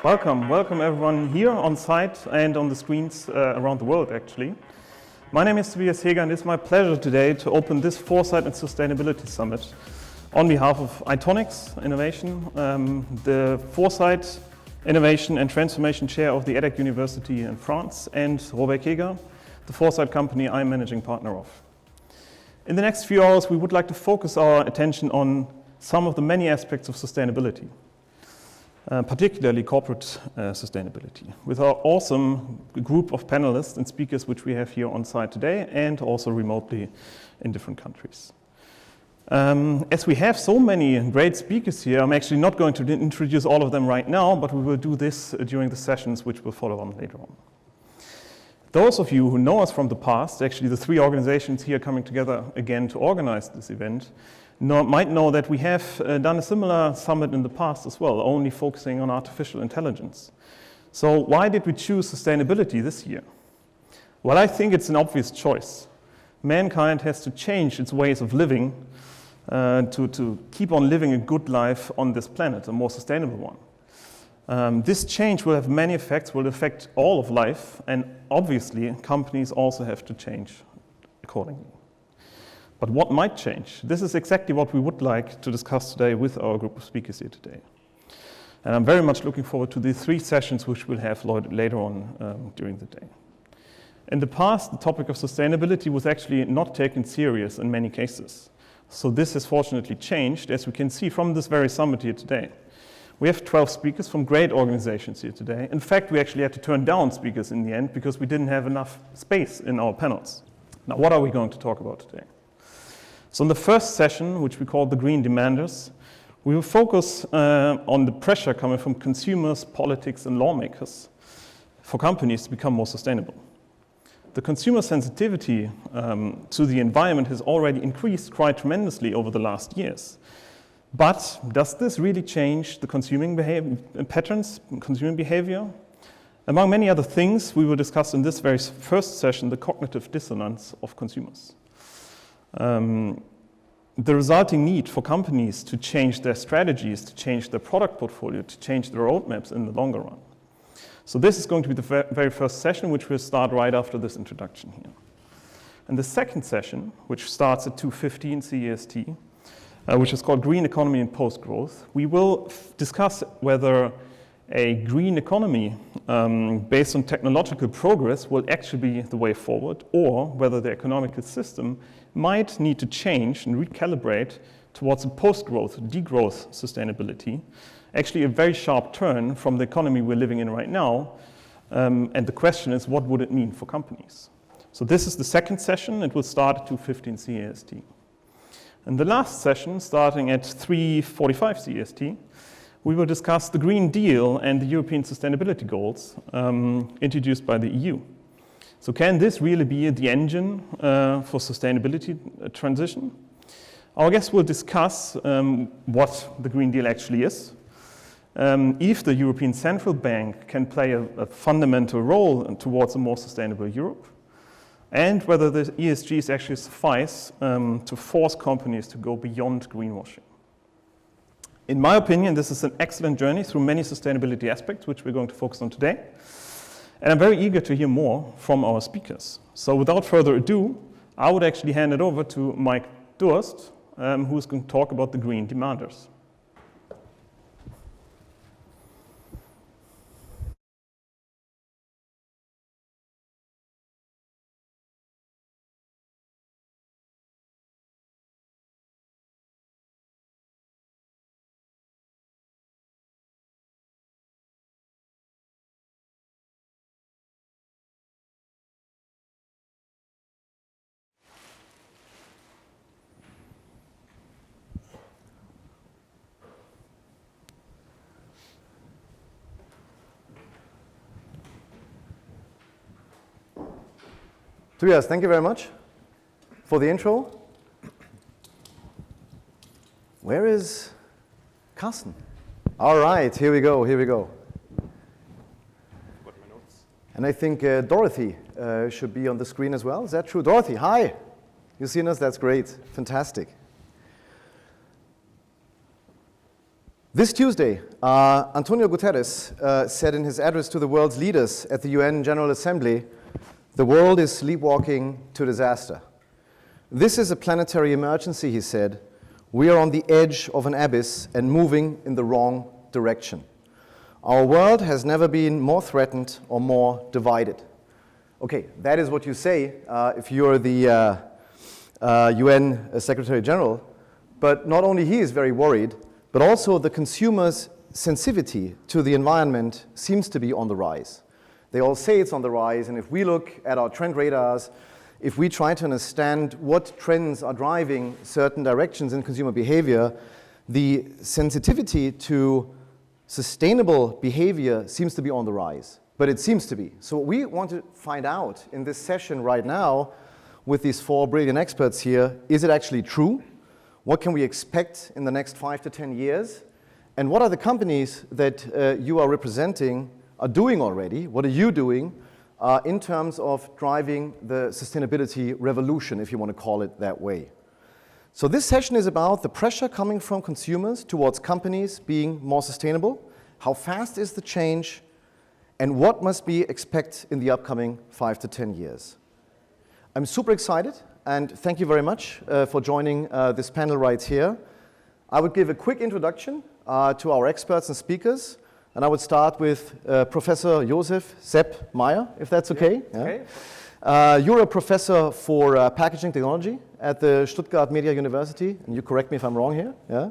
Welcome everyone here on site and on the screens around the world actually. My name is Tobias Heger and it's my pleasure today to open this Foresight and Sustainability Summit on behalf of ITONICS Innovation, the Foresight Innovation and Transformation Chair of the EDHEC University in France, and Robert Heger, the Foresight company I'm managing partner of. In the next few hours we would like to focus our attention on some of the many aspects of sustainability. Particularly corporate sustainability, with our awesome group of panelists and speakers which we have here on site today and also remotely in different countries. As we have so many great speakers here, I'm actually not going to introduce all of them right now, but we will do this during the sessions which will follow on later on. Those of you who know us from the past, actually the three organizations here coming together again to organize this event, might know that we have done a similar summit in the past as well, only focusing on artificial intelligence. So why did we choose sustainability this year? Well, I think it's an obvious choice. Mankind has to change its ways of living to keep on living a good life on this planet, a more sustainable one. This change will have many effects, will affect all of life, and obviously companies also have to change accordingly. But what might change? This is exactly what we would like to discuss today with our group of speakers here today. And I'm very much looking forward to the three sessions which we'll have later on during the day. In the past, the topic of sustainability was actually not taken serious in many cases. So this has fortunately changed, as we can see from this very summit here today. We have 12 speakers from great organizations here today. In fact, we actually had to turn down speakers in the end because we didn't have enough space in our panels. Now, what are we going to talk about today? So in the first session, which we call the Green Demanders, we will focus on the pressure coming from consumers, politics, and lawmakers for companies to become more sustainable. The consumer sensitivity to the environment has already increased quite tremendously over the last years. But does this really change the consuming patterns, consuming behavior? Among many other things, we will discuss in this very first session the cognitive dissonance of consumers. The resulting need for companies to change their strategies, to change their product portfolio, to change their roadmaps in the longer run. So this is going to be the very first session, which will start right after this introduction here. And the second session, which starts at 2:15 CEST, which is called Green Economy and Post-Growth, we will discuss whether a green economy based on technological progress will actually be the way forward, or whether the economical system might need to change and recalibrate towards a post-growth, degrowth sustainability, actually a very sharp turn from the economy we're living in right now. And the question is, what would it mean for companies? So this is the second session. It will start at 2:15 CEST. And the last session, starting at 3:45 CEST, we will discuss the Green Deal and the European sustainability goals introduced by the EU. So can this really be the engine for sustainability transition? Our guests will discuss what the Green Deal actually is, if the European Central Bank can play a fundamental role towards a more sustainable Europe, and whether the ESGs actually suffice to force companies to go beyond greenwashing. In my opinion, this is an excellent journey through many sustainability aspects, which we're going to focus on today. And I'm very eager to hear more from our speakers. So without further ado, I would actually hand it over to Mike Durst, who's going to talk about the Green Demanders. Tobias, thank you very much for the intro. Where is Carsten? All right, here we go. Got my notes. And I think Dorothy should be on the screen as well. Is that true? Dorothy, hi. You've seen us? That's great. Fantastic. This Tuesday, Antonio Guterres said in his address to the world's leaders at the UN General Assembly, "The world is sleepwalking to disaster. This is a planetary emergency," he said. "We are on the edge of an abyss and moving in the wrong direction. Our world has never been more threatened or more divided." Okay, that is what you say if you're the UN Secretary General. But not only he is very worried, but also the consumers' sensitivity to the environment seems to be on the rise. They all say it's on the rise, and if we look at our trend radars, if we try to understand what trends are driving certain directions in consumer behavior, the sensitivity to sustainable behavior seems to be on the rise. But it seems to be. So what we want to find out in this session right now with these 4 brilliant experts here, is it actually true? What can we expect in the next 5 to 10 years? And what are the companies that you are representing are doing already? What are you doing in terms of driving the sustainability revolution, if you want to call it that way? So this session is about the pressure coming from consumers towards companies being more sustainable. How fast is the change? And what must we expect in the upcoming 5 to 10 years? I'm super excited, and thank you very much for joining this panel right here. I would give a quick introduction to our experts and speakers, and I would start with Professor Josef Sepp Meyer, if that's okay. Yeah. Okay. You're a professor for packaging technology at the Stuttgart Media University, and you correct me if I'm wrong here. Yeah.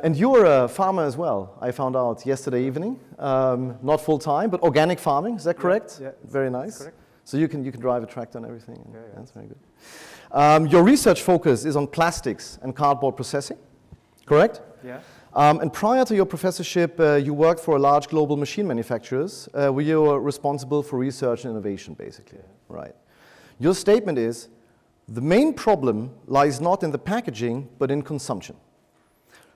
And you're a farmer as well, I found out yesterday evening. Not full-time, but organic farming, is that correct? Yeah. Very nice. Correct. So you can drive a tractor and everything. Yeah. That's very good. Your research focus is on plastics and cardboard processing, correct? Yeah. And prior to your professorship, you worked for a large global machine manufacturers where you were responsible for research and innovation, basically. Yeah. Right. Your statement is, the main problem lies not in the packaging, but in consumption.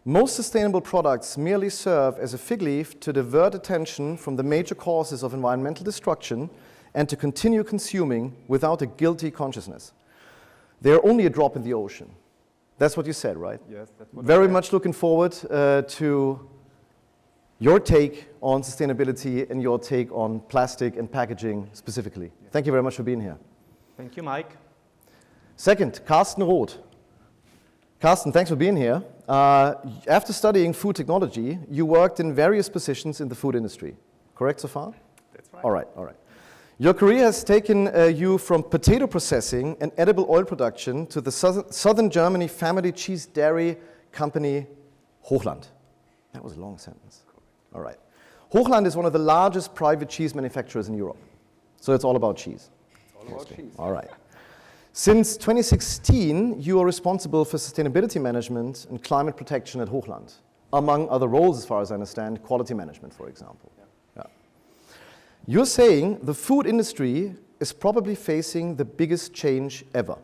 Most sustainable products merely serve as a fig leaf to divert attention from the major causes of environmental destruction and to continue consuming without a guilty consciousness. They are only a drop in the ocean. That's what you said, right? Yes, that's what Very much looking forward to your take on sustainability and your take on plastic and packaging specifically. Yes. Thank you very much for being here. Thank you, Mike. Second, Carsten Roth. Carsten, thanks for being here. After studying food technology, you worked in various positions in the food industry. Correct so far? That's right. All right, all right. Your career has taken you from potato processing and edible oil production to the southern Germany family cheese dairy company Hochland. That was a long sentence. All right. Hochland is one of the largest private cheese manufacturers in Europe. So it's all about cheese. It's all about cheese. All right. Since 2016, you are responsible for sustainability management and climate protection at Hochland, among other roles, as far as I understand, quality management, for example. Yeah. Yeah. You're saying the food industry is probably facing the biggest change ever.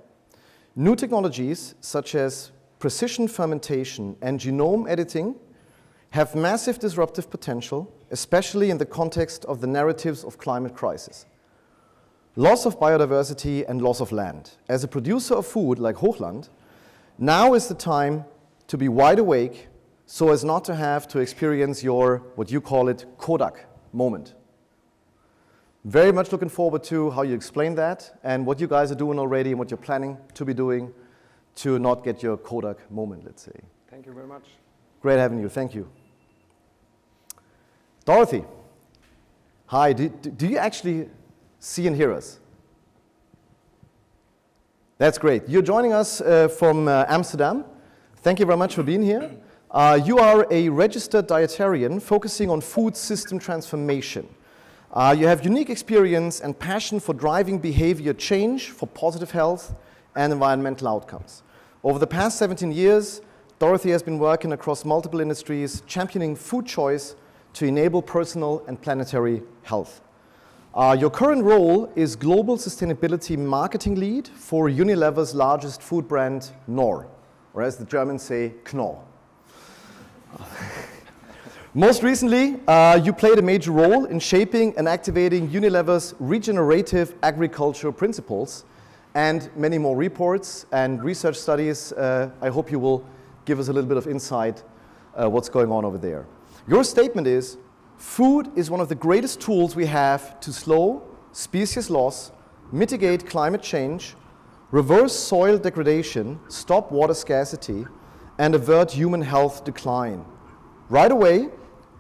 New technologies, such as precision fermentation and genome editing, have massive disruptive potential, especially in the context of the narratives of climate crisis. Loss of biodiversity and loss of land. As a producer of food like Hochland, now is the time to be wide awake so as not to have to experience your, what you call it, Kodak moment. Very much looking forward to how you explain that and what you guys are doing already and what you're planning to be doing to not get your Kodak moment, let's say. Thank you very much. Great having you, thank you. Dorothy, hi, do you actually see and hear us? That's great. You're joining us from Amsterdam. Thank you very much for being here. You are a registered dietarian focusing on food system transformation. You have unique experience and passion for driving behavior change for positive health and environmental outcomes. Over the past 17 years, Dorothy has been working across multiple industries, championing food choice to enable personal and planetary health. Your current role is Global Sustainability Marketing Lead for Unilever's largest food brand, Knorr, or as the Germans say, Knorr. Most recently, you played a major role in shaping and activating Unilever's regenerative agricultural principles and many more reports and research studies. I hope you will give us a little bit of insight what's going on over there. Your statement is, food is one of the greatest tools we have to slow species loss, mitigate climate change, reverse soil degradation, stop water scarcity, and avert human health decline. Right away,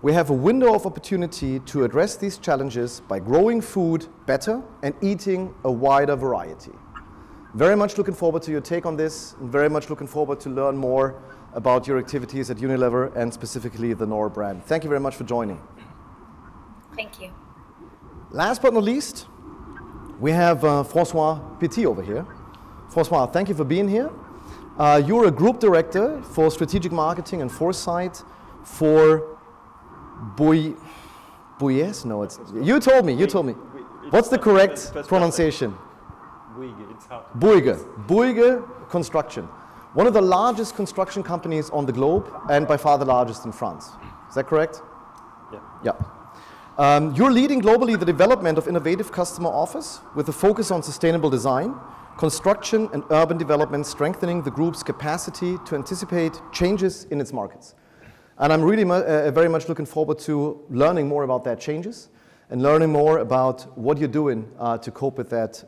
we have a window of opportunity to address these challenges by growing food better and eating a wider variety. Very much looking forward to your take on this, and very much looking forward to learn more about your activities at Unilever and specifically the Knorr brand. Thank you very much for joining. Thank you. Last but not least, we have François Petit over here. François, thank you for being here. You're a group director for strategic marketing and foresight for Bouygues? No, it's, you told me. What's the correct pronunciation? Bouygues Construction. One of the largest construction companies on the globe and by far the largest in France. Is that correct? Yeah. You're leading globally the development of innovative customer offers with a focus on sustainable design, construction and urban development, strengthening the group's capacity to anticipate changes in its markets. And I'm really very much looking forward to learning more about that changes and learning more about what you're doing to cope with that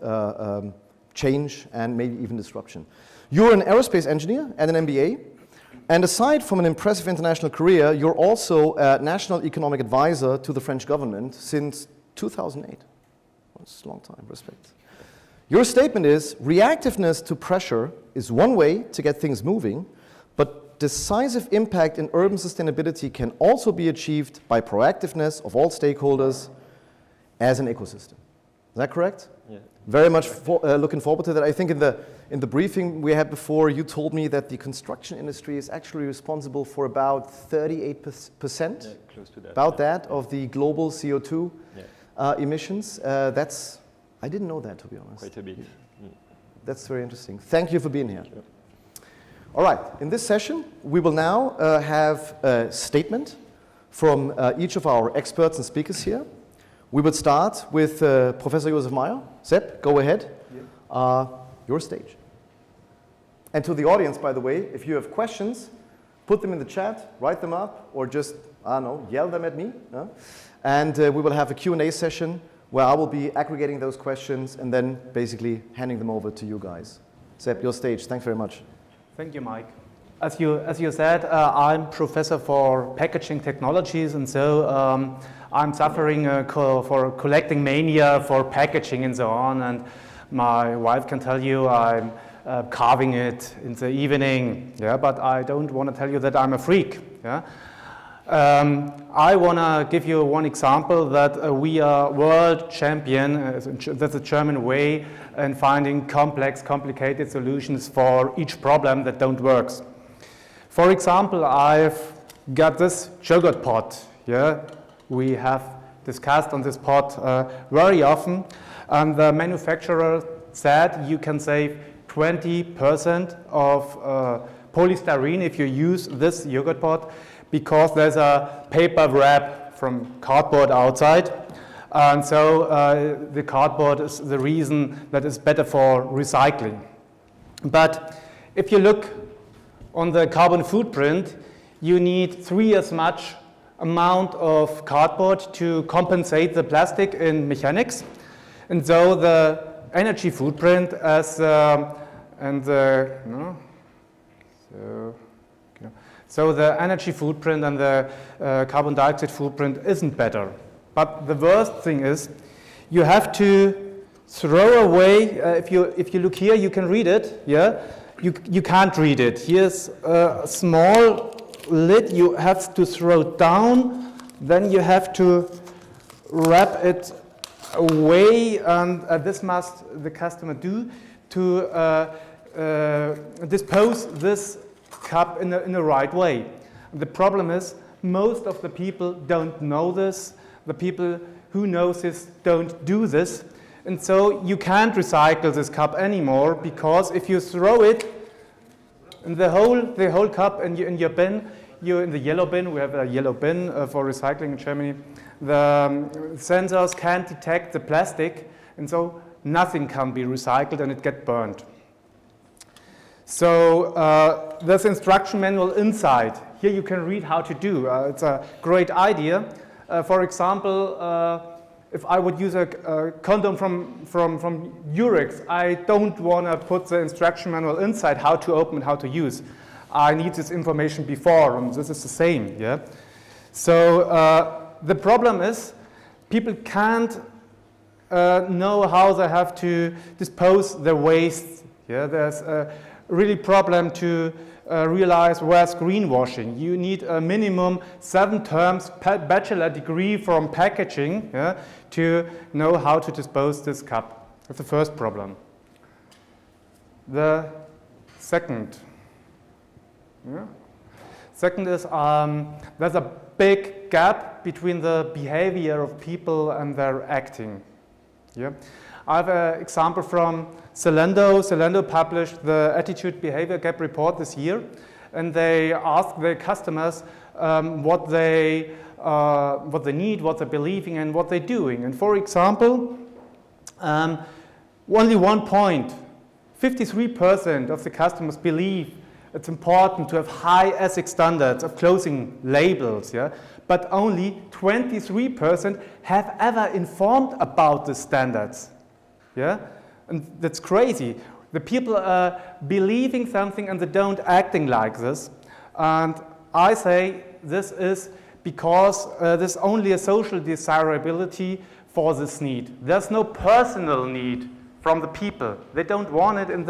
change and maybe even disruption. You're an aerospace engineer and an MBA. And aside from an impressive international career, you're also a national economic advisor to the French government since 2008. That's a long time, respect. Your statement is, reactiveness to pressure is one way to get things moving, but decisive impact in urban sustainability can also be achieved by proactiveness of all stakeholders as an ecosystem. Is that correct? Yeah. Very much looking forward to that. I think in the briefing we had before, you told me that the construction industry is actually responsible for about 38%, close to that, about that of the global CO2 emissions. I didn't know that, to be honest. Quite a bit. That's very interesting. Thank you for being here. Sure. All right, in this session, we will now have a statement from each of our experts and speakers here. We will start with Professor Josef Meyer. Sepp, go ahead. Yeah. Your stage. And to the audience, by the way, if you have questions, put them in the chat, write them up, or just, I don't know, yell them at me. And we will have a Q&A session where I will be aggregating those questions and then basically handing them over to you guys. Sepp, your stage. Thanks very much. Thank you, Mike. As you said, I'm professor for packaging technologies, and so I'm suffering for collecting mania for packaging and so on. And my wife can tell you I'm carving it in the evening. Yeah, but I don't want to tell you that I'm a freak. Yeah. I want to give you one example that we are world champion, that's a German way, in finding complicated solutions for each problem that don't work. For example, I've got this yogurt pot. Yeah, we have discussed on this pot very often, and the manufacturer said you can save 20% of polystyrene if you use this yogurt pot, because there's a paper wrap from cardboard outside. And so the cardboard is the reason that it's better for recycling. But if you look on the carbon footprint, you need 3 as much amount of cardboard to compensate the plastic in mechanics. And so the energy footprint So the energy footprint and the carbon dioxide footprint isn't better. But the worst thing is you have to throw away, if you look here, you can read it, yeah? You can't read it. Here's a small lid you have to throw down, then you have to wrap it away, and this must the customer do to dispose this cup in the right way. The problem is most of the people don't know this. The people who know this don't do this. And so you can't recycle this cup anymore, because if you throw it in the whole cup in your bin, you're in the yellow bin. We have a yellow bin for recycling in Germany. The sensors can't detect the plastic, and so nothing can be recycled and it gets burned. So there's instruction manual inside. here you can read how to do. It's a great idea. For example, if I would use a condom from Eurex, I don't want to put the instruction manual inside how to open and how to use. I need this information before, and this is the same. Yeah. So the problem is people can't know how they have to dispose their waste. Yeah. There's a really problem to realize where's greenwashing. You need a minimum 7 terms bachelor degree from packaging, yeah, to know how to dispose this cup. That's the first problem. The second, second is there's a big gap between the behavior of people and their acting. Yeah. I have an example from Zalando. Zalando published the Attitude Behavior Gap report this year, and they asked their customers what they need, what they're believing, and what they're doing. And for example, only 1 point, 53% of the customers believe it's important to have high ethics standards of clothing labels, yeah? But only 23% have ever informed about the standards. Yeah, and that's crazy. The people are believing something and they don't acting like this. And I say this is because there's only a social desirability for this need. There's no personal need from the people. They don't want it in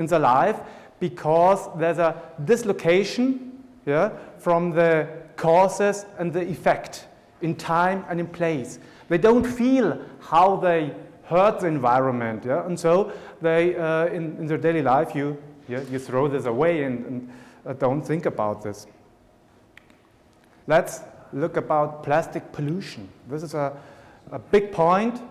the life because there's a dislocation, yeah, from the causes and the effect in time and in place. They don't feel how they hurt the environment, yeah? And so they, in their daily life, you throw this away and don't think about this. Let's look about plastic pollution. This is a big point.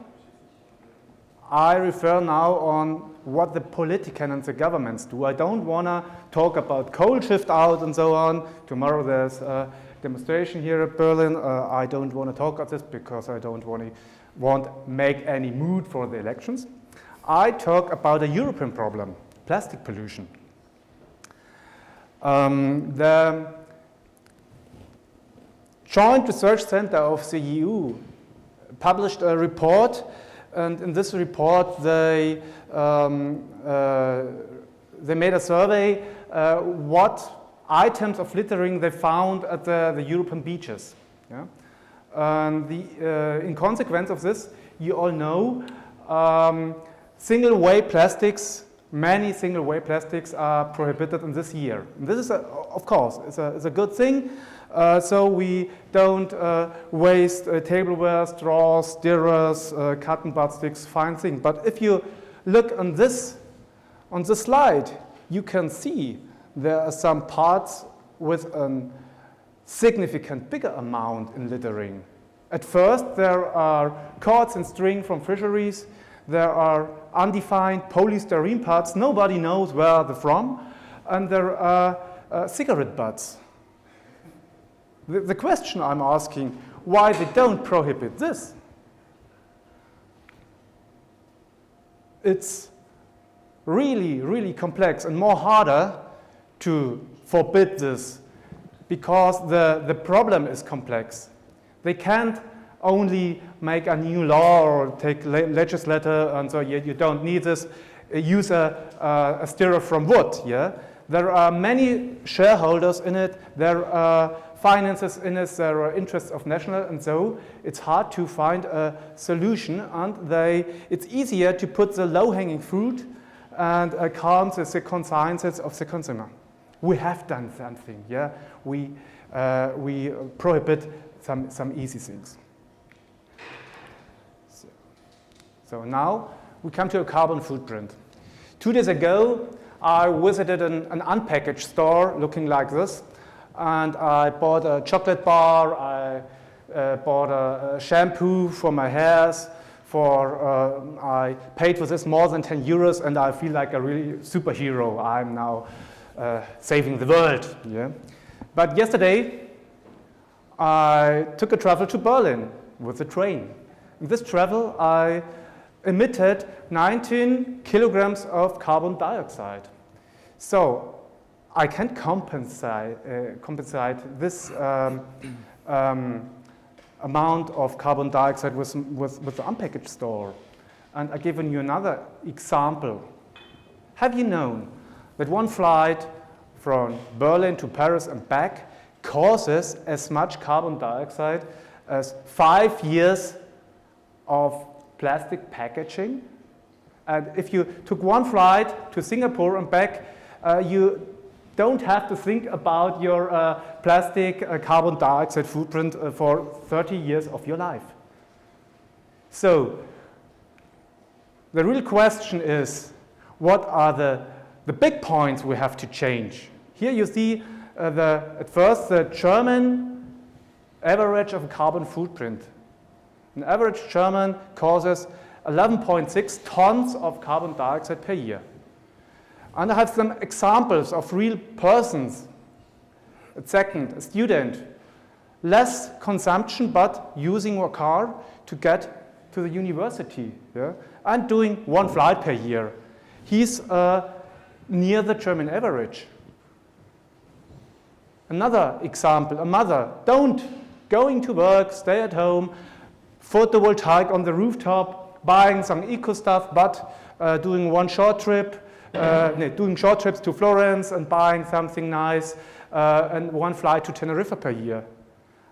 I refer now on what the politicians and the governments do. I don't want to talk about coal shift out and so on. Tomorrow there's a demonstration here at Berlin. I don't want to talk about this because I don't won't make any mood for the elections. I talk about a European problem, plastic pollution. The Joint Research Center of the EU published a report, and in this report they made a survey what items of littering they found at the European beaches. Yeah? In consequence of this, you all know single-way plastics, many single-way plastics are prohibited in this year. And this is, of course, it's a good thing. So we don't waste tableware, straws, stirrers, cotton bud sticks, fine thing. But if you look on this slide, you can see there are some parts with a significant bigger amount in littering. At first, there are cords and string from fisheries. There are undefined polystyrene parts. Nobody knows where they're from. And there are cigarette butts. The question I'm asking, why they don't prohibit this? It's really, really complex and more harder to forbid this because the problem is complex. They can't only make a new law or take legislator and so you don't need this, use a stirrer from wood. Yeah? There are many shareholders in it, there are finances in it, there are interests of national, and so it's hard to find a solution, and it's easier to put the low-hanging fruit and calm the consciences of the consumer. We have done something, yeah? We prohibit some easy things. So now we come to a carbon footprint. 2 days ago, I visited an unpackaged store looking like this, and I bought a chocolate bar, I bought a shampoo for my hairs, I paid for this more than 10 euros, and I feel like a really superhero. I'm now saving the world. Yeah? But yesterday, I took a travel to Berlin with the train. In this travel, I emitted 19 kilograms of carbon dioxide. So I can compensate this amount of carbon dioxide with the unpackaged store. And I've given you another example. Have you known that one flight from Berlin to Paris and back causes as much carbon dioxide as 5 years of plastic packaging? And if you took one flight to Singapore and back, you don't have to think about your plastic carbon dioxide footprint for 30 years of your life. So the real question is, what are the big points we have to change? Here you see at first the German average of carbon footprint. An average German causes 11.6 tons of carbon dioxide per year. And I have some examples of real persons. Second, a student, less consumption but using a car to get to the university, yeah? And doing one flight per year. He's near the German average. Another example, a mother, going to work, stay at home, photovoltaic on the rooftop, buying some eco stuff, but doing one short trip, doing short trips to Florence and buying something nice, and one flight to Tenerife per year.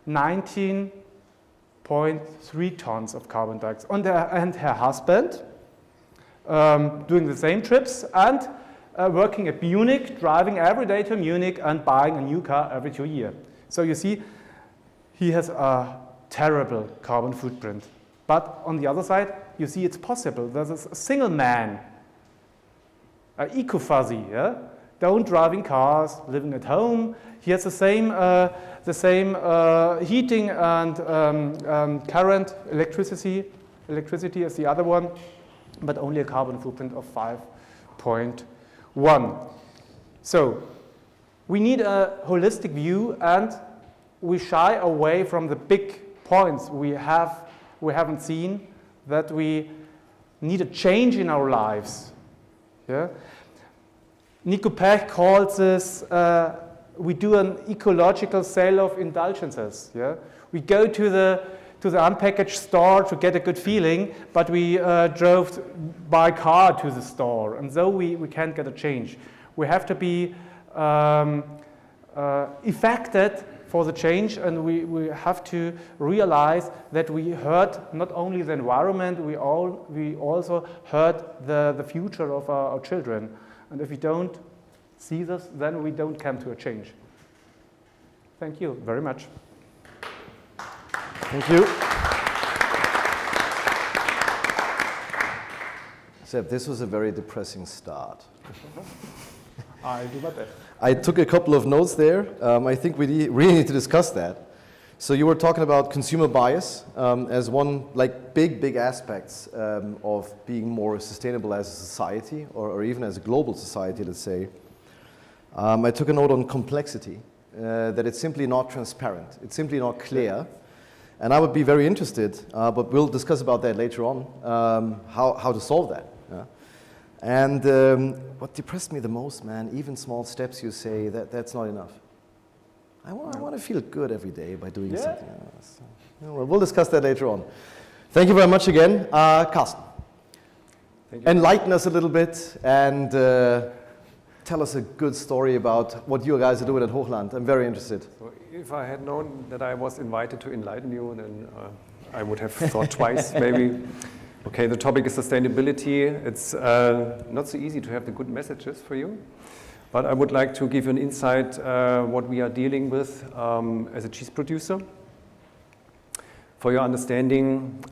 19.3 tons of carbon dioxide. And her husband, doing the same trips and working at Munich, driving every day to Munich and buying a new car every 2 years. So you see, he has a terrible carbon footprint. But on the other side, you see it's possible. There's a single man, eco-fuzzy, yeah? Don't driving cars, living at home. He has the same heating and current, electricity as the other one, but only a carbon footprint of 5.1. So we need a holistic view, and we shy away from the big points we haven't seen, that we need a change in our lives. Yeah? Nico Pech calls this, we do an ecological sale of indulgences. Yeah? We go to the unpackaged store to get a good feeling, but we drove by car to the store, and so we can't get a change. We have to be affected for the change, and we have to realize that we hurt not only the environment, we also hurt the future of our children. And if we don't see this, then we don't come to a change. Thank you very much. Thank you. Seb, this was a very depressing start. I'll do my best. I took a couple of notes there. I think we really need to discuss that. So you were talking about consumer bias as one big aspects of being more sustainable as a society, or even as a global society, let's say. I took a note on complexity, that it's simply not transparent. It's simply not clear. And I would be very interested, but we'll discuss about that later on, how to solve that. Yeah? And what depressed me the most, man, even small steps, you say, that's not enough. I want to feel good every day by doing something else. Well, we'll discuss that later on. Thank you very much again. Carsten, thank you. Enlighten us a little bit and tell us a good story about what you guys are doing at Hochland. I'm very interested. So if I had known that I was invited to enlighten you, then I would have thought twice, maybe. Okay, the topic is sustainability. It's not so easy to have the good messages for you. But I would like to give you an insight what we are dealing with as a cheese producer. For your understanding,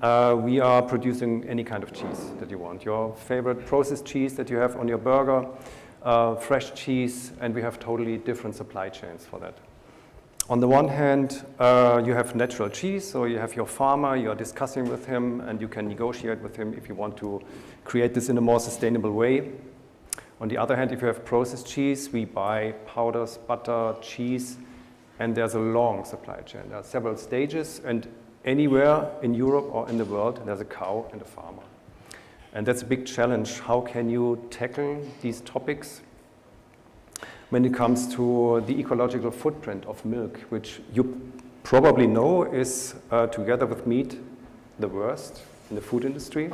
we are producing any kind of cheese that you want. Your favorite processed cheese that you have on your burger, fresh cheese, and we have totally different supply chains for that. On the one hand, you have natural cheese, so you have your farmer, you are discussing with him, and you can negotiate with him if you want to create this in a more sustainable way. On the other hand, if you have processed cheese, we buy powders, butter, cheese, and there's a long supply chain. There are several stages, and anywhere in Europe or in the world, there's a cow and a farmer. And that's a big challenge. How can you tackle these topics? when it comes to the ecological footprint of milk, which you probably know is, together with meat, the worst in the food industry.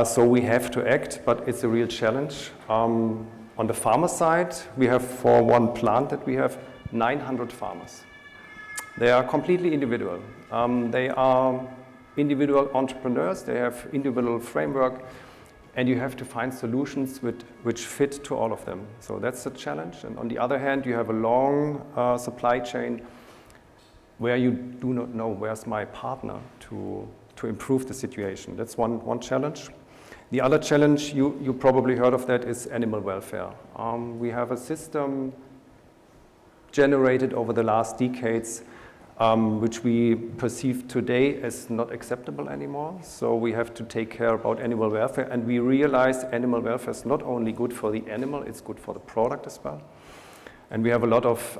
So we have to act, but it's a real challenge. On the farmer side, we have, for one plant that we have, 900 farmers. They are completely individual. They are individual entrepreneurs, they have individual framework, and you have to find solutions which fit to all of them. So that's a challenge. And on the other hand, you have a long supply chain where you do not know where's my partner to improve the situation. That's one challenge. The other challenge, you probably heard of that, is animal welfare. We have a system generated over the last decades which we perceive today as not acceptable anymore. So we have to take care about animal welfare, and we realize animal welfare is not only good for the animal, it's good for the product as well. And we have a lot of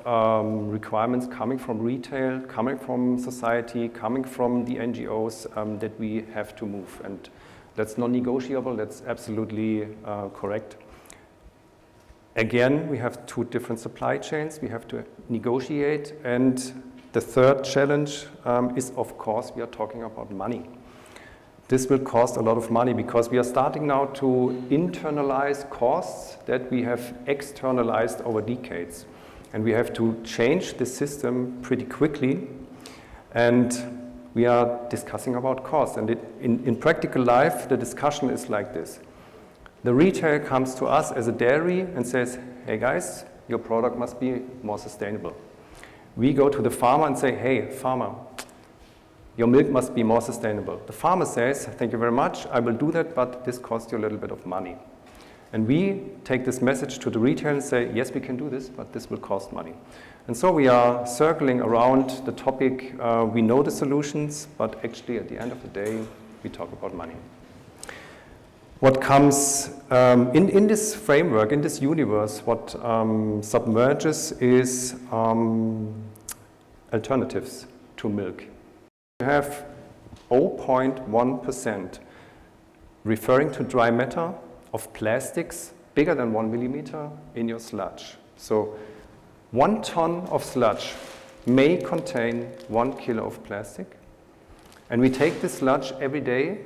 requirements coming from retail, coming from society, coming from the NGOs that we have to move. And that's non-negotiable, that's absolutely correct. Again, we have two different supply chains, we have to negotiate, and the third challenge is, of course, we are talking about money. This will cost a lot of money because we are starting now to internalize costs that we have externalized over decades. And we have to change the system pretty quickly. And we are discussing about costs. And in practical life, the discussion is like this. The retailer comes to us as a dairy and says, hey guys, your product must be more sustainable. We go to the farmer and say, hey, farmer, your milk must be more sustainable. The farmer says, thank you very much, I will do that, but this costs you a little bit of money. And we take this message to the retailer and say, yes, we can do this, but this will cost money. And so we are circling around the topic. We know the solutions, but actually at the end of the day, we talk about money. What comes in this framework, in this universe, what submerges is alternatives to milk. You have 0.1% referring to dry matter of plastics bigger than 1 millimeter in your sludge. So 1 ton of sludge may contain 1 kilo of plastic. And we take this sludge every day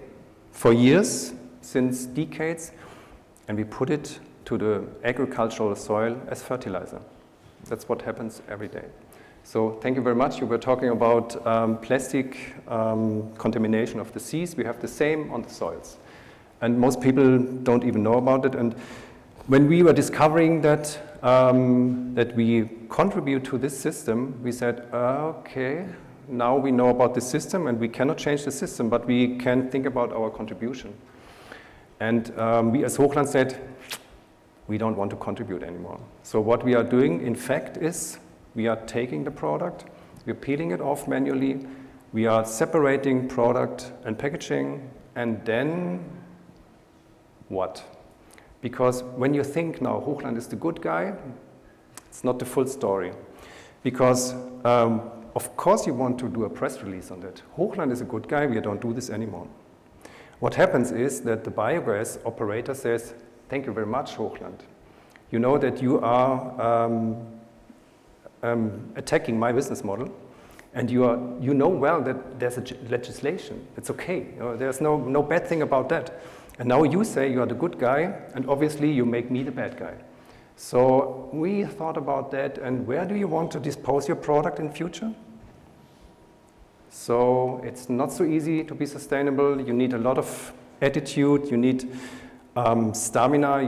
for years, since decades, and we put it to the agricultural soil as fertilizer. That's what happens every day. So thank you very much. You were talking about plastic contamination of the seas. We have the same on the soils. And most people don't even know about it. And when we were discovering that, that we contribute to this system, we said, okay, now we know about the system and we cannot change the system, but we can think about our contribution. And we as Hochland said, we don't want to contribute anymore. So what we are doing, in fact, is we are taking the product, we're peeling it off manually, we are separating product and packaging, and then what? Because when you think now Hochland is the good guy, it's not the full story. Because of course you want to do a press release on that. Hochland is a good guy, we don't do this anymore. What happens is that the biogas operator says, thank you very much, Hochland. You know that you are attacking my business model, and you know well that there's a legislation. It's okay. You know, there's no bad thing about that. And now you say you are the good guy, and obviously you make me the bad guy. So we thought about that, and where do you want to dispose your product in future? So it's not so easy to be sustainable. You need a lot of attitude, you need stamina,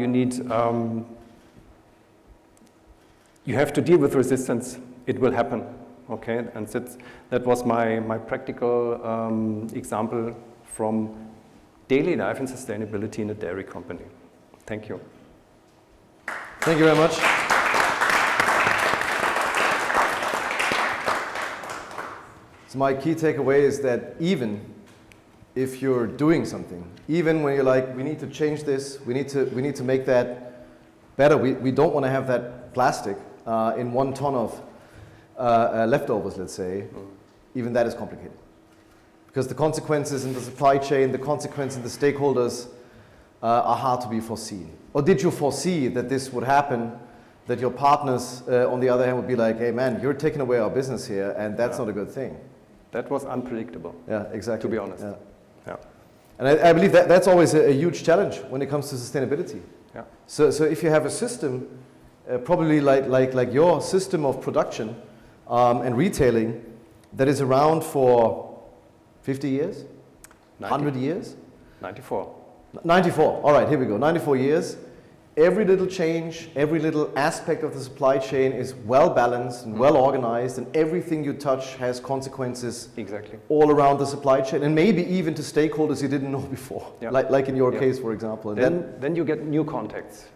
you have to deal with resistance. It will happen, okay? And that was my practical example from daily life and sustainability in a dairy company. Thank you. Thank you very much. So my key takeaway is that even if you're doing something, even when you're like, we need to change this, we need to make that better, we don't want to have that plastic in 1 ton of leftovers, let's say, even that is complicated. Because the consequences in the supply chain, the consequences in the stakeholders are hard to be foreseen. Or did you foresee that this would happen that your partners, on the other hand, would be like, hey man, you're taking away our business here, and that's not a good thing. That was unpredictable. Yeah, exactly. To be honest. Yeah. And I believe that that's always a huge challenge when it comes to sustainability. Yeah. So if you have a system, probably like your system of production and retailing, that is around for 50 years, 100 years? 94. 94, all right, here we go, 94 years. Every little change, every little aspect of the supply chain is well balanced and well organized, and everything you touch has consequences all around the supply chain, and maybe even to stakeholders you didn't know before, like in your case, for example. And then you get new contacts,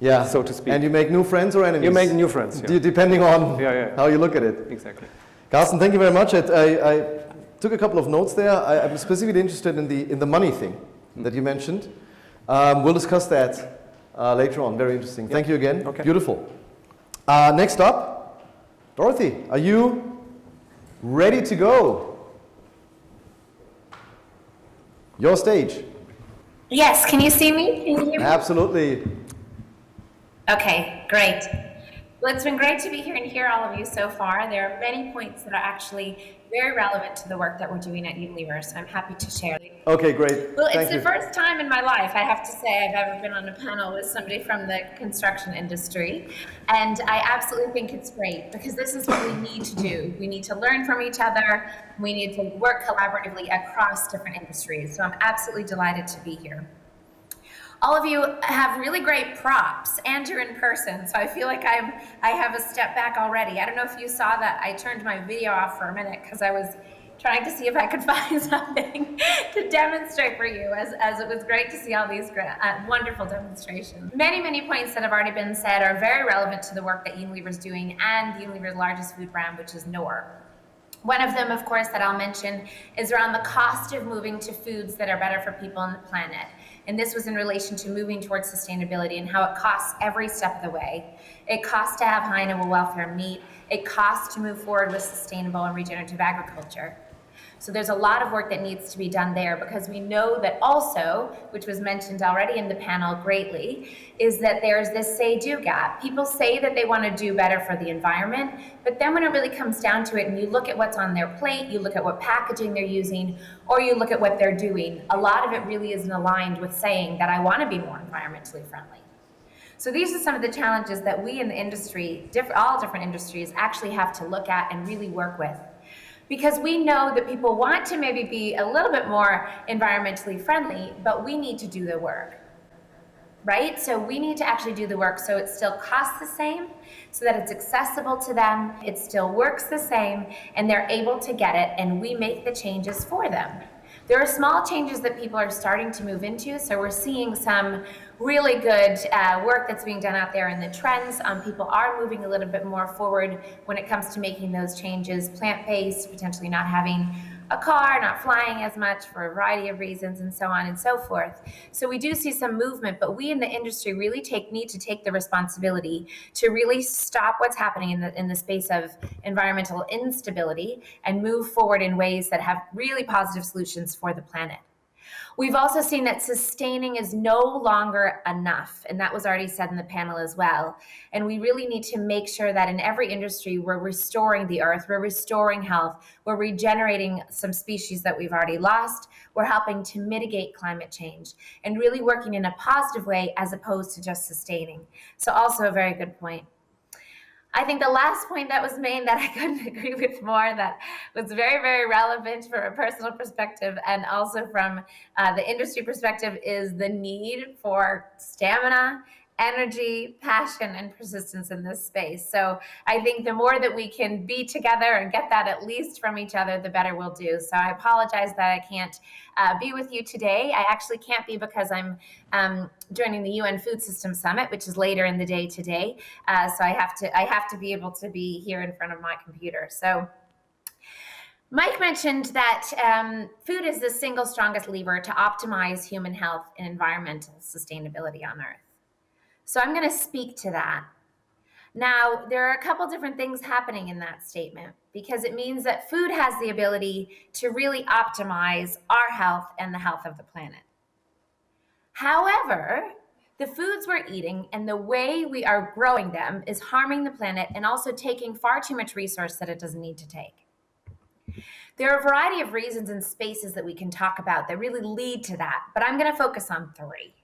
so to speak. And you make new friends or enemies. You make new friends, depending on how you look at it. Exactly. Carsten, thank you very much. I took a couple of notes there. I'm specifically interested in the money thing that you mentioned. We'll discuss that later on. Very interesting. Thank you again. Okay. Beautiful. Next up, Dorothy, are you ready to go? Your stage. Yes, can you see me? Can you hear me? Absolutely. Okay, great. Well, it's been great to be here and hear all of you so far. There are many points that are actually very relevant to the work that we're doing at Unilever, so I'm happy to share. Okay, great. Well, it's the first time in my life, I have to say, I've ever been on a panel with somebody from the construction industry, and I absolutely think it's great, because this is what we need to do. We need to learn from each other. We need to work collaboratively across different industries, so I'm absolutely delighted to be here. All of you have really great props, and you're in person, so I feel like I have a step back already. I don't know if you saw that I turned my video off for a minute because I was trying to see if I could find something to demonstrate for you, as it was great to see all these wonderful demonstrations. Many points that have already been said are very relevant to the work that Unilever is doing and Unilever's largest food brand, which is Knorr. One of them, of course, that I'll mention is around the cost of moving to foods that are better for people and the planet. And this was in relation to moving towards sustainability and how it costs every step of the way. It costs to have high animal welfare meat. It costs to move forward with sustainable and regenerative agriculture. So there's a lot of work that needs to be done there, because we know that also, which was mentioned already in the panel greatly, is that there's this say-do gap. People say that they want to do better for the environment, but then when it really comes down to it and you look at what's on their plate, you look at what packaging they're using, or you look at what they're doing, a lot of it really isn't aligned with saying that I want to be more environmentally friendly. So these are some of the challenges that we in the industry, all different industries, actually have to look at and really work with. Because we know that people want to maybe be a little bit more environmentally friendly, but we need to do the work, right? So we need to actually do the work so it still costs the same, so that it's accessible to them, it still works the same, and they're able to get it, and we make the changes for them. There are small changes that people are starting to move into, so we're seeing some really good work that's being done out there in the trends. People are moving a little bit more forward when it comes to making those changes, plant-based, potentially not having a car, not flying as much for a variety of reasons, and so on and so forth. So we do see some movement, but we in the industry really need to take the responsibility to really stop what's happening in the space of environmental instability and move forward in ways that have really positive solutions for the planet. We've also seen that sustaining is no longer enough, and that was already said in the panel as well. And we really need to make sure that in every industry we're restoring the earth, we're restoring health, we're regenerating some species that we've already lost, we're helping to mitigate climate change, and really working in a positive way as opposed to just sustaining. So also a very good point. I think the last point that was made that I couldn't agree with more, that was very, very relevant from a personal perspective and also from the industry perspective, is the need for stamina, energy, passion, and persistence in this space. So I think the more that we can be together and get that at least from each other, the better we'll do. So I apologize that I can't be with you today. I actually can't be because I'm joining the UN Food Systems Summit, which is later in the day today. So I have to be able to be here in front of my computer. So Mike mentioned that food is the single strongest lever to optimize human health and environmental sustainability on Earth. So I'm going to speak to that. Now, there are a couple different things happening in that statement, because it means that food has the ability to really optimize our health and the health of the planet. However, The foods we're eating and the way we are growing them is harming the planet and also taking far too much resource that it doesn't need to take. There are a variety of reasons and spaces that we can talk about that really lead to that, but I'm going to focus on 3.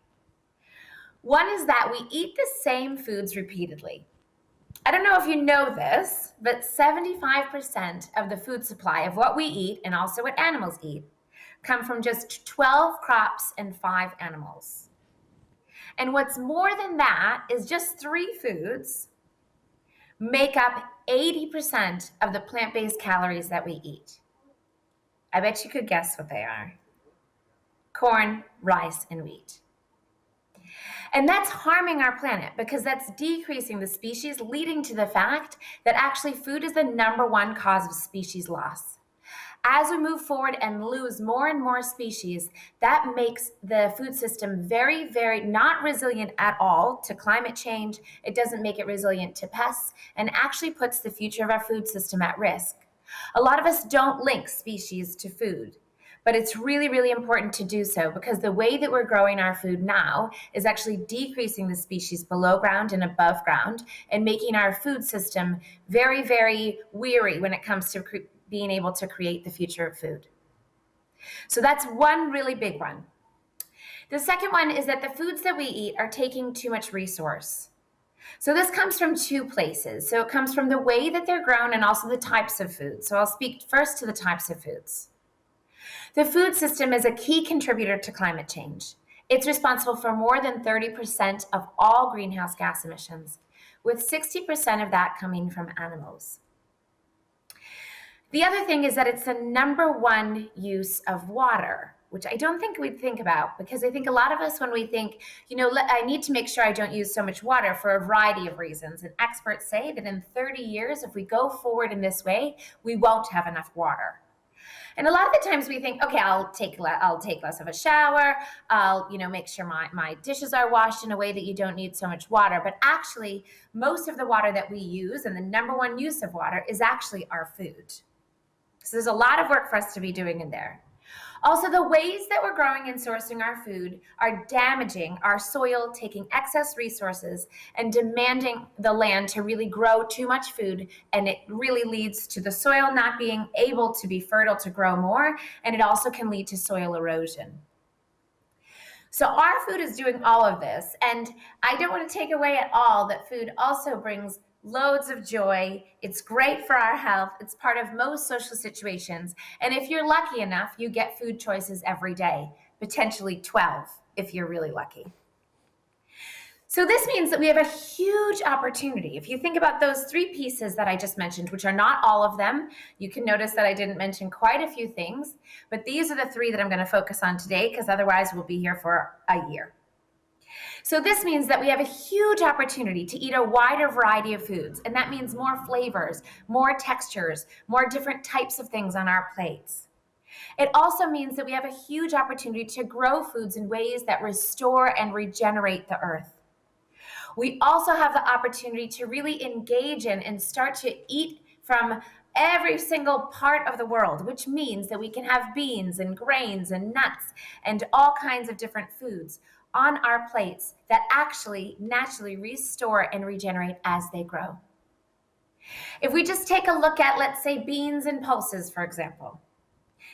One is that we eat the same foods repeatedly. I don't know if you know this, but 75% of the food supply of what we eat and also what animals eat come from just 12 crops and 5 animals. And what's more than that is just 3 foods make up 80% of the plant-based calories that we eat. I bet you could guess what they are. Corn, rice, and wheat. And that's harming our planet because that's decreasing the species, leading to the fact that actually food is the #1 cause of species loss. As we move forward and lose more and more species, that makes the food system very, very not resilient at all to climate change. It doesn't make it resilient to pests and actually puts the future of our food system at risk. A lot of us don't link species to food, but it's really, really important to do so because the way that we're growing our food now is actually decreasing the species below ground and above ground and making our food system very, very weary when it comes to being able to create the future of food. So that's one really big one. The second one is that the foods that we eat are taking too much resource. So this comes from 2 places. So it comes from the way that they're grown and also the types of food. So I'll speak first to the types of foods. The food system is a key contributor to climate change. It's responsible for more than 30% of all greenhouse gas emissions, with 60% of that coming from animals. The other thing is that it's the #1 use of water, which I don't think we'd think about because I think a lot of us when we think, I need to make sure I don't use so much water for a variety of reasons. And experts say that in 30 years, if we go forward in this way, we won't have enough water. And a lot of the times we think, okay, I'll take less of a shower. I'll, make sure my dishes are washed in a way that you don't need so much water. But actually, most of the water that we use and the #1 use of water is actually our food. So there's a lot of work for us to be doing in there. Also, the ways that we're growing and sourcing our food are damaging our soil, taking excess resources, and demanding the land to really grow too much food. And it really leads to the soil not being able to be fertile to grow more. And it also can lead to soil erosion. So our food is doing all of this. And I don't want to take away at all that food also brings loads of joy. It's great for our health. It's part of most social situations. And if you're lucky enough, you get food choices every day, potentially 12 if you're really lucky. So this means that we have a huge opportunity. If you think about those 3 pieces that I just mentioned, which are not all of them, you can notice that I didn't mention quite a few things, but these are the 3 that I'm going to focus on today because otherwise we'll be here for a year. So this means that we have a huge opportunity to eat a wider variety of foods, and that means more flavors, more textures, more different types of things on our plates. It also means that we have a huge opportunity to grow foods in ways that restore and regenerate the earth. We also have the opportunity to really engage in and start to eat from every single part of the world, which means that we can have beans and grains and nuts and all kinds of different foods on our plates that actually naturally restore and regenerate as they grow. If we just take a look at, let's say, beans and pulses, for example,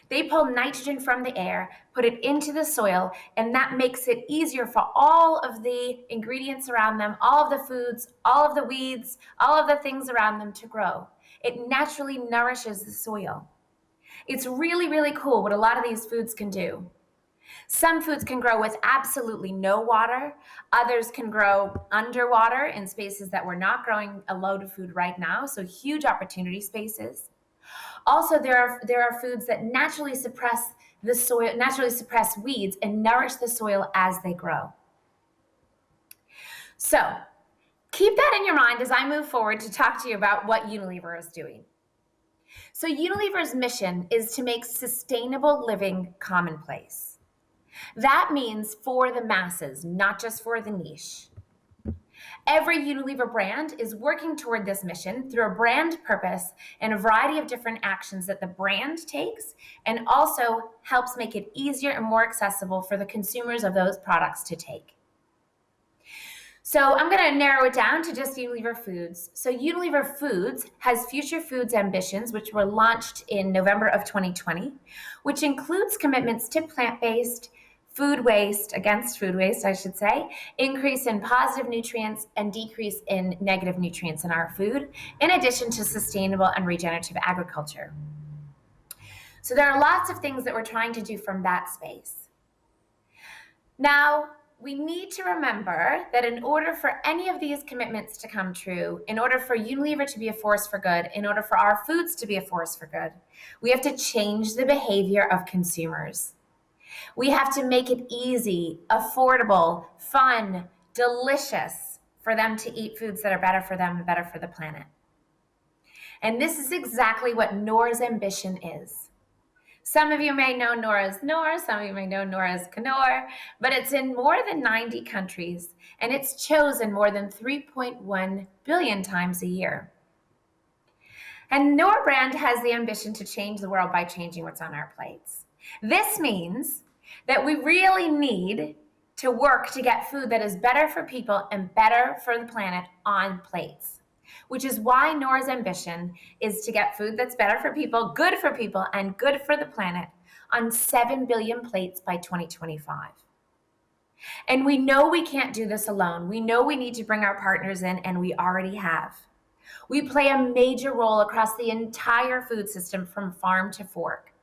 they pull nitrogen from the air, put it into the soil, and that makes it easier for all of the ingredients around them, all of the foods, all of the weeds, all of the things around them to grow. It naturally nourishes the soil. It's really, really cool what a lot of these foods can do. Some foods can grow with absolutely no water. Others can grow underwater in spaces that we're not growing a load of food right now, so huge opportunity spaces. Also, there are foods that naturally suppress the soil, naturally suppress weeds and nourish the soil as they grow. So keep that in your mind as I move forward to talk to you about what Unilever is doing. So Unilever's mission is to make sustainable living commonplace. That means for the masses, not just for the niche. Every Unilever brand is working toward this mission through a brand purpose and a variety of different actions that the brand takes, and also helps make it easier and more accessible for the consumers of those products to take. So I'm going to narrow it down to just Unilever Foods. So Unilever Foods has Future Foods Ambitions, which were launched in November of 2020, which includes commitments to plant-based, against food waste, I should say, increase in positive nutrients and decrease in negative nutrients in our food, in addition to sustainable and regenerative agriculture. So there are lots of things that we're trying to do from that space. Now, we need to remember that in order for any of these commitments to come true, in order for Unilever to be a force for good, in order for our foods to be a force for good, we have to change the behavior of consumers. We have to make it easy, affordable, fun, delicious for them to eat foods that are better for them and better for the planet. And this is exactly what Noor's ambition is. Some of you may know Noor as Noor, some of you may know Noor as Knorr, but it's in more than 90 countries, and it's chosen more than 3.1 billion times a year. And Noor brand has the ambition to change the world by changing what's on our plates. This means that we really need to work to get food that is better for people and better for the planet on plates, which is why Noor's ambition is to get food that's better for people, and good for the planet on 7 billion plates by 2025. And we know we can't do this alone. We know we need to bring our partners in, and we already have. We play a major role across the entire food system from farm to fork.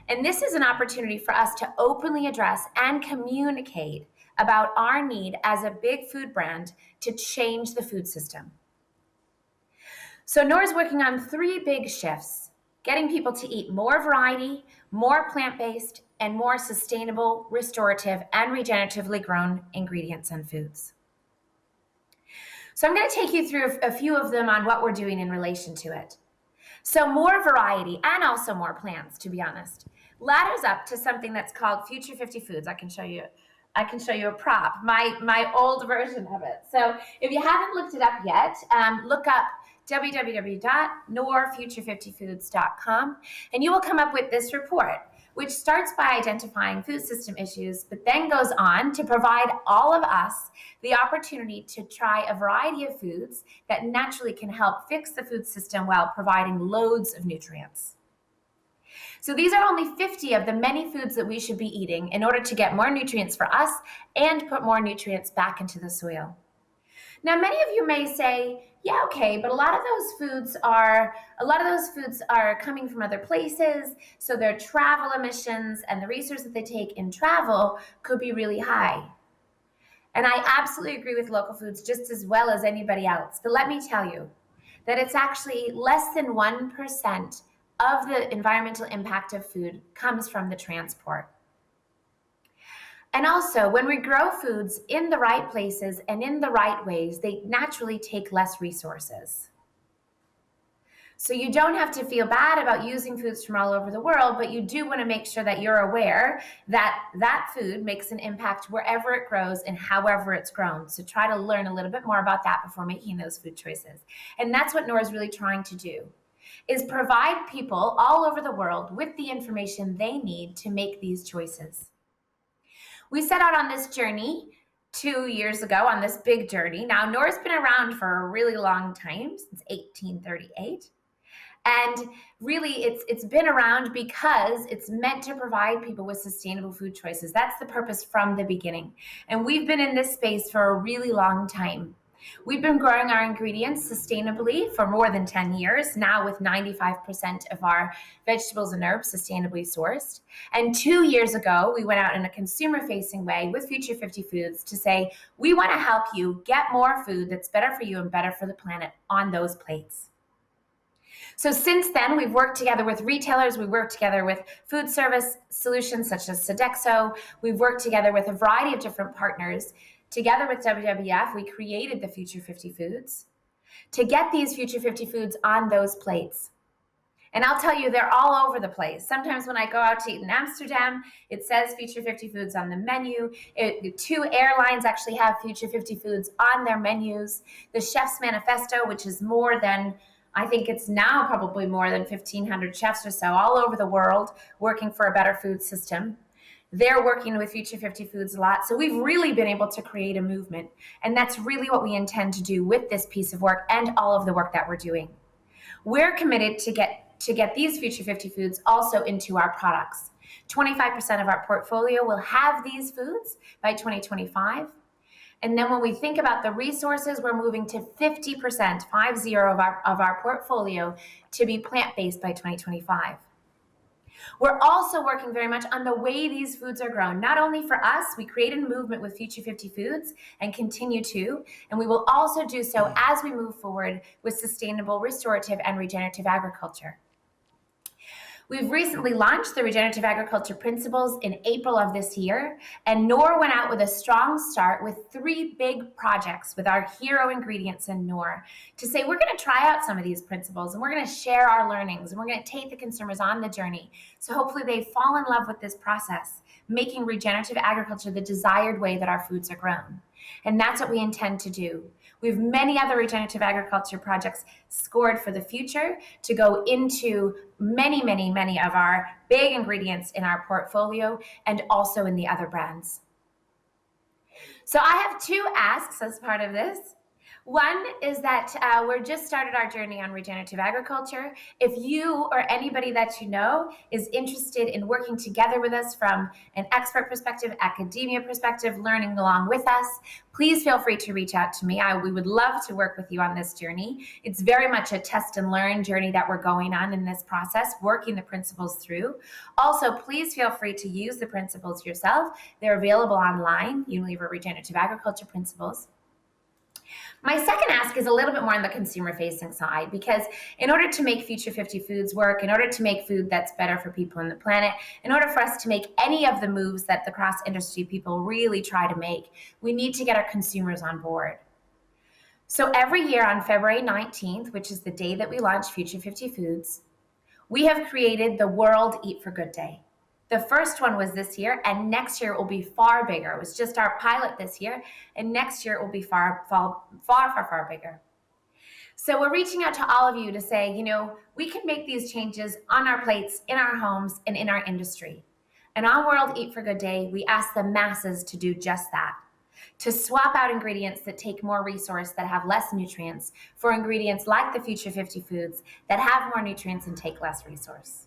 And this is an opportunity for us to openly address and communicate about our need as a big food brand to change the food system. So Noor is working on 3 big shifts: getting people to eat more variety, more plant-based, and more sustainable, restorative, and regeneratively grown ingredients and foods. So I'm going to take you through a few of them on what we're doing in relation to it. So more variety, and also more plants, to be honest, ladders up to something that's called Future 50 Foods. I can show you a prop, my old version of it. So if you haven't looked it up yet, look up www.noorfuture50foods.com, and you will come up with this report, which starts by identifying food system issues, but then goes on to provide all of us the opportunity to try a variety of foods that naturally can help fix the food system while providing loads of nutrients. So these are only 50 of the many foods that we should be eating in order to get more nutrients for us and put more nutrients back into the soil. Now, many of you may say, yeah, okay, but a lot of those foods are coming from other places, so their travel emissions and the resources that they take in travel could be really high. And I absolutely agree with local foods just as well as anybody else. But let me tell you that it's actually less than 1% of the environmental impact of food comes from the transport. And also, when we grow foods in the right places and in the right ways, they naturally take less resources. So you don't have to feel bad about using foods from all over the world, but you do want to make sure that you're aware that that food makes an impact wherever it grows and however it's grown. So try to learn a little bit more about that before making those food choices. And that's what Noor is really trying to do, is provide people all over the world with the information they need to make these choices. We set out on this journey 2 years ago, on this big journey. Now, Noor's been around for a really long time, since 1838. And really, it's been around because it's meant to provide people with sustainable food choices. That's the purpose from the beginning. And we've been in this space for a really long time. We've been growing our ingredients sustainably for more than 10 years, now with 95% of our vegetables and herbs sustainably sourced. And 2 years ago, we went out in a consumer-facing way with Future 50 Foods to say, we want to help you get more food that's better for you and better for the planet on those plates. So since then, we've worked together with retailers, we've worked together with food service solutions such as Sodexo, we've worked together with a variety of different partners. Together with WWF, we created the Future 50 Foods to get these Future 50 Foods on those plates. And I'll tell you, they're all over the place. Sometimes when I go out to eat in Amsterdam, it says Future 50 Foods on the menu. 2 airlines actually have Future 50 Foods on their menus. The Chef's Manifesto, which is more than, I think it's now probably more than 1,500 chefs or so all over the world working for a better food system. They're working with Future 50 Foods a lot. So we've really been able to create a movement. And that's really what we intend to do with this piece of work and all of the work that we're doing. We're committed to get these Future 50 foods also into our products. 25% of our portfolio will have these foods by 2025. And then when we think about the resources, we're moving to 50%, 50 of our portfolio to be plant-based by 2025. We're also working very much on the way these foods are grown. Not only for us, we created a movement with Future 50 Foods and continue to, and we will also do so as we move forward with sustainable, restorative, and regenerative agriculture. We've recently launched the Regenerative Agriculture Principles in April of this year, and NOR went out with a strong start with 3 big projects with our hero ingredients in NOR to say we're going to try out some of these principles and we're going to share our learnings and we're going to take the consumers on the journey. So hopefully they fall in love with this process, making regenerative agriculture the desired way that our foods are grown. And that's what we intend to do. We have many other regenerative agriculture projects scored for the future to go into many, many, many of our big ingredients in our portfolio and also in the other brands. So I have 2 asks as part of this. One is that we're just started our journey on regenerative agriculture. If you or anybody that you know is interested in working together with us from an expert perspective, academia perspective, learning along with us, please feel free to reach out to me. We would love to work with you on this journey. It's very much a test and learn journey that we're going on in this process, working the principles through. Also, please feel free to use the principles yourself. They're available online, Unilever Regenerative Agriculture Principles. My second ask is a little bit more on the consumer-facing side, because in order to make Future 50 Foods work, in order to make food that's better for people and the planet, in order for us to make any of the moves that the cross-industry people really try to make, we need to get our consumers on board. So every year on February 19th, which is the day that we launch Future 50 Foods, we have created the World Eat for Good Day. The first one was this year, and next year it will be far bigger. It was just our pilot this year, and next year it will be far bigger. So we're reaching out to all of you to say, you know, we can make these changes on our plates, in our homes, and in our industry. And on World Eat for Good Day, we ask the masses to do just that, to swap out ingredients that take more resource, that have less nutrients, for ingredients like the Future 50 Foods that have more nutrients and take less resource.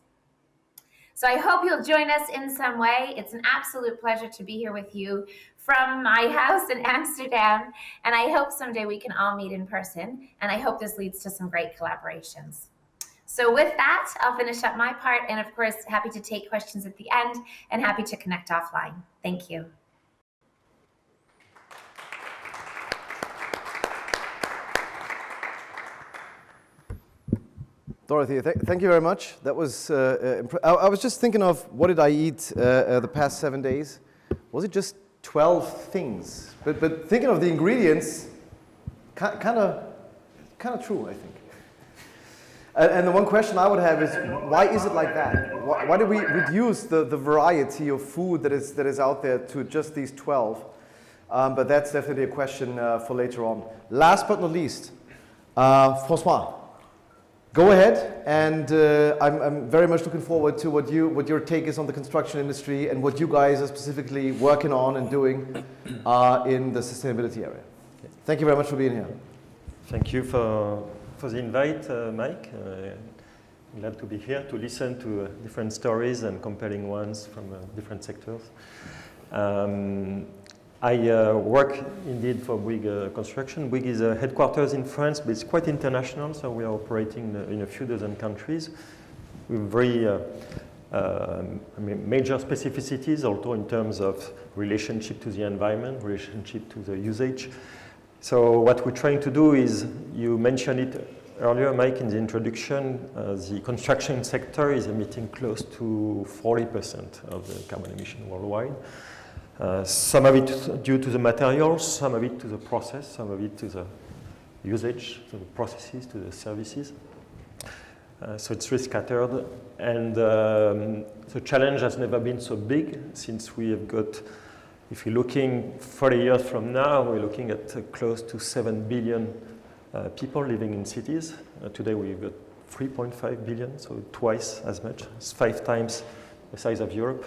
So I hope you'll join us in some way. It's an absolute pleasure to be here with you from my house in Amsterdam. And I hope someday we can all meet in person. And I hope this leads to some great collaborations. So with that, I'll finish up my part. And of course, happy to take questions at the end and happy to connect offline. Thank you. Dorothy, thank you very much. That was, I was just thinking of what did I eat the past 7 days? Was it just 12 things? But thinking of the ingredients, kind of true, I think. And the one question I would have is, why is it like that? Why do we reduce the variety of food that is out there to just these 12? But that's definitely a question for later on. Last but not least, François. Go ahead, and I'm very much looking forward to what your take is on the construction industry and what you guys are specifically working on and doing in the sustainability area. Thank you very much for being here. Thank you for the invite, Mike. Glad to be here to listen to different stories and compelling ones from different sectors. I work indeed for Bouygues Construction. Bouygues is headquarters in France, but it's quite international, so we are operating in a few dozen countries with very major specificities, also in terms of relationship to the environment, relationship to the usage. So what we're trying to do is, you mentioned it earlier, Mike, in the introduction, the construction sector is emitting close to 40% of the carbon emission worldwide. Some of it due to the materials, some of it to the process, some of it to the usage, to the processes, to the services. So it's really scattered. And the challenge has never been so big, since we have got, if you're looking 40 years from now, we're looking at close to 7 billion people living in cities. Today we've got 3.5 billion, so twice as much. It's 5 times the size of Europe,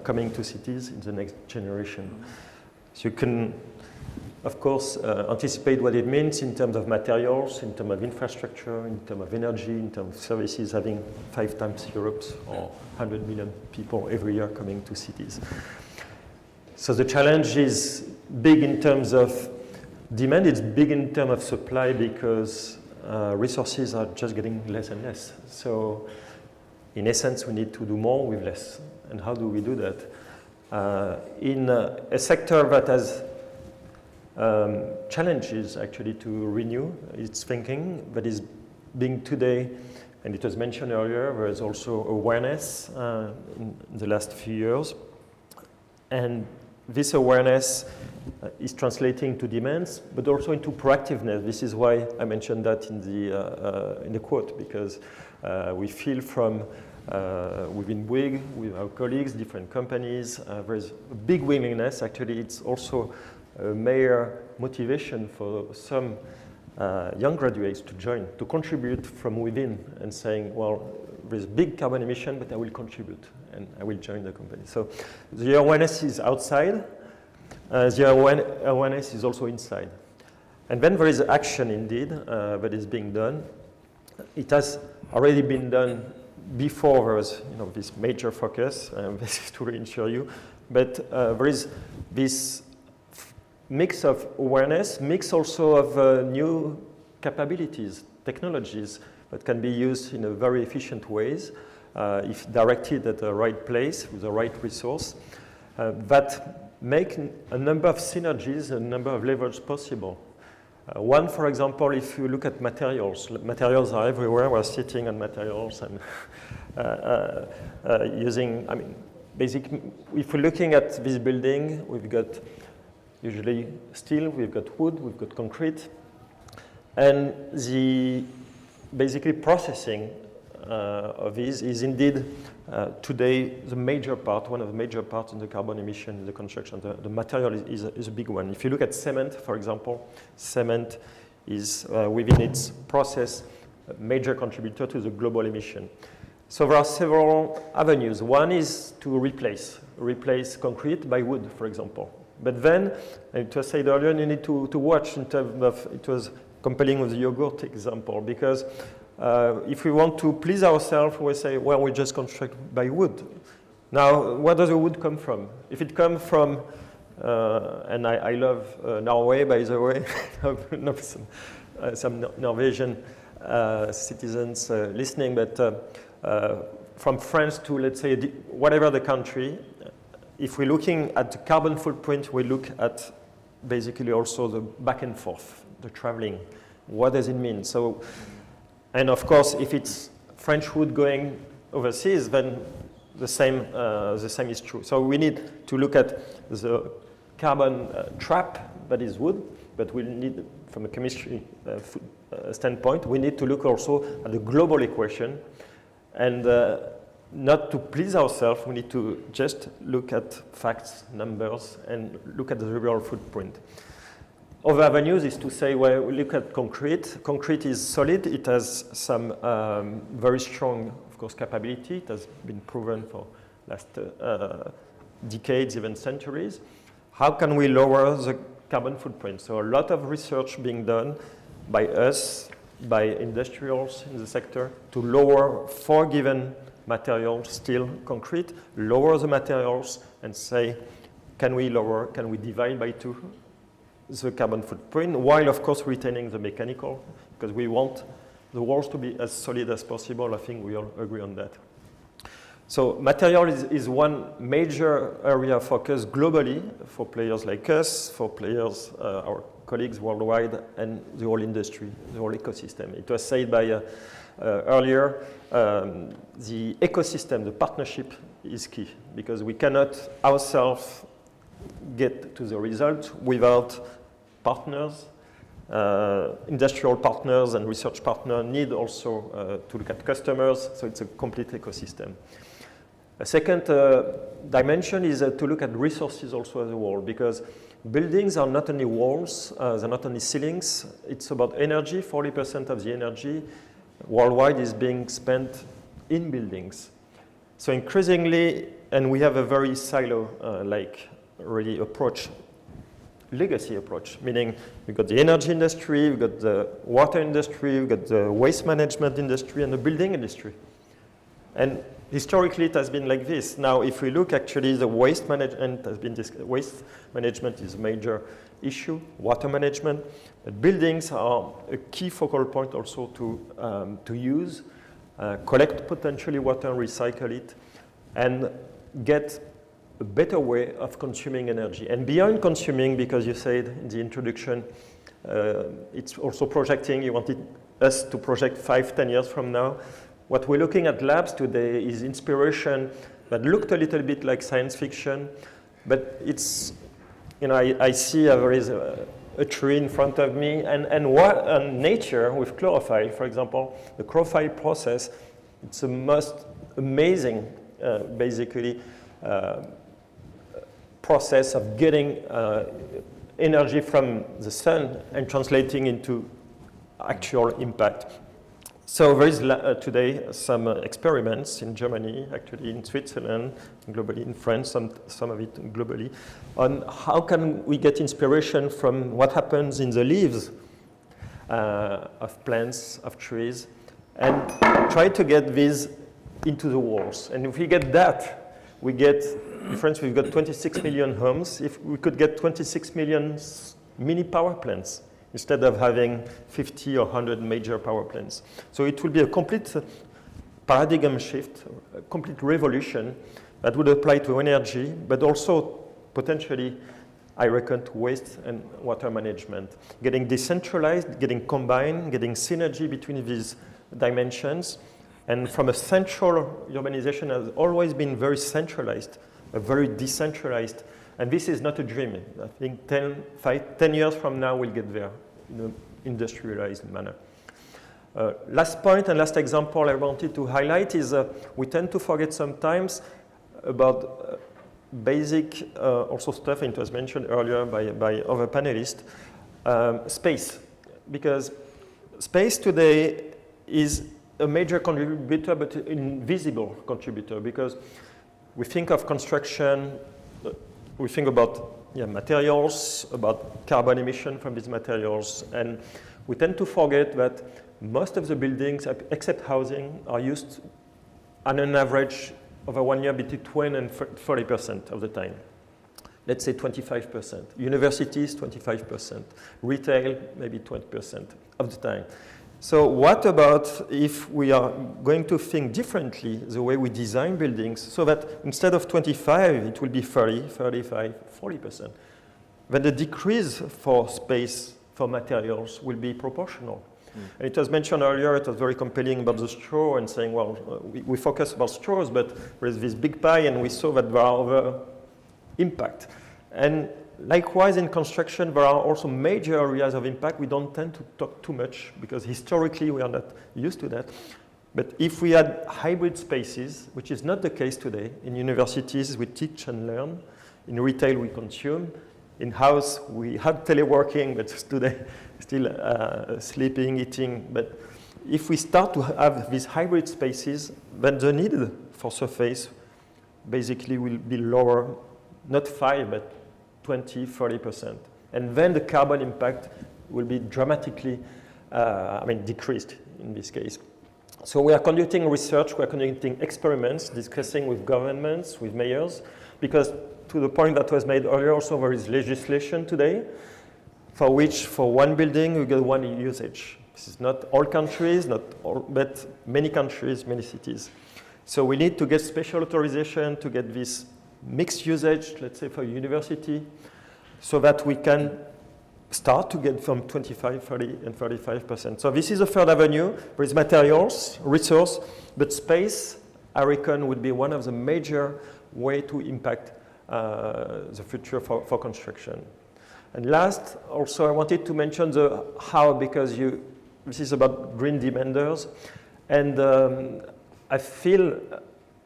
coming to cities in the next generation. So you can, of course, anticipate what it means in terms of materials, in terms of infrastructure, in terms of energy, in terms of services, having 5 times Europe's or 100 million people every year coming to cities. So the challenge is big in terms of demand, it's big in terms of supply because resources are just getting less and less. So in essence, we need to do more with less. And how do we do that? In a sector that has challenges actually to renew its thinking, that is being today, and it was mentioned earlier, there is also awareness in the last few years. And this awareness is translating to demands, but also into proactiveness. This is why I mentioned that in the quote, because we feel from within Bouygues, with our colleagues, different companies, there's a big willingness. Actually, it's also a major motivation for some young graduates to join, to contribute from within and saying, well, there's big carbon emission, but I will contribute and I will join the company. So the awareness is outside, the awareness is also inside. And then there is action indeed that is being done. It has already been done before there was this major focus, this is to reassure you, but there is this mix of awareness, mix also of new capabilities, technologies that can be used in a very efficient ways if directed at the right place with the right resource, that make a number of synergies, a number of levels possible. One, for example, if you look at materials, materials are everywhere. We're sitting on materials and using, basically, if we're looking at this building, we've got usually steel, we've got wood, we've got concrete, and the basically processing of these is indeed today the major part, one of the major parts in the carbon emission in the construction. The material is a big one. If you look at cement, for example, cement is within its process a major contributor to the global emission. So there are several avenues. One is to replace concrete by wood, for example. But then, it was said earlier, you need to watch in terms of, it was compelling with the yogurt example, because if we want to please ourselves, we say, well, we just construct by wood. Now, where does the wood come from? If it comes from, and I love Norway, by the way, some Norwegian citizens listening, but from France to, let's say, whatever the country, if we're looking at the carbon footprint, we look at basically also the back and forth, the traveling. What does it mean? So, and of course, if it's French wood going overseas, then the same is true. So we need to look at the carbon trap that is wood, but we need, from a chemistry standpoint, we need to look also at the global equation, and not to please ourselves, we need to just look at facts, numbers, and look at the real footprint. Other avenues is to say, well, we look at concrete. Concrete is solid. It has some very strong, of course, capability. It has been proven for last decades, even centuries. How can we lower the carbon footprint? So a lot of research being done by us, by industrials in the sector, to lower for given materials, steel, concrete, lower the materials and say, can we divide by 2 the carbon footprint, while of course retaining the mechanical, because we want the walls to be as solid as possible. I think we all agree on that. So material is one major area of focus globally for players like us, for players, our colleagues worldwide, and the whole industry, the whole ecosystem. It was said by earlier, the ecosystem, the partnership is key, because we cannot ourselves get to the result without partners. Industrial partners and research partners need also to look at customers, so it's a complete ecosystem. A second dimension is to look at resources also as a whole, because buildings are not only walls, they're not only ceilings, it's about energy. 40% of the energy worldwide is being spent in buildings. So increasingly, and we have a very silo-like really approach, legacy approach, meaning we've got the energy industry, we've got the water industry, we've got the waste management industry, and the building industry. And historically, it has been like this. Now, if we look, actually, the waste management has been waste management is a major issue, water management. But buildings are a key focal point also to use, collect potentially water and recycle it, and get a better way of consuming energy. And beyond consuming, because you said in the introduction, it's also projecting, you wanted us to project 5-10 years from now. What we're looking at labs today is inspiration that looked a little bit like science fiction, but it's, you know, I see there is a tree in front of me, and nature with chlorophyll, for example, the chlorophyll process, it's the most amazing, basically, process of getting energy from the sun and translating into actual impact. So there is today some experiments in Germany, actually in Switzerland, globally in France, some of it globally, on how can we get inspiration from what happens in the leaves of plants, of trees, and try to get these into the walls. And if we get that, we get, in France we've got 26 million homes. If we could get 26 million mini power plants, instead of having 50 or 100 major power plants. So it will be a complete paradigm shift, a complete revolution that would apply to energy, but also potentially, I reckon, to waste and water management. Getting decentralized, getting combined, getting synergy between these dimensions. And from a central, urbanization has always been very centralized, very decentralized. And this is not a dream. I think 10 years from now, we'll get there in an industrialized manner. Last point and last example I wanted to highlight is we tend to forget sometimes about basic also stuff, and it was mentioned earlier by other panelists, space. Because space today is a major contributor, but an invisible contributor, because we think of construction, we think about materials, about carbon emission from these materials, and we tend to forget that most of the buildings, except housing, are used on an average over 1 year between 20 and 40% of the time. Let's say 25%. Universities, 25%. Retail, maybe 20% of the time. So what about if we are going to think differently the way we design buildings so that instead of 25, it will be 30, 35, 40%. Then the decrease for space, for materials, will be proportional. And it was mentioned earlier, it was very compelling about the straw and saying, well, we focus about straws, but there is this big pie and we saw that there are other impact. And likewise in construction, there are also major areas of impact. We don't tend to talk too much because historically we are not used to that. But if we had hybrid spaces, which is not the case today, in universities we teach and learn, in retail we consume, in-house we had teleworking, but today still sleeping, eating. But if we start to have these hybrid spaces, then the need for surface basically will be lower, not 5, but 20, 30%. And then the carbon impact will be dramatically, decreased in this case. So we are conducting research, we are conducting experiments, discussing with governments, with mayors, because to the point that was made earlier, also there is legislation today for which for one building we get one usage. This is not all countries, not all, but many countries, many cities. So we need to get special authorization to get this mixed usage, let's say for university, so that we can start to get from 25, 30, and 35%. So this is a third avenue. There is materials, resource, but space, I reckon, would be one of the major way to impact the future for construction. And last, also I wanted to mention the how, because this is about green demanders. And I feel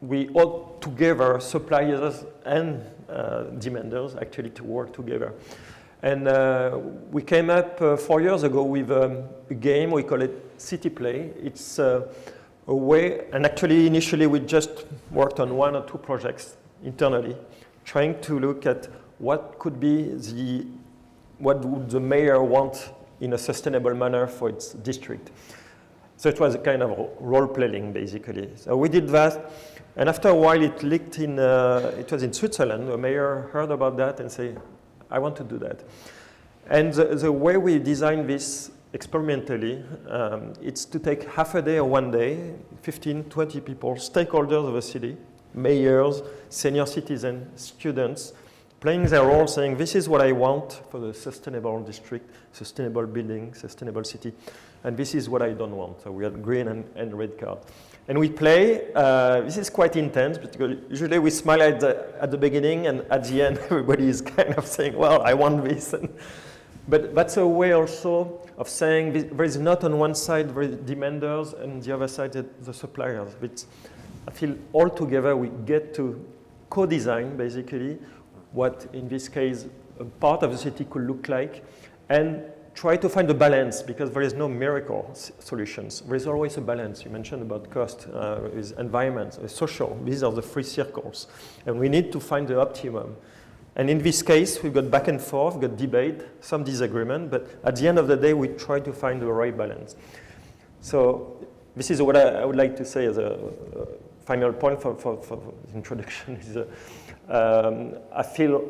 we ought together, suppliers and demanders, actually to work together. And we came up 4 years ago with a game, we call it City Play. It's a a way, and actually initially we just worked on 1 or 2 projects internally, trying to look at what could be what would the mayor want in a sustainable manner for its district. So it was a kind of role-playing, basically. So we did that, and after a while it leaked in, it was in Switzerland. The mayor heard about that and said, I want to do that. And the way we designed this experimentally, it's to take half a day or 1 day, 15, 20 people, stakeholders of a city, mayors, senior citizens, students, playing their role, saying, this is what I want for the sustainable district, sustainable building, sustainable city, and this is what I don't want. So we had green and red card. And we play, this is quite intense, because usually we smile at the beginning, and at the end, everybody is kind of saying, well, I want this. But that's a way also of saying there is not on one side the demanders, and the other side the suppliers. I feel all together we get to co-design, basically, what in this case a part of the city could look like, and try to find a balance, because there is no miracle solutions. There is always a balance. You mentioned about cost, with environment, social. These are the 3 circles. And we need to find the optimum. And in this case, we've got back and forth, got debate, some disagreement, but at the end of the day, we try to find the right balance. So this is what I would like to say as a final point for the introduction. Is I feel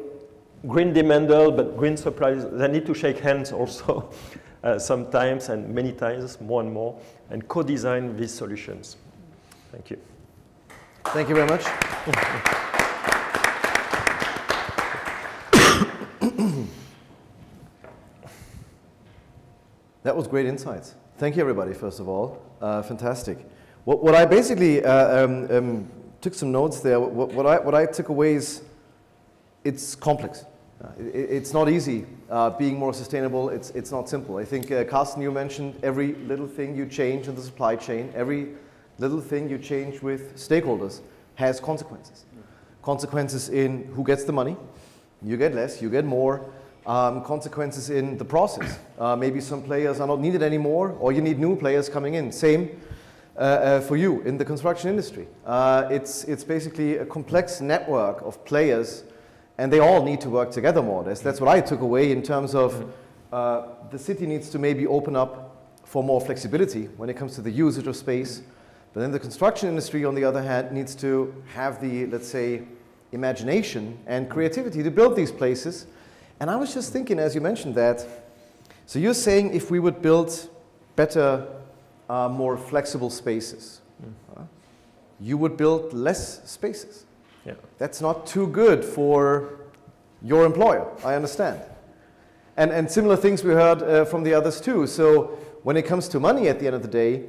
green demander, but green suppliers, they need to shake hands also sometimes, and many times, more and more, and co-design these solutions. Thank you. Thank you very much. That was great insights. Thank you, everybody, first of all. Fantastic. What I basically took some notes there. What I took away is it's complex. It's not easy being more sustainable. It's not simple. I think, Carsten, you mentioned every little thing you change in the supply chain, every little thing you change with stakeholders has consequences. Consequences in who gets the money. You get less, you get more. Consequences in the process. Maybe some players are not needed anymore, or you need new players coming in. Same for you in the construction industry. It's basically a complex network of players, and they all need to work together more. That's what I took away in terms of the city needs to maybe open up for more flexibility when it comes to the usage of space. But then the construction industry, on the other hand, needs to have the, let's say, imagination and creativity to build these places. And I was just thinking, as you mentioned that, so you're saying if we would build better, more flexible spaces, you would build less spaces. Yeah. That's not too good for your employer, I understand. And similar things we heard from the others too. So when it comes to money at the end of the day,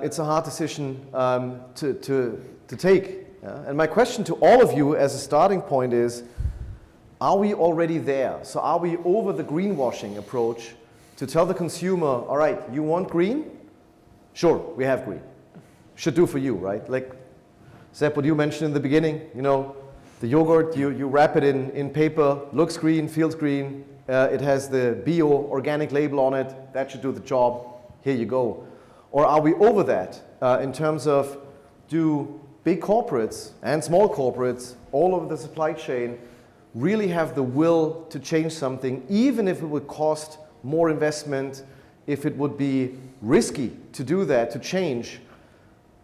it's a hard decision to take. And my question to all of you as a starting point is, are we already there? So are we over the greenwashing approach to tell the consumer, all right, you want green? Sure, we have green. Should do for you, right? Like, Sepp, what you mentioned in the beginning, you know, the yogurt, you wrap it in paper, looks green, feels green, it has the bio organic label on it, that should do the job, here you go. Or are we over that in terms of, do big corporates and small corporates all over the supply chain really have the will to change something, even if it would cost more investment, if it would be risky to do that, to change,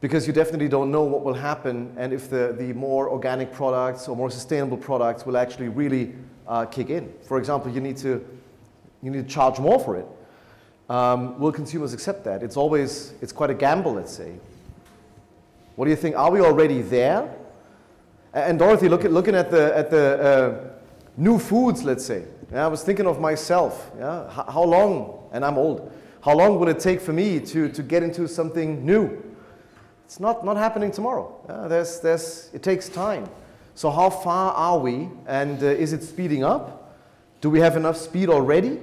because you definitely don't know what will happen and if the more organic products or more sustainable products will actually really kick in. For example, you need to charge more for it. Will consumers accept that? It's quite a gamble, let's say. What do you think? Are we already there? And Dorothy, looking at the new foods, let's say. Yeah, I was thinking of myself. Yeah, how long? And I'm old. How long will it take for me to get into something new? It's not happening tomorrow. Yeah, it takes time. So how far are we? And is it speeding up? Do we have enough speed already?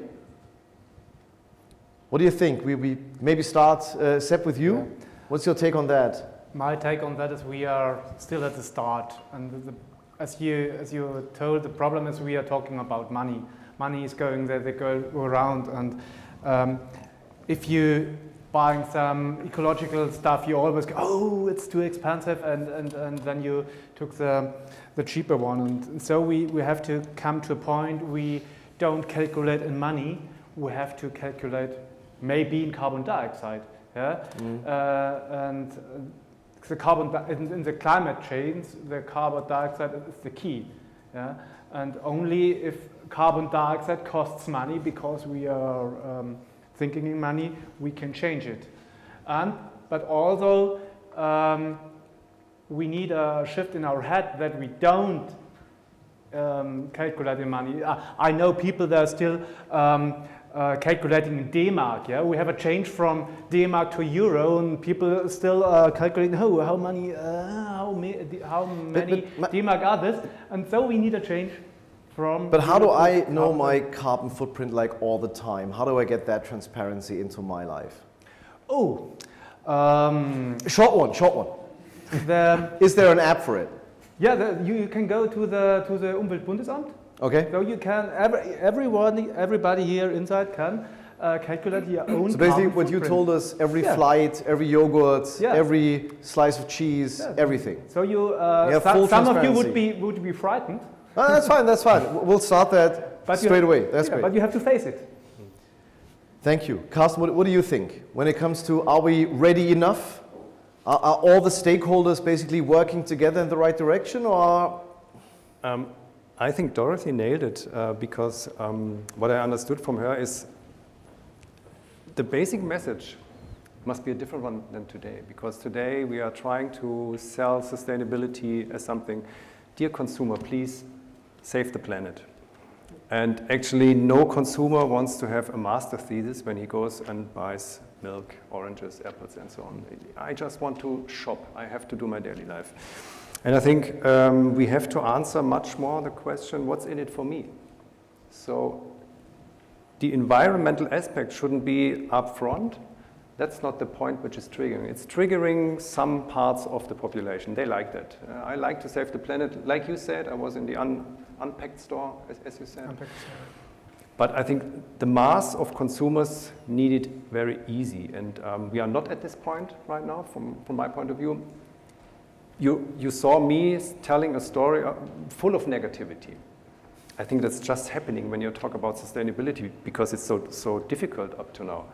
What do you think? We maybe start, Sepp, with you. Yeah. What's your take on that? My take on that is we are still at the start, and as you told, the problem is we are talking about money. Money is going there, they go around, and if you buying some ecological stuff, you always go, oh, it's too expensive, and then you took the cheaper one. And so we have to come to a point we don't calculate in money, we have to calculate maybe in carbon dioxide. Yeah? And the in the climate change, the carbon dioxide is the key. Yeah? And only if carbon dioxide costs money because we are thinking in money, we can change it. But also, we need a shift in our head that we don't calculate in money. I know people that are still calculating in D-Mark. Yeah? We have a change from D-Mark to euro, and people still calculating, how many D-Mark are this? And so we need a change from... But how do I know my carbon footprint like all the time? How do I get that transparency into my life? Oh, short one. Is there an app for it? Yeah, you can go to the Umweltbundesamt. Okay. So you can, everybody here inside can calculate your own. So basically what you told us, every flight, every yogurt, every slice of cheese, everything. So you, full some of you would be frightened. Oh, that's fine. We'll start that straight away. That's great. But you have to face it. Thank you. Carsten, what do you think? When it comes to, are we ready enough? Are all the stakeholders basically working together in the right direction, or? I think Dorothy nailed it because what I understood from her is the basic message must be a different one than today, because today we are trying to sell sustainability as something, dear consumer, please save the planet. And actually no consumer wants to have a master thesis when he goes and buys milk, oranges, apples, and so on. I just want to shop. I have to do my daily life. And I think we have to answer much more the question, what's in it for me? So the environmental aspect shouldn't be upfront. That's not the point which is triggering. It's triggering some parts of the population. They like that. I like to save the planet. Like you said, I was in the unpacked store, as you said. Unpacked store. But I think the mass of consumers need it very easy. And we are not at this point right now, from my point of view. You saw me telling a story full of negativity. I think that's just happening when you talk about sustainability because it's so difficult up to now.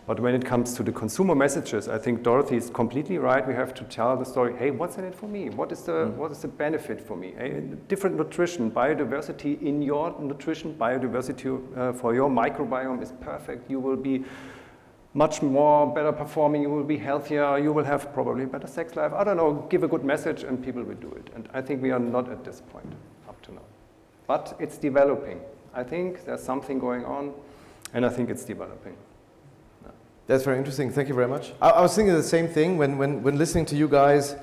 But when it comes to the consumer messages, I think Dorothy is completely right. We have to tell the story, hey, what's in it for me? What is the benefit for me? Different nutrition, biodiversity in your nutrition, biodiversity for your microbiome is perfect. You will be much more better performing, you will be healthier, you will have probably a better sex life. I don't know, give a good message and people will do it. And I think we are not at this point up to now. But it's developing. I think there's something going on and I think it's developing. That's very interesting. Thank you very much. I was thinking the same thing when listening to you guys.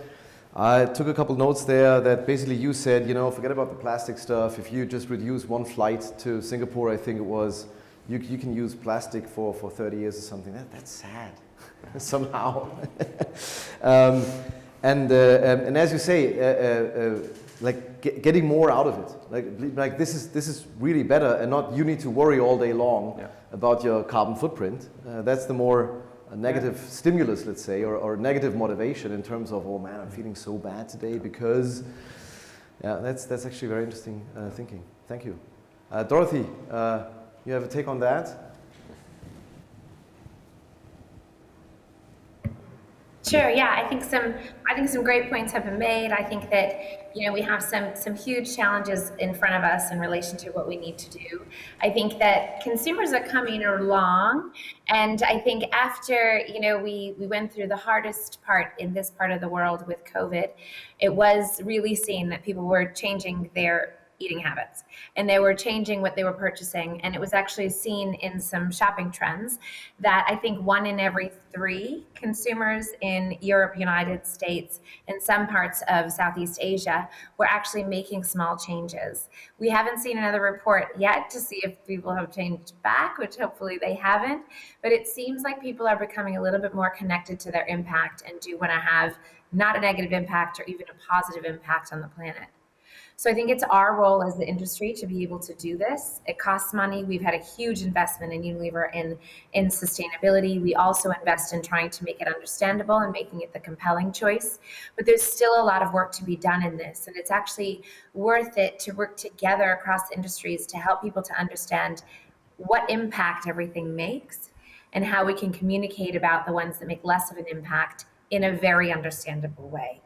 I took a couple notes there that basically you said, forget about the plastic stuff. If you just reduce one flight to Singapore, I think it was, you can use plastic for 30 years or something. That's sad, somehow. And as you say, getting more out of it. Like this is really better, and not you need to worry all day long about your carbon footprint. That's the more negative stimulus, let's say, or negative motivation in terms of, oh man, I'm feeling so bad today because, that's actually very interesting thinking. Thank you. Dorothy, you have a take on that? Sure. Yeah, I think some great points have been made. I think that we have some huge challenges in front of us in relation to what we need to do. I think that consumers are coming along, and I think after we went through the hardest part in this part of the world with COVID, it was really seen that people were changing their eating habits and they were changing what they were purchasing, and it was actually seen in some shopping trends that I think 1 in every 3 consumers in Europe, United States, and some parts of Southeast Asia were actually making small changes. We haven't seen another report yet to see if people have changed back, which hopefully they haven't, but it seems like people are becoming a little bit more connected to their impact and do want to have not a negative impact or even a positive impact on the planet. So I think it's our role as the industry to be able to do this. It costs money. We've had a huge investment in Unilever in sustainability. We also invest in trying to make it understandable and making it the compelling choice. But there's still a lot of work to be done in this. And it's actually worth it to work together across industries to help people to understand what impact everything makes and how we can communicate about the ones that make less of an impact in a very understandable way.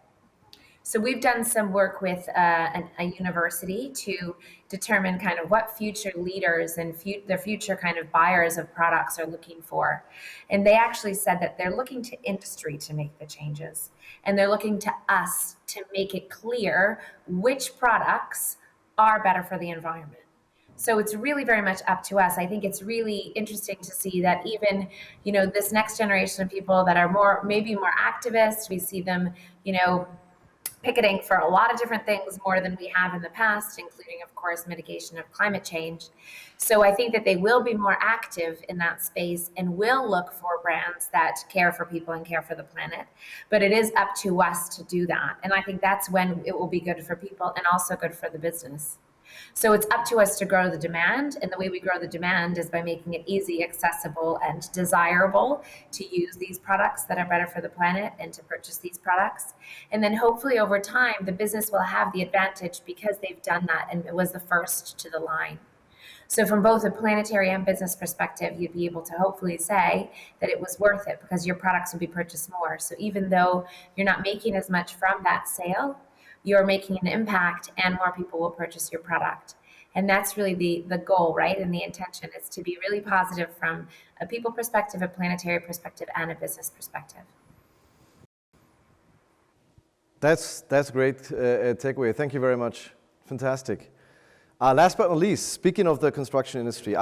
So we've done some work with a university to determine kind of what future leaders and the future kind of buyers of products are looking for. And they actually said that they're looking to industry to make the changes. And they're looking to us to make it clear which products are better for the environment. So it's really very much up to us. I think it's really interesting to see that even, this next generation of people that are maybe more activists, we see them, picketing for a lot of different things more than we have in the past, including, of course, mitigation of climate change. So I think that they will be more active in that space and will look for brands that care for people and care for the planet. But it is up to us to do that. And I think that's when it will be good for people and also good for the business. So it's up to us to grow the demand, and the way we grow the demand is by making it easy, accessible, and desirable to use these products that are better for the planet and to purchase these products. And then hopefully over time, the business will have the advantage because they've done that and it was the first to the line. So from both a planetary and business perspective, you'd be able to hopefully say that it was worth it because your products will be purchased more. So even though you're not making as much from that sale, you're making an impact and more people will purchase your product. And that's really the goal, right? And the intention is to be really positive from a people perspective, a planetary perspective, and a business perspective. That's great takeaway. Thank you very much. Fantastic. Last but not least, speaking of the construction industry,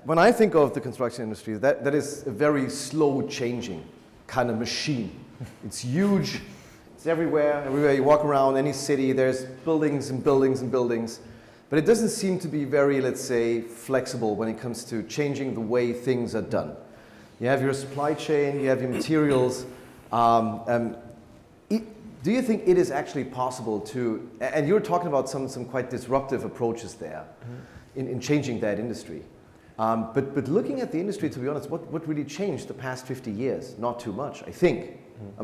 when I think of the construction industry, that is a very slow changing kind of machine. It's huge. It's everywhere you walk around, any city, there's buildings and buildings and buildings. But it doesn't seem to be very, let's say, flexible when it comes to changing the way things are done. You have your supply chain, you have your materials. Do you think it is actually possible to, and you're talking about some quite disruptive approaches there in changing that industry. But looking at the industry, to be honest, what really changed the past 50 years? Not too much, I think.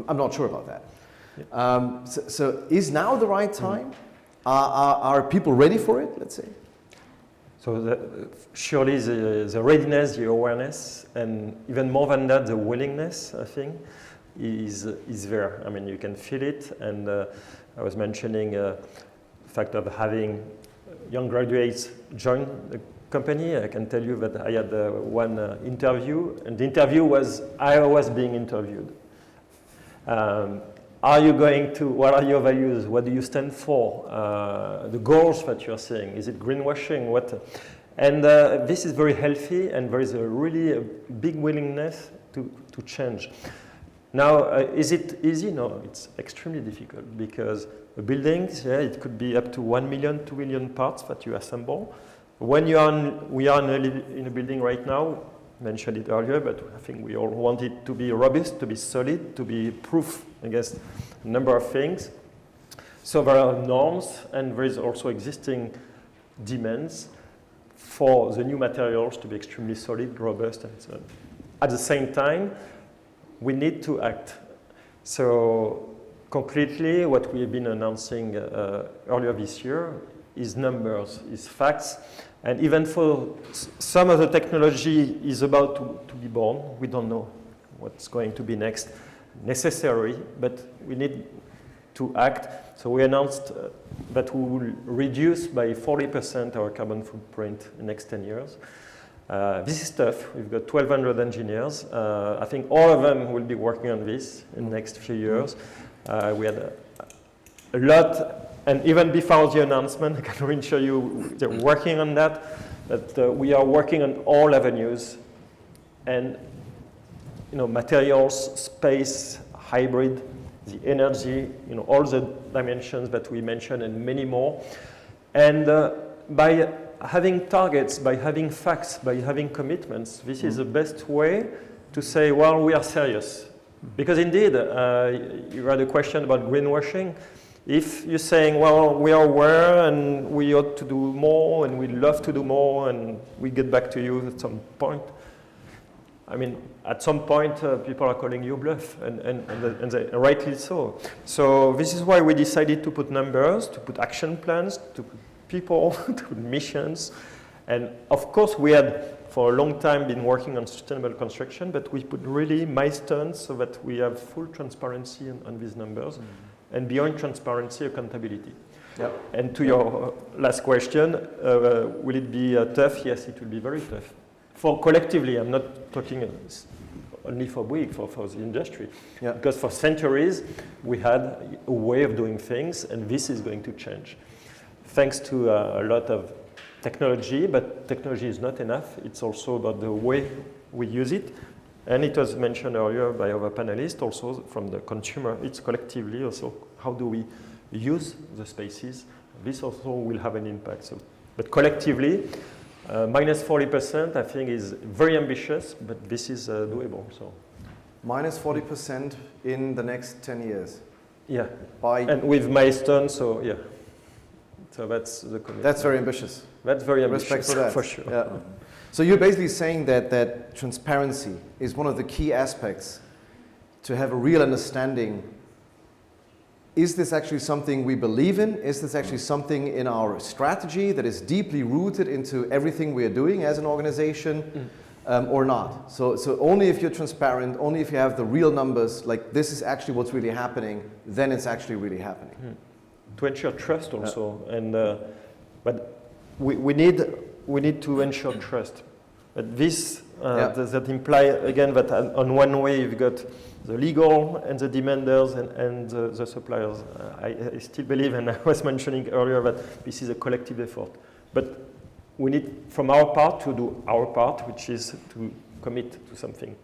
I'm not sure about that. So is now the right time? Are people ready for it, let's say? So surely the readiness, the awareness, and even more than that, the willingness, I think, is there. I mean, you can feel it. And I was mentioning the fact of having young graduates join the company. I can tell you that I had one interview, and the interview was, I was being interviewed. What are your values? What do you stand for? The goals that you're seeing, is it greenwashing? And this is very healthy, and there is a big willingness to change. Now, is it easy? No, it's extremely difficult because the buildings, it could be up to 1 million, 2 million parts that you assemble. When we are in a building right now, mentioned it earlier, but I think we all want it to be robust, to be solid, to be proof against a number of things. So there are norms, and there is also existing demands for the new materials to be extremely solid, robust, and so on. At the same time, we need to act. So concretely, what we have been announcing earlier this year is numbers, is facts. And even for some of the technology is about to be born, we don't know what's going to be next necessary, but we need to act. So we announced that we will reduce by 40% our carbon footprint in the next 10 years. This is tough. We've got 1,200 engineers. I think all of them will be working on this in the next few years. We had a lot. And even before the announcement, I can reassure you, they're working on that. But we are working on all avenues, and materials, space, hybrid, the energy, all the dimensions that we mentioned, and many more. And by having targets, by having facts, by having commitments, this is the best way to say, well, we are serious. Because indeed, you had a question about greenwashing. If you're saying, well, we are aware and we ought to do more and we love to do more and we get back to you at some point, I mean, at some point, people are calling you bluff, and they, rightly so. So this is why we decided to put numbers, to put action plans, to put people, to put missions. And of course, we had, for a long time, been working on sustainable construction, but we put really milestones so that we have full transparency on these numbers. And beyond transparency, accountability. Yep. And to your last question, will it be tough? Yes, it will be very tough. For collectively, I'm not talking only for Bouygues, for the industry. Yeah. Because for centuries, we had a way of doing things, and this is going to change. Thanks to a lot of technology, but technology is not enough. It's also about the way we use it. And it was mentioned earlier by other panelists, also from the consumer. It's collectively also, how do we use the spaces? This also will have an impact. So, but collectively, minus 40%, I think, is very ambitious, but this is doable. So, minus 40% in the next 10 years. Yeah. And with milestones, so yeah. So that's the commitment. That's very ambitious. That's very ambitious. Respect for that. For sure. Yeah. So you're basically saying that transparency is one of the key aspects to have a real understanding. Is this actually something we believe in? Is this actually something in our strategy that is deeply rooted into everything we are doing as an organization, or not? So only if you're transparent, only if you have the real numbers, like this is actually what's really happening, then it's actually really happening. To ensure trust also, and but we need to ensure trust. But this that imply again that on one way you've got the legal and the demanders and the suppliers. I still believe, and I was mentioning earlier, that this is a collective effort. But we need, from our part, to do our part, which is to commit to something.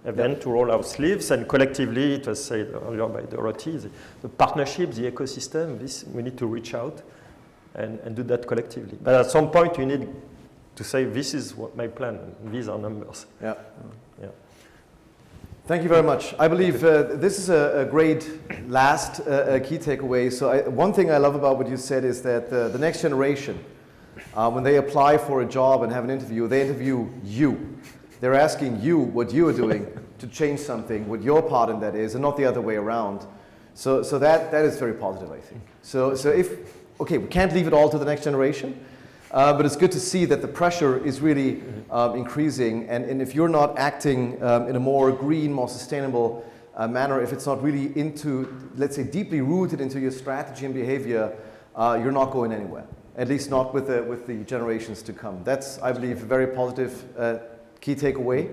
And then to roll our sleeves, and collectively, it was said earlier by Dorothy, the partnership, the ecosystem, this we need to reach out and do that collectively. But at some point, you need to say, this is what my plan, and these are numbers. Yeah. Yeah. Thank you very much. I believe this is a great last key takeaway. So one thing I love about what you said is that the next generation, when they apply for a job and have an interview, they interview you. They're asking you what you are doing to change something, what your part in that is, and not the other way around. So that is very positive, I think. So okay, we can't leave it all to the next generation, but it's good to see that the pressure is really increasing, and if you're not acting in a more green, more sustainable manner, if it's not really into, let's say, deeply rooted into your strategy and behavior, you're not going anywhere, at least not with the generations to come. That's, I believe, a very positive key takeaway.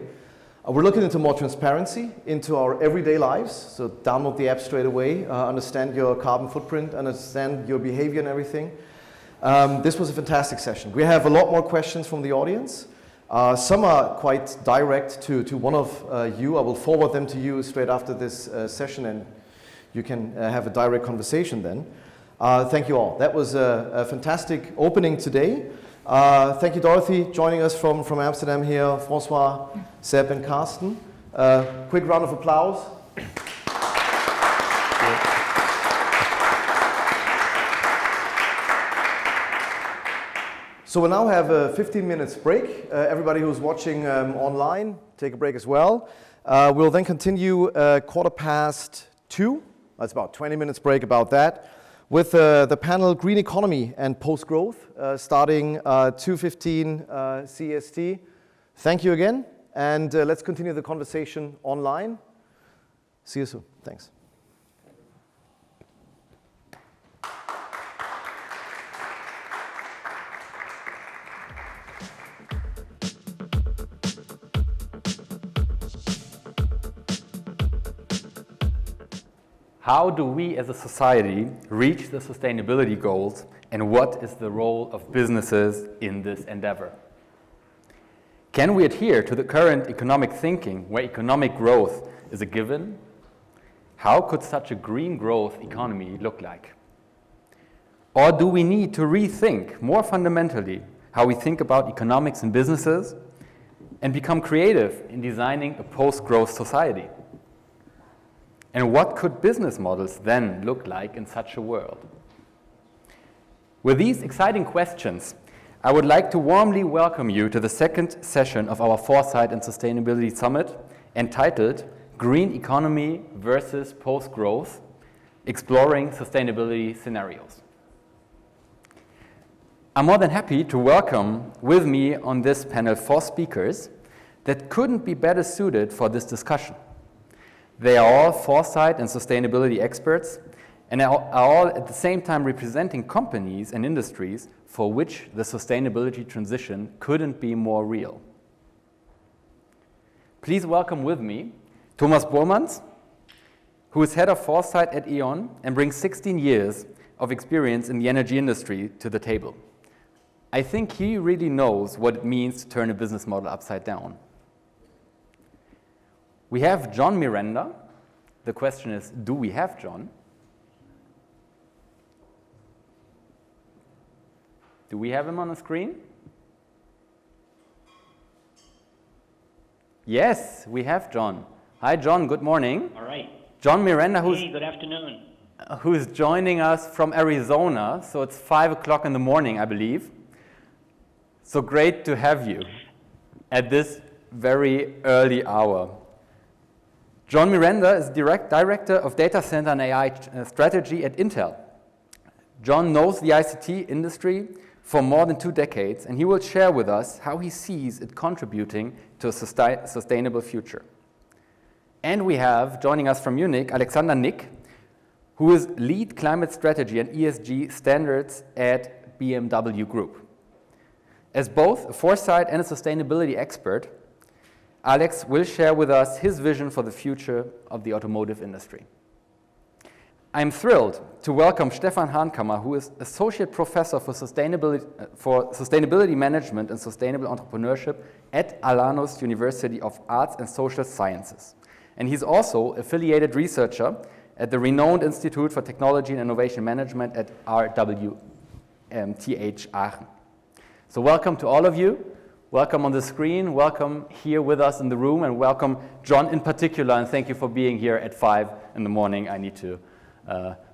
We're looking into more transparency into our everyday lives. So download the app straight away, understand your carbon footprint, understand your behavior and everything. This was a fantastic session. We have a lot more questions from the audience. Some are quite direct to one of you. I will forward them to you straight after this session, and you can have a direct conversation then. Thank you all. That was a fantastic opening today. Thank you, Dorothy, joining us from Amsterdam here, Francois, Seb, and Carsten. Quick round of applause. So we'll now have a 15 minutes break. Everybody who's watching online, take a break as well. We'll then continue 2:15. That's about 20 minutes break about that, with the panel Green Economy and Post-Growth, starting 2:15 CEST. Thank you again, and let's continue the conversation online. See you soon. Thanks. How do we as a society reach the sustainability goals, and what is the role of businesses in this endeavor? Can we adhere to the current economic thinking where economic growth is a given? How could such a green growth economy look like? Or do we need to rethink more fundamentally how we think about economics and businesses and become creative in designing a post-growth society? And what could business models then look like in such a world? With these exciting questions, I would like to warmly welcome you to the second session of our Foresight and Sustainability Summit, entitled Green Economy versus Post-Growth, Exploring Sustainability Scenarios. I'm more than happy to welcome with me on this panel 4 speakers that couldn't be better suited for this discussion. They are all foresight and sustainability experts and are all at the same time representing companies and industries for which the sustainability transition couldn't be more real. Please welcome with me Thomas Bormans, who is head of foresight at E.ON and brings 16 years of experience in the energy industry to the table. I think he really knows what it means to turn a business model upside down. We have John Miranda. The question is, do we have John? Do we have him on the screen? Yes, we have John. Hi, John. Good morning. All right. John Miranda, Hey, good afternoon. who's joining us from Arizona. So it's 5 o'clock in the morning, I believe. So great to have you at this very early hour. John Miranda is Director of Data Center and AI Strategy at Intel. John knows the ICT industry for more than 2 decades, and he will share with us how he sees it contributing to a sustainable future. And we have, joining us from Munich, Alexander Nick, who is Lead Climate Strategy and ESG Standards at BMW Group. As both a foresight and a sustainability expert, Alex will share with us his vision for the future of the automotive industry. I'm thrilled to welcome Stefan Hahnkammer, who is Associate Professor for Sustainability Management and Sustainable Entrepreneurship at Alanos University of Arts and Social Sciences. And he's also affiliated researcher at the renowned Institute for Technology and Innovation Management at RWTH Aachen. So welcome to all of you. Welcome on the screen, welcome here with us in the room, and welcome John in particular, and thank you for being here at 5 in the morning. I need to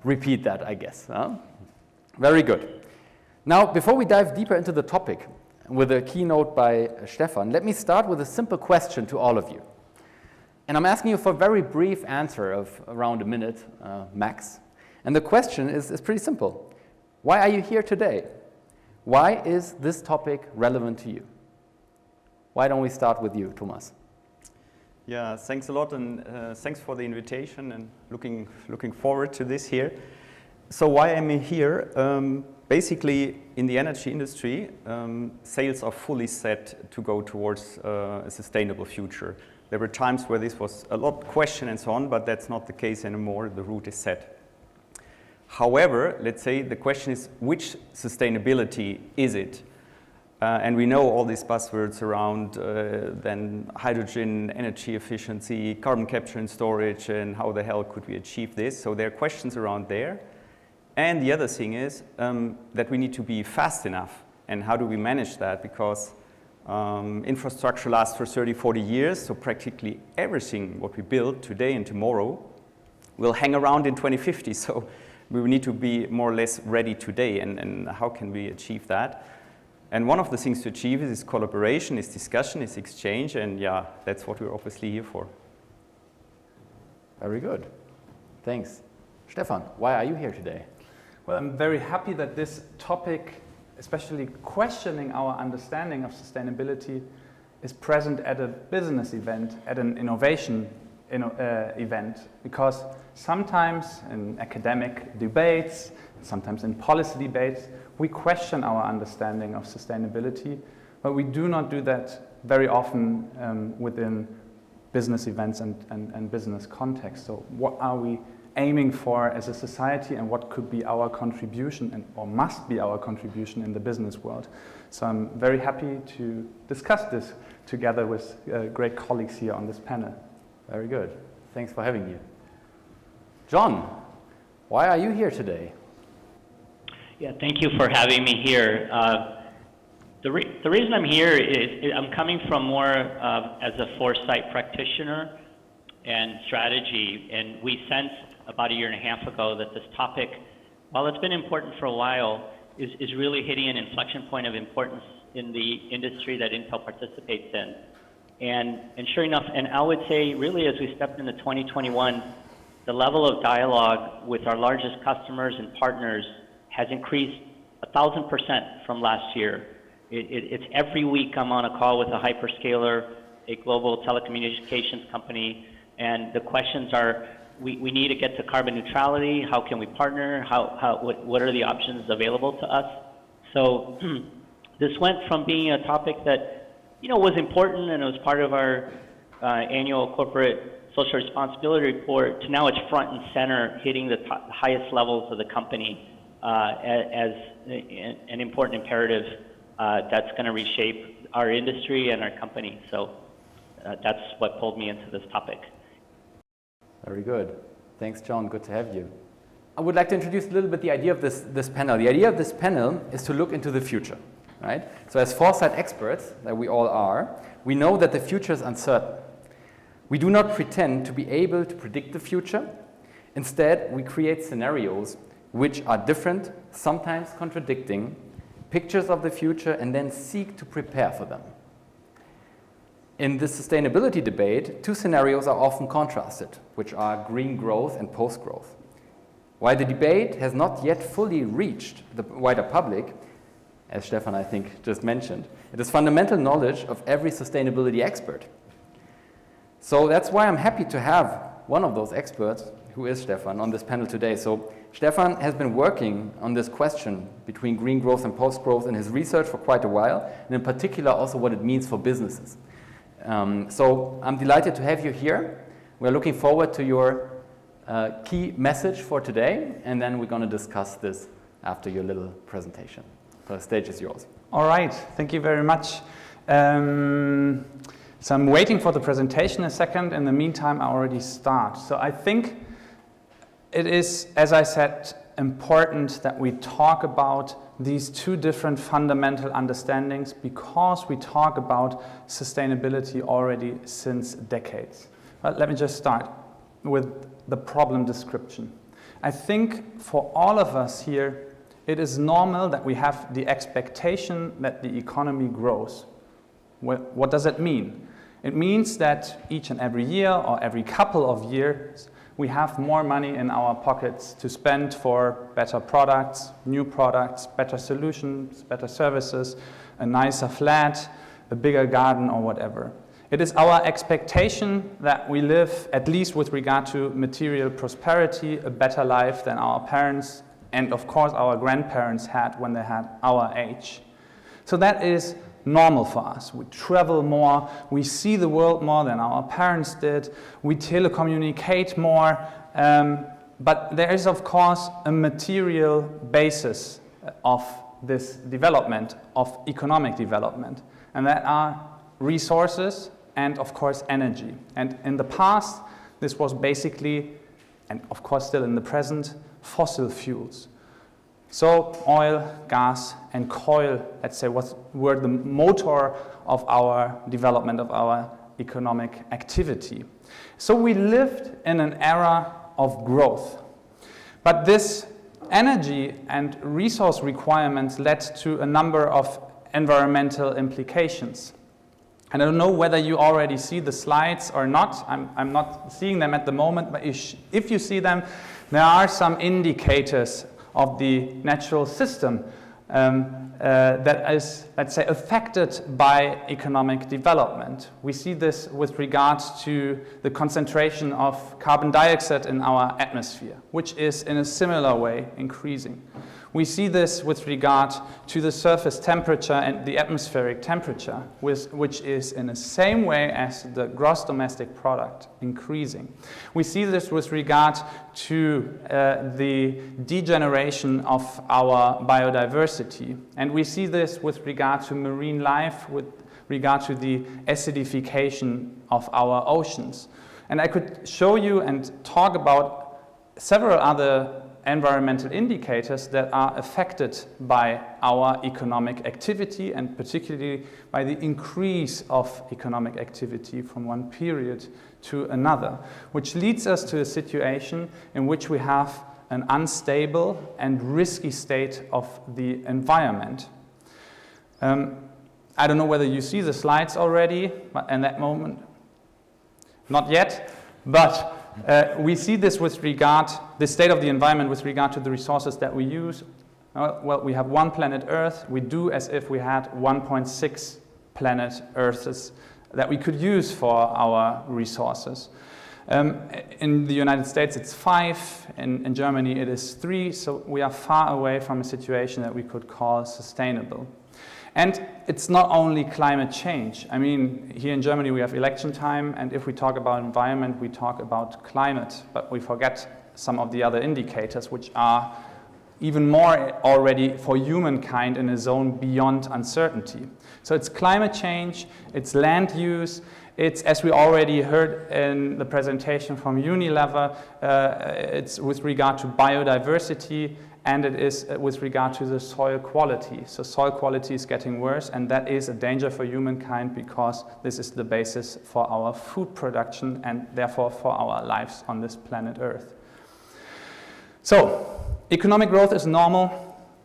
repeat that, I guess. Very good. Now, before we dive deeper into the topic, with a keynote by Stefan, let me start with a simple question to all of you. And I'm asking you for a very brief answer of around a minute, max. And the question is pretty simple. Why are you here today? Why is this topic relevant to you? Why don't we start with you, Thomas? Yeah, thanks a lot, and thanks for the invitation, and looking forward to this here. So why am I here? Basically, in the energy industry, sales are fully set to go towards a sustainable future. There were times where this was a lot questioned and so on, but that's not the case anymore. The route is set. However, let's say the question is, which sustainability is it? And we know all these buzzwords around then hydrogen, energy efficiency, carbon capture and storage, and how the hell could we achieve this? So there are questions around there. And the other thing is that we need to be fast enough. And how do we manage that? Because infrastructure lasts for 30, 40 years, so practically everything what we build today and tomorrow will hang around in 2050. So we need to be more or less ready today, and how can we achieve that? And one of the things to achieve is collaboration, is discussion, is exchange, and yeah, that's what we're obviously here for. Very good. Thanks. Stefan, why are you here today? Well, I'm very happy that this topic, especially questioning our understanding of sustainability, is present at a business event, at an innovation event, because sometimes in academic debates, sometimes in policy debates, we question our understanding of sustainability, but we do not do that very often within business events and business context. So what are we aiming for as a society, and what could be our contribution or must be our contribution in the business world? So I'm very happy to discuss this together with great colleagues here on this panel. Very good. Thanks for having you. John, why are you here today? Yeah, thank you for having me here. The reason I'm here is I'm coming from more as a foresight practitioner. and strategy. And we sensed about a year and a half ago that this topic, while it's been important for a while, is really hitting an inflection point of importance in the industry that Intel participates in. And sure enough, and I would say really as we stepped into 2021, the level of dialogue with our largest customers and partners has increased 1,000% from last year. It's every week I'm on a call with a hyperscaler, a global telecommunications company, and the questions are, we need to get to carbon neutrality, how can we partner, what are the options available to us? So this went from being a topic that was important and it was part of our annual corporate social responsibility report to now it's front and center, hitting the highest levels of the company as an important imperative that's going to reshape our industry and our company. So that's what pulled me into this topic. Very good. Thanks, John. Good to have you. I would like to introduce a little bit the idea of this panel. The idea of this panel is to look into the future, right? So as Foresight experts, that we all are, we know that the future is uncertain. We do not pretend to be able to predict the future. Instead, we create scenarios which are different, sometimes contradicting, pictures of the future, and then seek to prepare for them. In this sustainability debate, two scenarios are often contrasted, which are green growth and post-growth. While the debate has not yet fully reached the wider public, as Stefan, I think, just mentioned, it is fundamental knowledge of every sustainability expert. So that's why I'm happy to have one of those experts, who is Stefan, on this panel today. So Stefan has been working on this question between green growth and post-growth in his research for quite a while, and in particular also what it means for businesses. So I'm delighted to have you here. We're looking forward to your key message for today, and then we're going to discuss this after your little presentation. So the stage is yours. All right, thank you very much. So I'm waiting for the presentation a second. In the meantime, I already start. So I think it is, as I said, important that we talk about these two different fundamental understandings because we talk about sustainability already since decades. But let me just start with the problem description. I think for all of us here, it is normal that we have the expectation that the economy grows. What does it mean? It means that each and every year or every couple of years, we have more money in our pockets to spend for better products, new products, better solutions, better services, a nicer flat, a bigger garden or whatever. It is our expectation that we live, at least with regard to material prosperity, a better life than our parents and of course our grandparents had when they had our age. So that is normal for us. We travel more, we see the world more than our parents did, we telecommunicate more, but there is of course a material basis of this development, of economic development, and that are resources and of course energy. And in the past this was basically, and of course still in the present, fossil fuels. So oil, gas, and coal, let's say, were the motor of our development, of our economic activity. So we lived in an era of growth. But this energy and resource requirements led to a number of environmental implications. And I don't know whether you already see the slides or not. I'm not seeing them at the moment, but if you see them, there are some indicators of the natural system that is, let's say, affected by economic development. We see this with regards to the concentration of carbon dioxide in our atmosphere, which is in a similar way increasing. We see this with regard to the surface temperature and the atmospheric temperature, which is in the same way as the gross domestic product increasing. We see this with regard to the degeneration of our biodiversity. And we see this with regard to marine life, with regard to the acidification of our oceans. And I could show you and talk about several other environmental indicators that are affected by our economic activity, and particularly by the increase of economic activity from one period to another, which leads us to a situation in which we have an unstable and risky state of the environment. I don't know whether you see the slides already, but in that moment, not yet, but we see this with regard, the state of the environment with regard to the resources that we use. Well, we have one planet Earth. We do as if we had 1.6 planet Earths that we could use for our resources. In the United States, it's 5. In Germany, it is 3. So we are far away from a situation that we could call sustainable. And it's not only climate change. I mean, here in Germany we have election time, and if we talk about environment, we talk about climate, but we forget some of the other indicators which are even more already for humankind in a zone beyond uncertainty. So it's climate change, it's land use, it's, as we already heard in the presentation from Unilever, it's with regard to biodiversity, and it is with regard to the soil quality. So soil quality is getting worse, and that is a danger for humankind because this is the basis for our food production and therefore for our lives on this planet Earth. So, economic growth is normal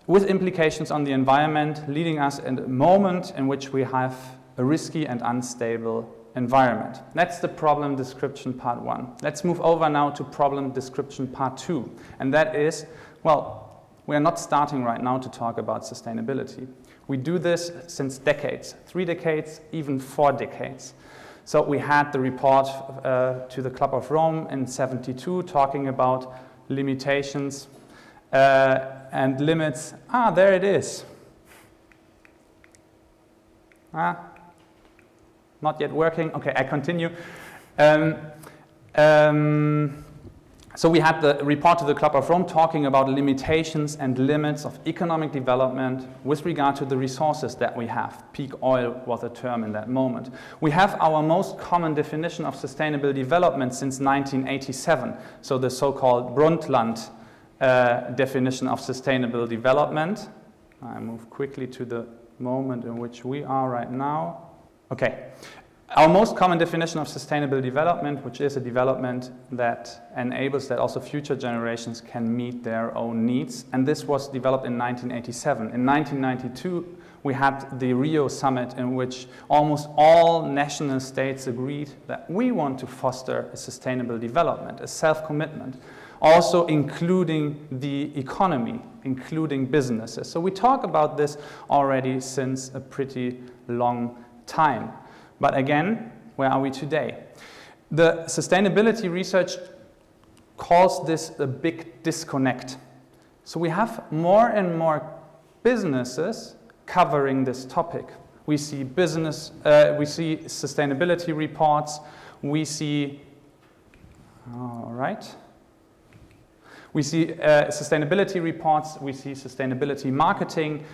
with implications on the environment, leading us in a moment in which we have a risky and unstable environment. That's the problem description part 1. Let's move over now to problem description part 2, and that is, well, we are not starting right now to talk about sustainability. We do this since decades, 3 decades, even 4 decades. So we had the report to the Club of Rome in '72 talking about limitations and limits. There it is. Not yet working. Okay, I continue. So we had the report to the Club of Rome talking about limitations and limits of economic development with regard to the resources that we have. Peak oil was a term in that moment. We have our most common definition of sustainable development since 1987, so the so-called Brundtland definition of sustainable development. I move quickly to the moment in which we are right now. Okay. Our most common definition of sustainable development, which is a development that enables that also future generations can meet their own needs. And this was developed in 1987. In 1992, we had the Rio summit in which almost all national states agreed that we want to foster a sustainable development, a self-commitment, also including the economy, including businesses. So we talk about this already since a pretty long time. But again, where are we today? The sustainability research calls this a big disconnect. So we have more and more businesses covering this topic. We see we see sustainability reports, we see, we see sustainability reports, we see sustainability marketing,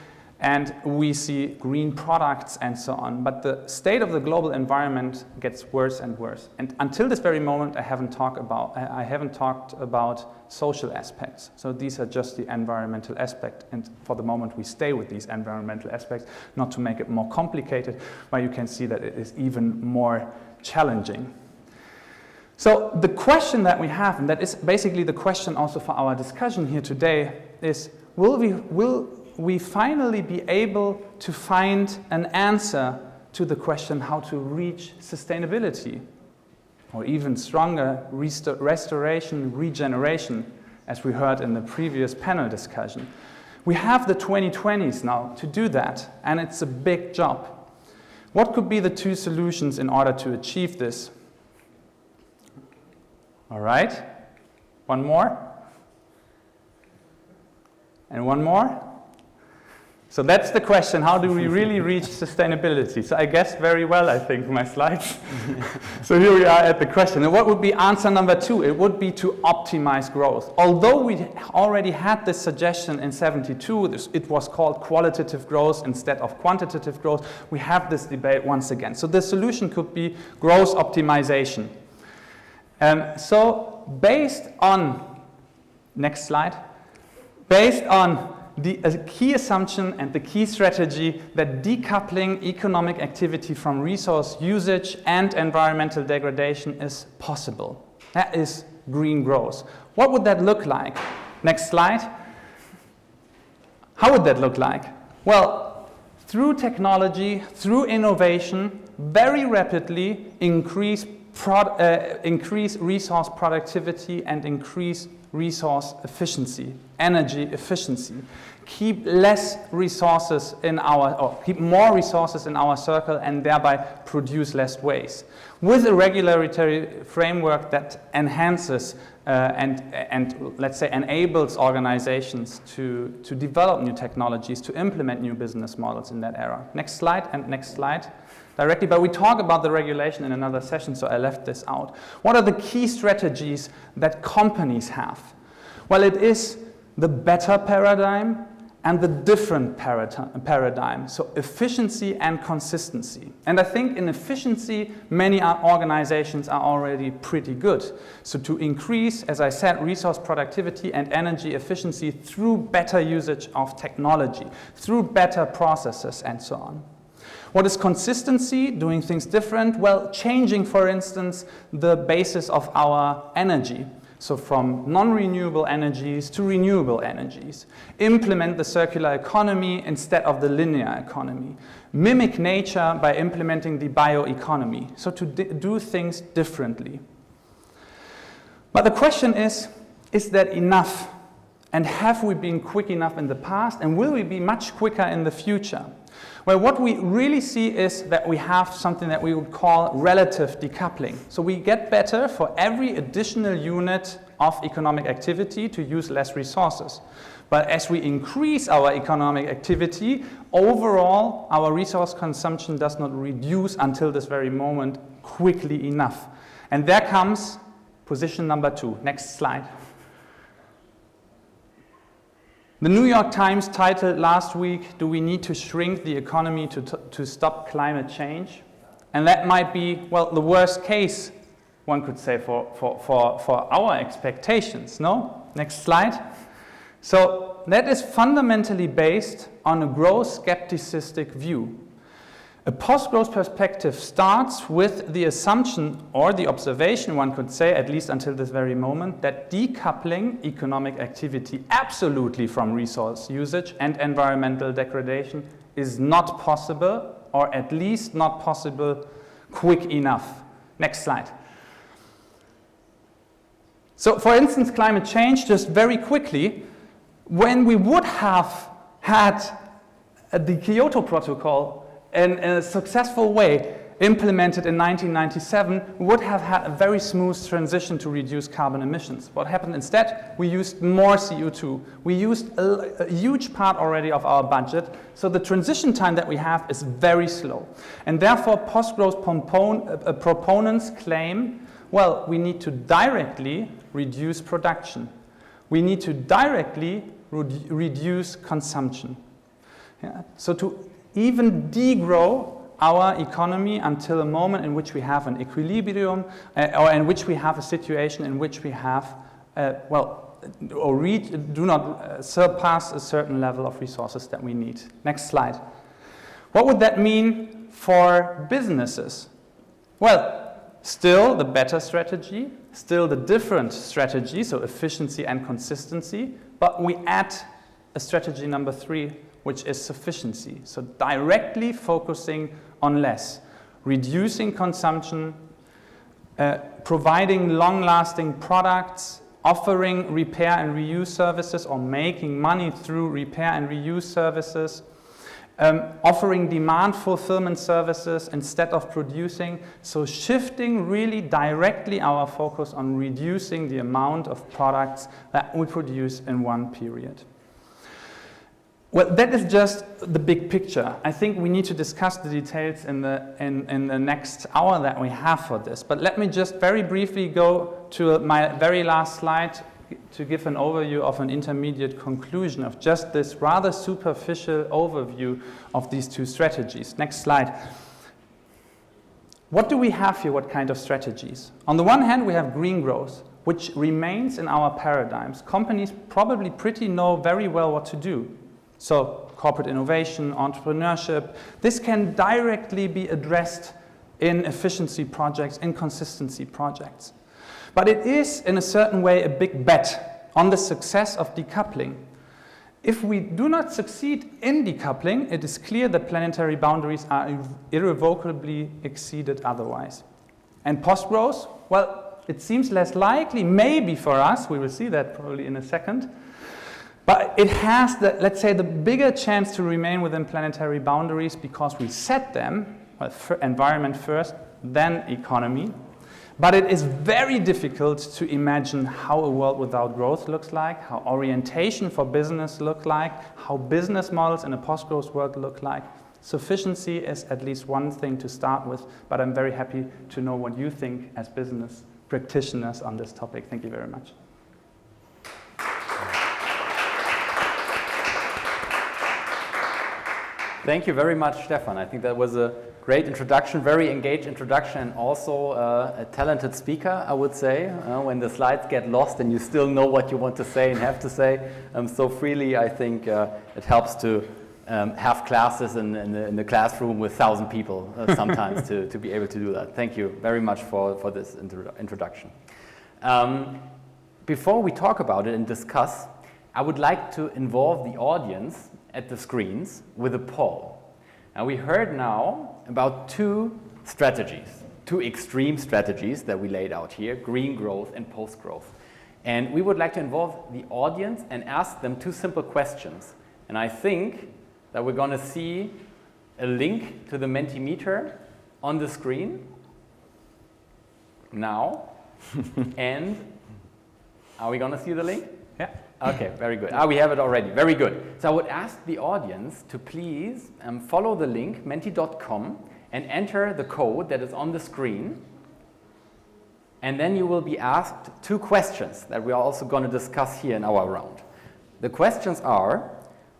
and we see green products and so on. But the state of the global environment gets worse and worse. And until this very moment, I haven't talked about social aspects. So these are just the environmental aspect. And for the moment, we stay with these environmental aspects, not to make it more complicated, but you can see that it is even more challenging. So the question that we have, and that is basically the question also for our discussion here today, is will we finally be able to find an answer to the question how to reach sustainability, or even stronger, restoration, regeneration, as we heard in the previous panel discussion. We have the 2020s now to do that, and it's a big job. What could be the 2 solutions in order to achieve this? All right, one more, and one more. So that's the question, how do we really reach sustainability? So I guessed very well, I think, my slides. So here we are at the question. And what would be answer number 2? It would be to optimize growth. Although we already had this suggestion in '72, it was called qualitative growth instead of quantitative growth, we have this debate once again. So the solution could be growth optimization. So based on, next slide, based on the key assumption and the key strategy that decoupling economic activity from resource usage and environmental degradation is possible. That is green growth. What would that look like? Next slide. How would that look like? Well, through technology, through innovation, very rapidly increase resource productivity and increase resource efficiency, energy efficiency. Keep less resources in keep more resources in our circle and thereby produce less waste. With a regulatory framework that enhances and let's say enables organizations to develop new technologies, to implement new business models in that era. Next slide and next slide. Directly, but we talk about the regulation in another session, so I left this out. What are the key strategies that companies have? Well, it is the better paradigm and the different paradigm, so efficiency and consistency. And I think in efficiency, many organizations are already pretty good. So to increase, as I said, resource productivity and energy efficiency through better usage of technology, through better processes and so on. What is consistency? Doing things different? Well, changing, for instance, the basis of our energy. So from non-renewable energies to renewable energies. Implement the circular economy instead of the linear economy. Mimic nature by implementing the bioeconomy. So to do things differently. But the question is that enough? And have we been quick enough in the past? And will we be much quicker in the future? Well, what we really see is that we have something that we would call relative decoupling. So we get better for every additional unit of economic activity to use less resources. But as we increase our economic activity, overall our resource consumption does not reduce until this very moment quickly enough. And there comes position number 2. Next slide. The New York Times titled last week, "Do we need to shrink the economy to stop climate change?" And that might be, well, the worst case, one could say, for our expectations, no? Next slide. So that is fundamentally based on a growth skepticistic view. A post-growth perspective starts with the assumption or the observation, one could say, at least until this very moment, that decoupling economic activity absolutely from resource usage and environmental degradation is not possible, or at least not possible quick enough. Next slide. So, for instance, climate change, just very quickly, when we would have had the Kyoto Protocol in a successful way implemented in 1997, we would have had a very smooth transition to reduce carbon emissions. What happened instead? We used more CO2. We used a huge part already of our budget, so the transition time that we have is very slow. And therefore, post-growth proponents claim, well, we need to directly reduce production. We need to directly reduce consumption. Yeah? So to even degrow our economy until a moment in which we have an equilibrium or in which we have a situation in which we have, do not surpass a certain level of resources that we need. Next slide. What would that mean for businesses? Well, still the better strategy, still the different strategy, so efficiency and consistency, but we add a strategy number 3, which is sufficiency. So directly focusing on less, reducing consumption, providing long-lasting products, offering repair and reuse services or making money through repair and reuse services, offering demand fulfillment services instead of producing. So shifting really directly our focus on reducing the amount of products that we produce in one period. Well, that is just the big picture. I think we need to discuss the details in the next hour that we have for this. But let me just very briefly go to my very last slide to give an overview of an intermediate conclusion of just this rather superficial overview of these two strategies. Next slide. What do we have here? What kind of strategies? On the one hand, we have green growth. which remains in our paradigms. Companies probably know very well what to do. So corporate innovation, entrepreneurship, this can directly be addressed in efficiency projects, in consistency projects. But it is, in a certain way, a big bet on the success of decoupling. If we do not succeed in decoupling, it is clear that planetary boundaries are irrevocably exceeded otherwise. And post-growth, well, it seems less likely, maybe for us, we will see that probably in a second, but it has, let's say, the bigger chance to remain within planetary boundaries because we set them, well, environment first, then economy. But it is very difficult to imagine how a world without growth looks like, how orientation for business looks like, how business models in a post-growth world look like. Sufficiency is at least one thing to start with, but I'm very happy to know what you think as business practitioners on this topic. Thank you very much. Thank you very much, Stefan. I think that was a great introduction, very engaged introduction, and also a talented speaker, I would say. When the slides get lost and you still know what you want to say and have to say so freely, I think it helps to have classes in the classroom with 1,000 people sometimes to be able to do that. Thank you very much for this introduction. Before we talk about it and discuss, I would like to involve the audience at the screens with a poll. Now we heard now about two strategies, two extreme strategies that we laid out here, green growth and post-growth. And we would like to involve the audience and ask them two simple questions. And I think that we're going to see a link to the Mentimeter on the screen now. And are we going to see the link? Yeah. Okay, very good. We have it already. Very good. So I would ask the audience to please follow the link, menti.com, and enter the code that is on the screen. And then you will be asked two questions that we are also going to discuss here in our round. The questions are,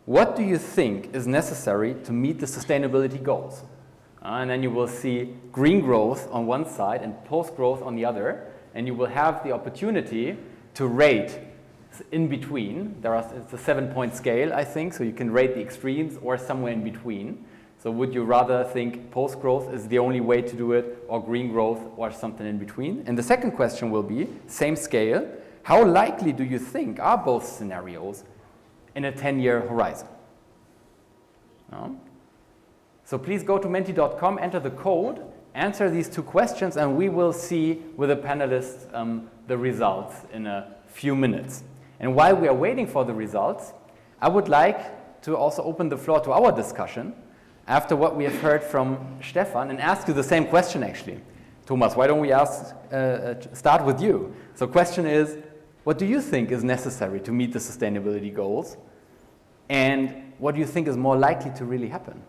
what do you think is necessary to meet the sustainability goals? And then you will see green growth on one side and post-growth on the other. And you will have the opportunity to rate in between. It's a 7-point scale, I think, so you can rate the extremes or somewhere in between. So would you rather think post-growth is the only way to do it, or green growth, or something in between? And the second question will be, same scale, how likely do you think are both scenarios in a 10-year horizon? So please go to menti.com, enter the code, answer these two questions, and we will see with the panelists the results in a few minutes. And while we are waiting for the results, I would like to also open the floor to our discussion after what we have heard from Stefan and ask you the same question actually. Thomas, why don't we start with you? So question is, what do you think is necessary to meet the sustainability goals? And what do you think is more likely to really happen?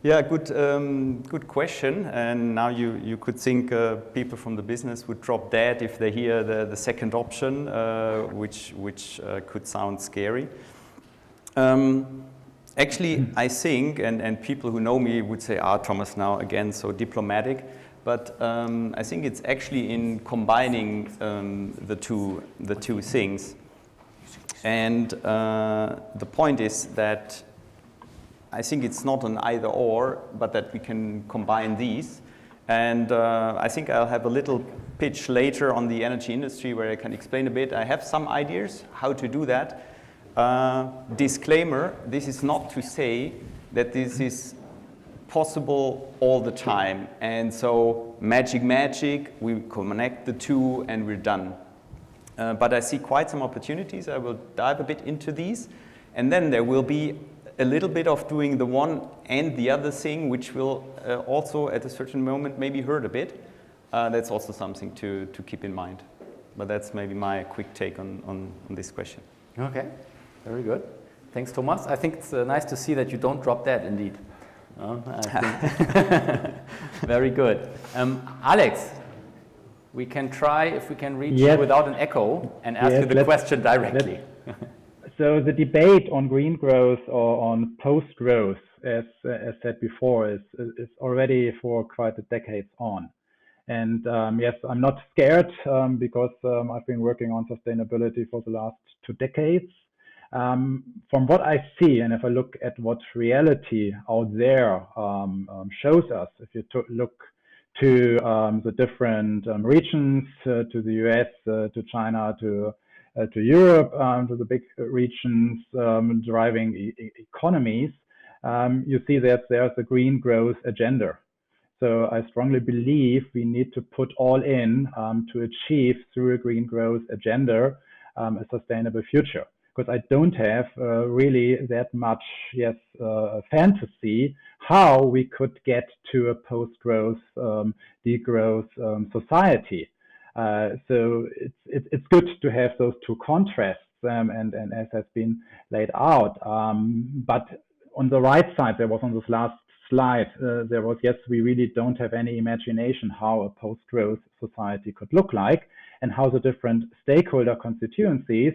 Yeah, good question. And now you could think people from the business would drop dead if they hear the second option, which could sound scary. Actually, I think, and people who know me would say, Thomas, now again, so diplomatic. But I think it's actually in combining the two things. And the point is that I think it's not an either or, but that we can combine these. And I think I'll have a little pitch later on the energy industry where I can explain a bit. I have some ideas how to do that. Disclaimer, this is not to say that this is possible all the time. And so magic, we connect the two and we're done. But I see quite some opportunities. I will dive a bit into these. And then there will be a little bit of doing the one and the other thing, which will also at a certain moment maybe hurt a bit. That's also something to keep in mind. But that's maybe my quick take on this question. Okay, very good. Thanks, Thomas. I think it's nice to see that you don't drop dead, indeed. Very good. Alex, we can try if we can reach you without an echo and ask you the question directly. So the debate on green growth or on post-growth, as said before, is already for quite a decade on. And yes, I'm not scared because I've been working on sustainability for the last 2 decades. From what I see, and if I look at what reality out there shows us, if you look to the different regions, to the US, to China, to Europe, to the big regions driving economies, you see that there's a green growth agenda. So I strongly believe we need to put all in to achieve through a green growth agenda a sustainable future. Because I don't have really that much, fantasy how we could get to a post-growth, degrowth society. So it's good to have those two contrasts, and as has been laid out. But on the right side, there was on this last slide, there was, yes, we really don't have any imagination how a post-growth society could look like and how the different stakeholder constituencies,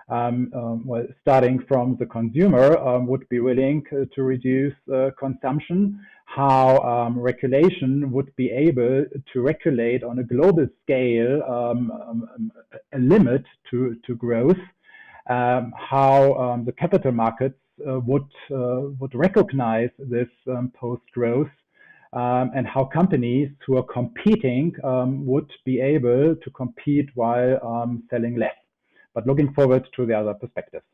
well, starting from the consumer, would be willing to reduce consumption, how regulation would be able to regulate on a global scale a limit to growth, how the capital markets would recognize this post-growth, and how companies who are competing would be able to compete while selling less. But looking forward to the other perspectives.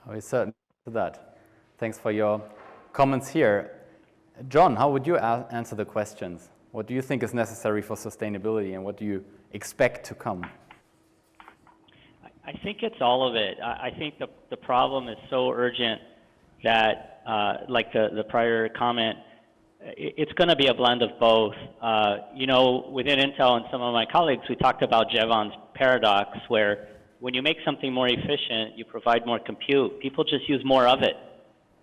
We certain to that. Thanks for your comments here. John, how would you answer the questions? What do you think is necessary for sustainability, and what do you expect to come? I think it's all of it. I think the problem is so urgent that, like the prior comment, it's going to be a blend of both. You know, within Intel and some of my colleagues, we talked about Jevons paradox, where when you make something more efficient, you provide more compute. People just use more of it.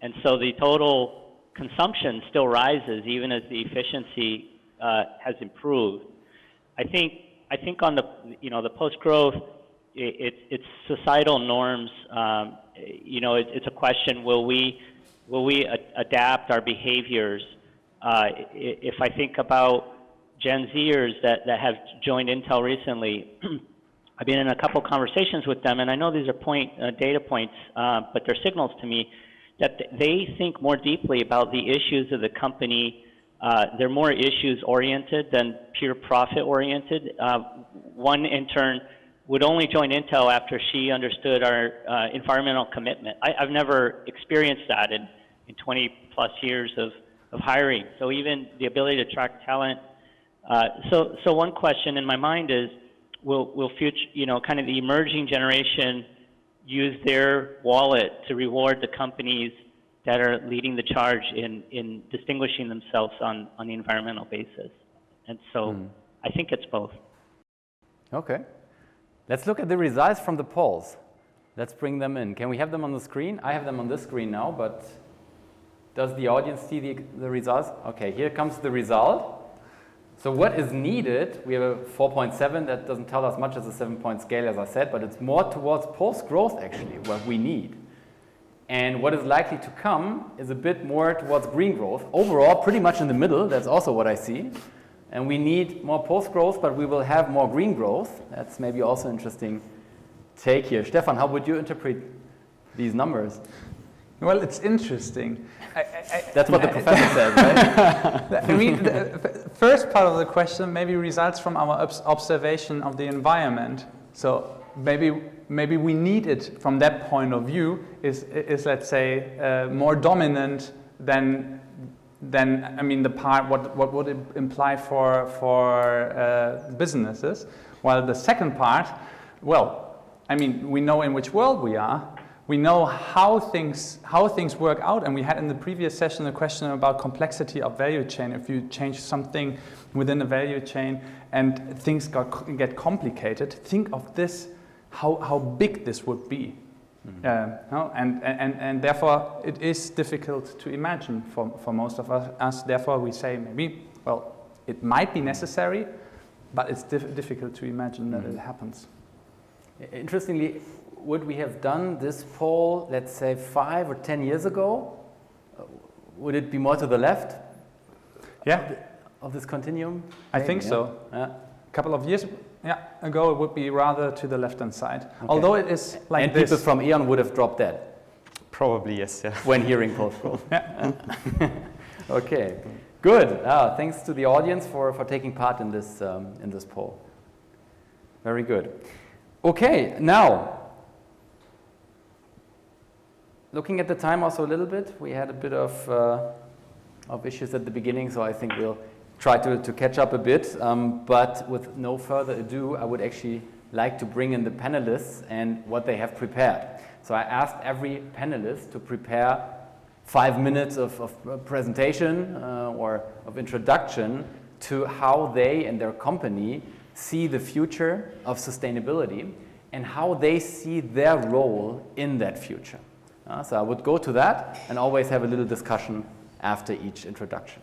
And so the total consumption still rises even as the efficiency has improved. I think on the, you know, the post-growth, it's societal norms. You know, it's a question, will we adapt our behaviors? If I think about Gen Zers that have joined Intel recently, I've been in a couple conversations with them, and I know these are data points, but they're signals to me that they think more deeply about the issues of the company. They're more issues-oriented than pure profit-oriented. One intern would only join Intel after she understood our environmental commitment. I've never experienced that in 20-plus years of hiring. So even the ability to attract talent. So one question in my mind is, will future, you know, kind of the emerging generation use their wallet to reward the companies that are leading the charge in distinguishing themselves on the environmental basis? And so I think it's both. Okay. Let's look at the results from the polls. Let's bring them in. Can we have them on the screen? I have them on this screen now, but does the audience see the results? Okay, here comes the result. So what is needed? We have a 4.7. That doesn't tell us much as a 7-point scale, as I said, but it's more towards post-growth, actually, what we need. And what is likely to come is a bit more towards green growth. Overall, pretty much in the middle. That's also what I see. And we need more post-growth, but we will have more green growth. That's maybe also interesting take here. Stefan, how would you interpret these numbers? Well, it's interesting. That's what the professor said, right? I mean, the first part of the question maybe results from our observation of the environment. So maybe we need it from that point of view is let's say more dominant than I mean the part what would it imply for businesses. While the second part, well, I mean we know in which world we are. We know how things work out, and we had in the previous session a question about complexity of value chain. If you change something within a value chain and things get complicated, think of this, how big this would be. And therefore it is difficult to imagine for most of us. Therefore we say maybe, well, it might be necessary, but it's difficult to imagine that it happens. Interestingly, would we have done this poll, let's say 5 or 10 years ago? Would it be more to the left? Yeah. of this continuum? I think so. Yeah. A couple of years ago, it would be rather to the left-hand side. Okay. Although it is like and this. People from Eon would have dropped that. Probably, yes. Yeah. When hearing post-growth. Okay, good. Thanks to the audience for taking part in this poll. Very good. Okay, now, looking at the time also a little bit, we had a bit of issues at the beginning, so I think we'll try to catch up a bit. But with no further ado, I would actually like to bring in the panelists and what they have prepared. So I asked every panelist to prepare 5 minutes of presentation or of introduction to how they and their company see the future of sustainability and how they see their role in that future. So I would go to that and always have a little discussion after each introduction.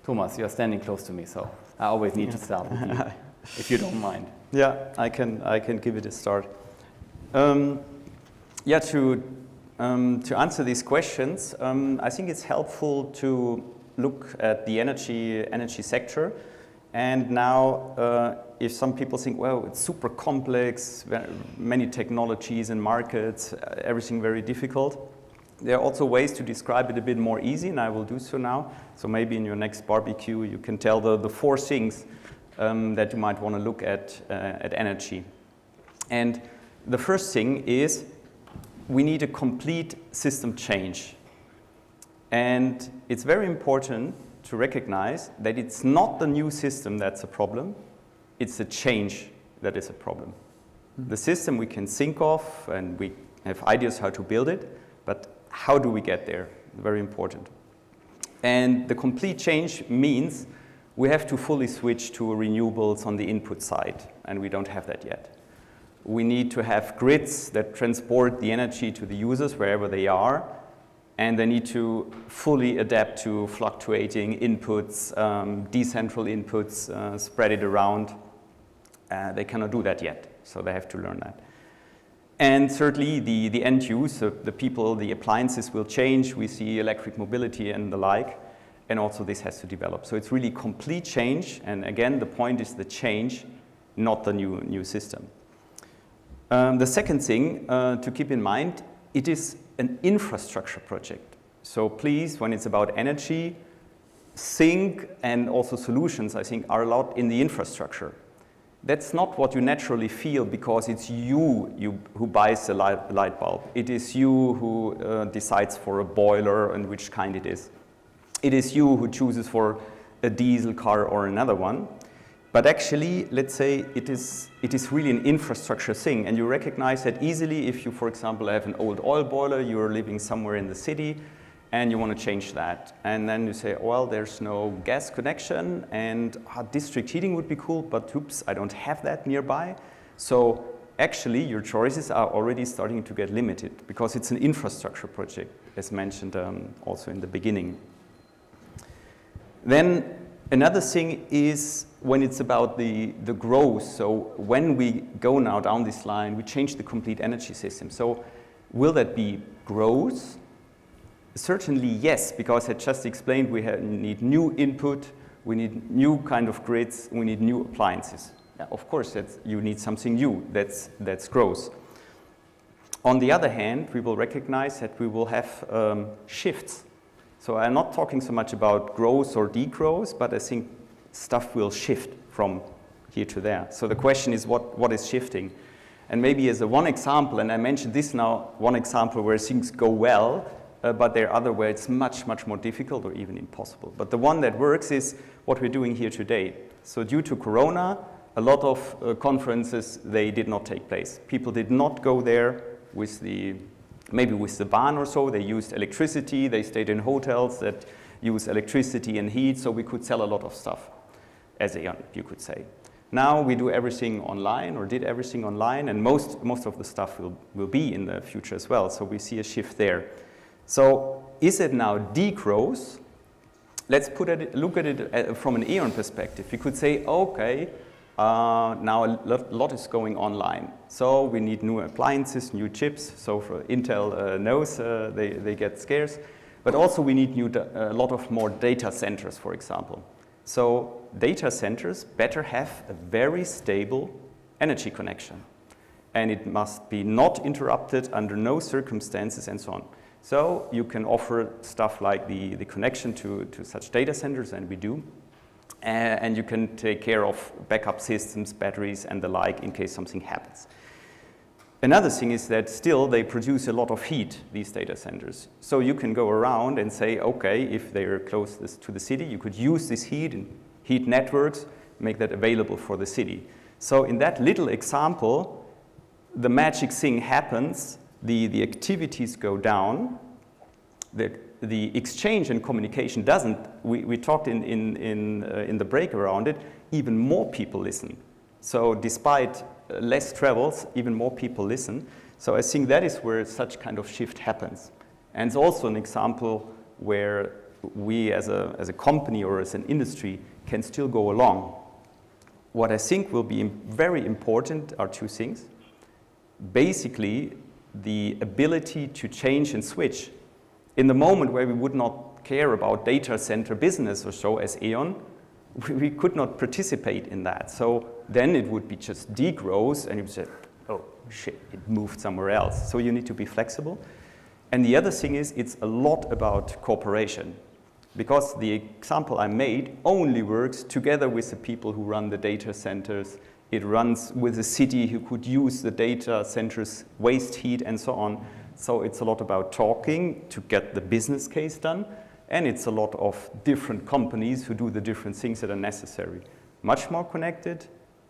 Thomas, you're standing close to me, so I always need to start with you, if you don't mind. Yeah, I can give it a start. To answer these questions, I think it's helpful to look at the energy sector. And now, if some people think, well, it's super complex, many technologies and markets, everything very difficult, there are also ways to describe it a bit more easy, and I will do so now. So maybe in your next barbecue, you can tell the 4 things that you might want to look at energy. And the first thing is we need a complete system change. And it's very important to recognize that it's not the new system that's a problem, it's the change that is a problem. The system we can think of and we have ideas how to build it, but how do we get there? Very important. And the complete change means we have to fully switch to renewables on the input side, and we don't have that yet. We need to have grids that transport the energy to the users wherever they are, and they need to fully adapt to fluctuating inputs, decentral inputs, spread it around. They cannot do that yet, so they have to learn that. And thirdly, the end use, the people, the appliances will change. We see electric mobility and the like, and also this has to develop. So it's really complete change, and again, the point is the change, not the new system. The second thing to keep in mind, it is an infrastructure project. So please, when it's about energy, think and also solutions, I think, are a lot in the infrastructure. That's not what you naturally feel because it's you who buys the light bulb. It is you who decides for a boiler and which kind it is. It is you who chooses for a diesel car or another one. But actually, let's say it is really an infrastructure thing, and you recognize that easily if you, for example, have an old oil boiler, you're living somewhere in the city, and you want to change that. And then you say, well, there's no gas connection, and district heating would be cool, but oops, I don't have that nearby. So actually, your choices are already starting to get limited, because it's an infrastructure project, as mentioned also in the beginning. Then another thing is when it's about the growth. So when we go now down this line, we change the complete energy system. So will that be growth? Certainly yes, because I just explained we need new input, we need new kind of grids, we need new appliances. Yeah, of course, you need something new, that's growth. On the other hand, we will recognize that we will have shifts. So I'm not talking so much about growth or degrowth, but I think stuff will shift from here to there. So the question is what is shifting? And maybe as one example, and I mentioned this now, one example where things go well, but there are other where it's much, much more difficult or even impossible. But the one that works is what we're doing here today. So due to Corona, a lot of conferences, they did not take place. People did not go there maybe with the van or so. They used electricity. They stayed in hotels that use electricity and heat, so we could sell a lot of stuff, as you could say. Now we do everything online, or did everything online, and most of the stuff will be in the future as well. So we see a shift there. So is it now degrowth? Let's look at it from an Eon perspective. You could say, okay, now a lot is going online. So we need new appliances, new chips. So for Intel knows they get scarce. But also we need a lot of more data centers, for example. So data centers better have a very stable energy connection. And it must be not interrupted under no circumstances and so on. So you can offer stuff like the connection to such data centers, and we do. And you can take care of backup systems, batteries, and the like in case something happens. Another thing is that still they produce a lot of heat, these data centers. So you can go around and say, okay, if they are close to the city, you could use this heat and heat networks, make that available for the city. So in that little example, the magic thing happens, the activities go down, the exchange and communication doesn't. We talked in the break around it, even more people listen. So despite less travels, even more people listen. So I think that is where such kind of shift happens. And it's also an example where we as a company or as an industry can still go along. What I think will be very important are two things. Basically, the ability to change and switch. In the moment where we would not care about data center business or so as E.ON, we could not participate in that. So then it would be just degrowth, and you would say, oh shit, it moved somewhere else. So you need to be flexible. And the other thing is, it's a lot about cooperation. Because the example I made only works together with the people who run the data centers. It runs with a city who could use the data centers, waste heat, and so on. So it's a lot about talking to get the business case done. And it's a lot of different companies who do the different things that are necessary. Much more connected.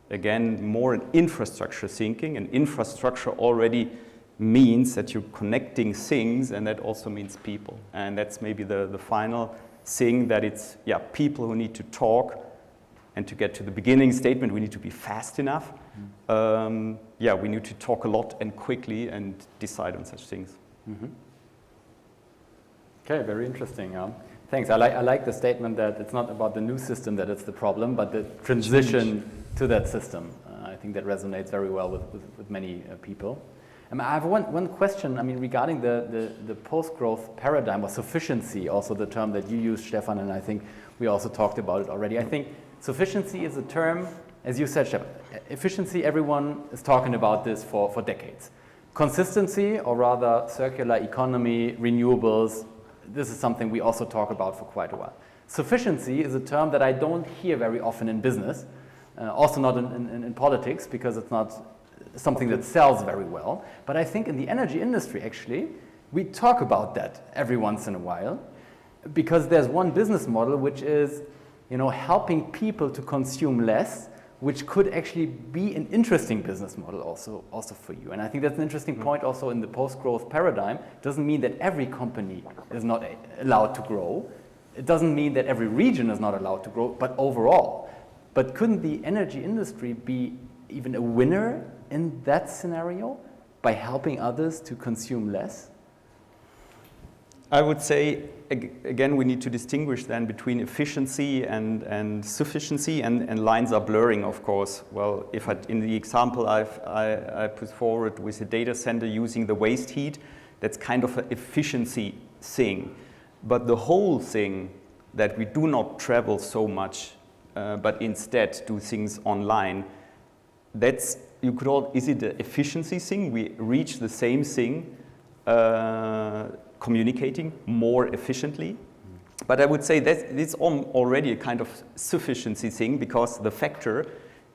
Again, more in infrastructure thinking. And infrastructure already means that you're connecting things, and that also means people. And that's maybe the final thing, that it's people who need to talk. And to get to the beginning statement, we need to be fast enough. We need to talk a lot and quickly and decide on such things. Mm-hmm. Okay, very interesting. Thanks. I like the statement that it's not about the new system that it's the problem, but the transition to that system. I think that resonates very well with many people. I have one question, regarding the post-growth paradigm or sufficiency, also the term that you used, Stefan, and I think we also talked about it already. I think sufficiency is a term, as you said, Stefan, efficiency, everyone is talking about this for decades. Consistency, or rather circular economy, renewables, this is something we also talk about for quite a while. Sufficiency is a term that I don't hear very often in business, also not in politics, because it's not something that sells very well. But I think in the energy industry, actually, we talk about that every once in a while, because there's one business model which is, helping people to consume less, which could actually be an interesting business model also for you. And I think that's an interesting point also in the post-growth paradigm. It doesn't mean that every company is not allowed to grow. It doesn't mean that every region is not allowed to grow, but overall. But couldn't the energy industry be even a winner in that scenario by helping others to consume less? I would say, again, we need to distinguish then between efficiency and sufficiency, and lines are blurring, of course. Well, in the example I put forward with the data center using the waste heat, that's kind of an efficiency thing. But the whole thing, that we do not travel so much, but instead do things online, is it an efficiency thing? We reach the same thing, communicating more efficiently. But I would say that it's already a kind of sufficiency thing, because the factor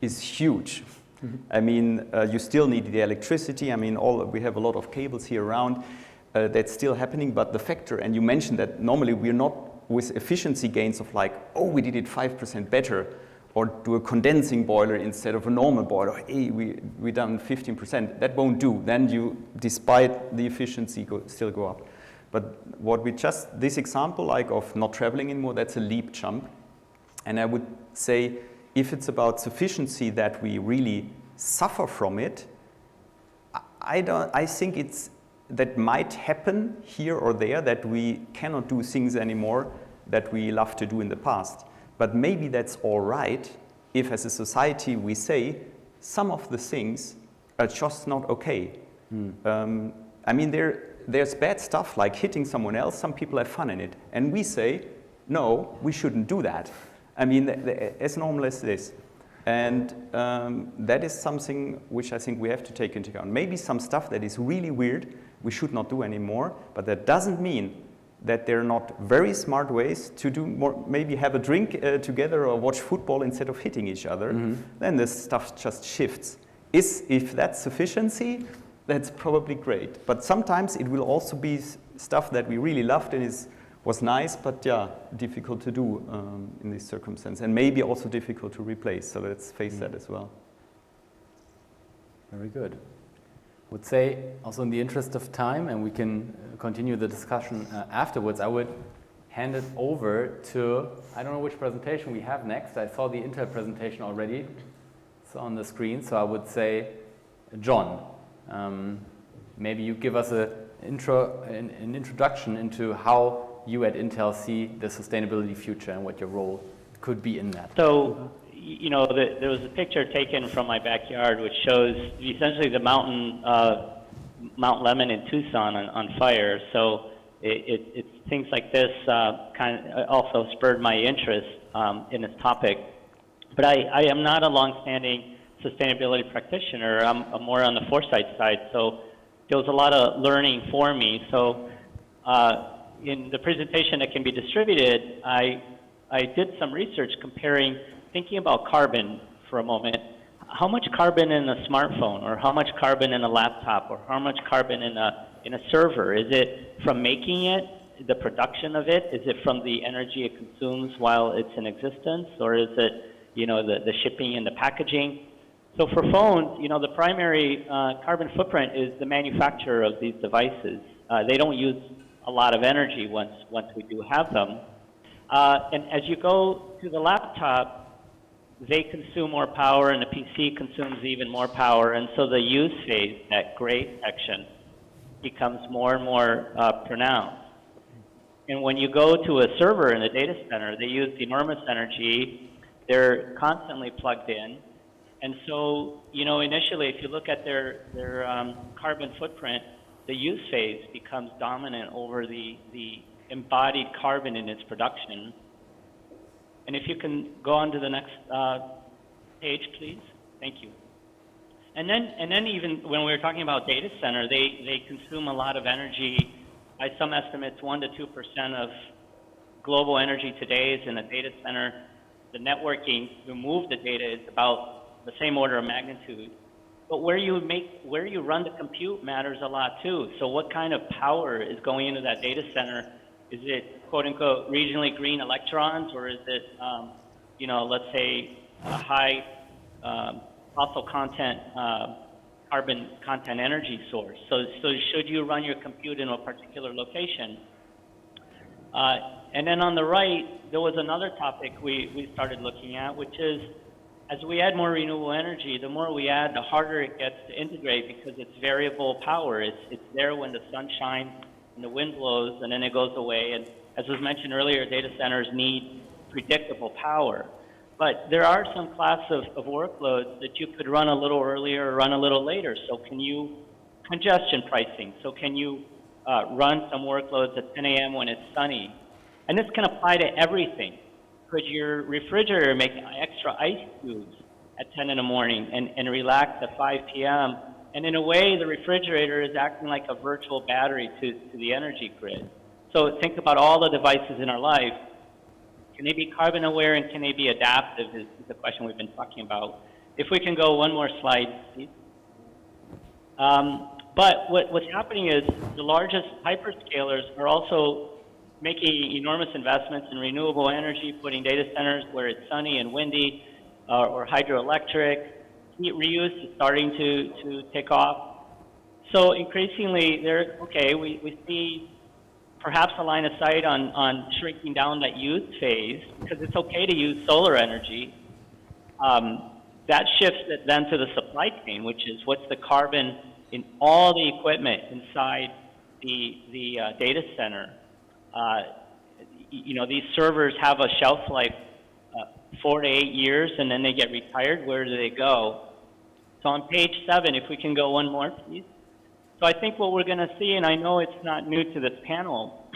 is huge. Mm-hmm. You still need the electricity. We have a lot of cables here around. That's still happening, but the factor, and you mentioned that normally we're not with efficiency gains of we did it 5% better, or do a condensing boiler instead of a normal boiler. Hey, we done 15%. That won't do. Then you, despite the efficiency, still go up. But this example of not traveling anymore, that's a leap jump. And I would say, if it's about sufficiency that we really suffer from it, I think that might happen here or there, that we cannot do things anymore that we loved to do in the past. But maybe that's all right if, as a society, we say some of the things are just not okay. There's bad stuff like hitting someone else. Some people have fun in it. And we say, no, we shouldn't do that. I mean, as normal as this. And that is something which I think we have to take into account. Maybe some stuff that is really weird we should not do anymore, but that doesn't mean that there are not very smart ways to do more, maybe have a drink together or watch football instead of hitting each other. Then this stuff just shifts. If that's sufficiency, that's probably great. But sometimes it will also be stuff that we really loved and was nice, but yeah, difficult to do in this circumstance, and maybe also difficult to replace. So let's face that as well. Very good. Would say, also in the interest of time, and we can continue the discussion afterwards, I would hand it over to, I don't know which presentation we have next. I saw the Intel presentation already. It's on the screen, so I would say, John, maybe you give us an introduction into how you at Intel see the sustainability future and what your role could be in that. So, you know, there was a picture taken from my backyard which shows essentially the Mount Lemmon in Tucson on fire. So it's things like this kind of also spurred my interest in this topic. But I am not a long-standing sustainability practitioner. I'm more on the Foresight side. So there was a lot of learning for me. So in the presentation that can be distributed, I did some research thinking about carbon for a moment. How much carbon in a smartphone, or how much carbon in a laptop, or how much carbon in a server? Is it from making it, the production of it? Is it from the energy it consumes while it's in existence? Or is it, you know, the shipping and the packaging? So for phones, you know, the primary carbon footprint is the manufacturer of these devices. They don't use a lot of energy once we do have them. And as you go to the laptop, they consume more power, and the PC consumes even more power, and so the use phase, that gray section, becomes more and more pronounced. And when you go to a server in a data center, they use enormous energy. They're constantly plugged in. And so, you know, initially, if you look at their carbon footprint, the use phase becomes dominant over the embodied carbon in its production. And if you can go on to the next page, please. Thank you. And then even when we were talking about data center, they consume a lot of energy. By some estimates, 1 to 2% of global energy today is in a data center. The networking to move the data is about the same order of magnitude. But where you run the compute matters a lot too. So what kind of power is going into that data center? Is it quote unquote regionally green electrons, or is it, you know, let's say a high fossil content, carbon content energy source? So should you run your compute in a particular location? And then on the right, there was another topic we started looking at, which is, as we add more renewable energy, the more we add, the harder it gets to integrate, because it's variable power. It's there when the sun shines and the wind blows, and then it goes away. And as was mentioned earlier, data centers need predictable power. But there are some class of workloads that you could run a little earlier or run a little later. So can you, congestion pricing, so can you run some workloads at 10 a.m. when it's sunny? And this can apply to everything. Could your refrigerator make extra ice cubes at 10 in the morning and relax at 5 p.m.? And in a way, the refrigerator is acting like a virtual battery to the energy grid. So think about all the devices in our life. Can they be carbon aware and can they be adaptive is the question we've been talking about. If we can go one more slide, please. But what's happening is the largest hyperscalers are also making enormous investments in renewable energy, putting data centers where it's sunny and windy, or hydroelectric. Heat reuse is starting to take off. So increasingly, we see perhaps a line of sight on shrinking down that use phase, because it's okay to use solar energy. That shifts it then to the supply chain, which is what's the carbon in all the equipment inside the data center. You know, these servers have a shelf life 4 to 8 years, and then they get retired. Where do they go? So on page 7, if we can go one more, please. So I think what we're going to see, and I know it's not new to this panel,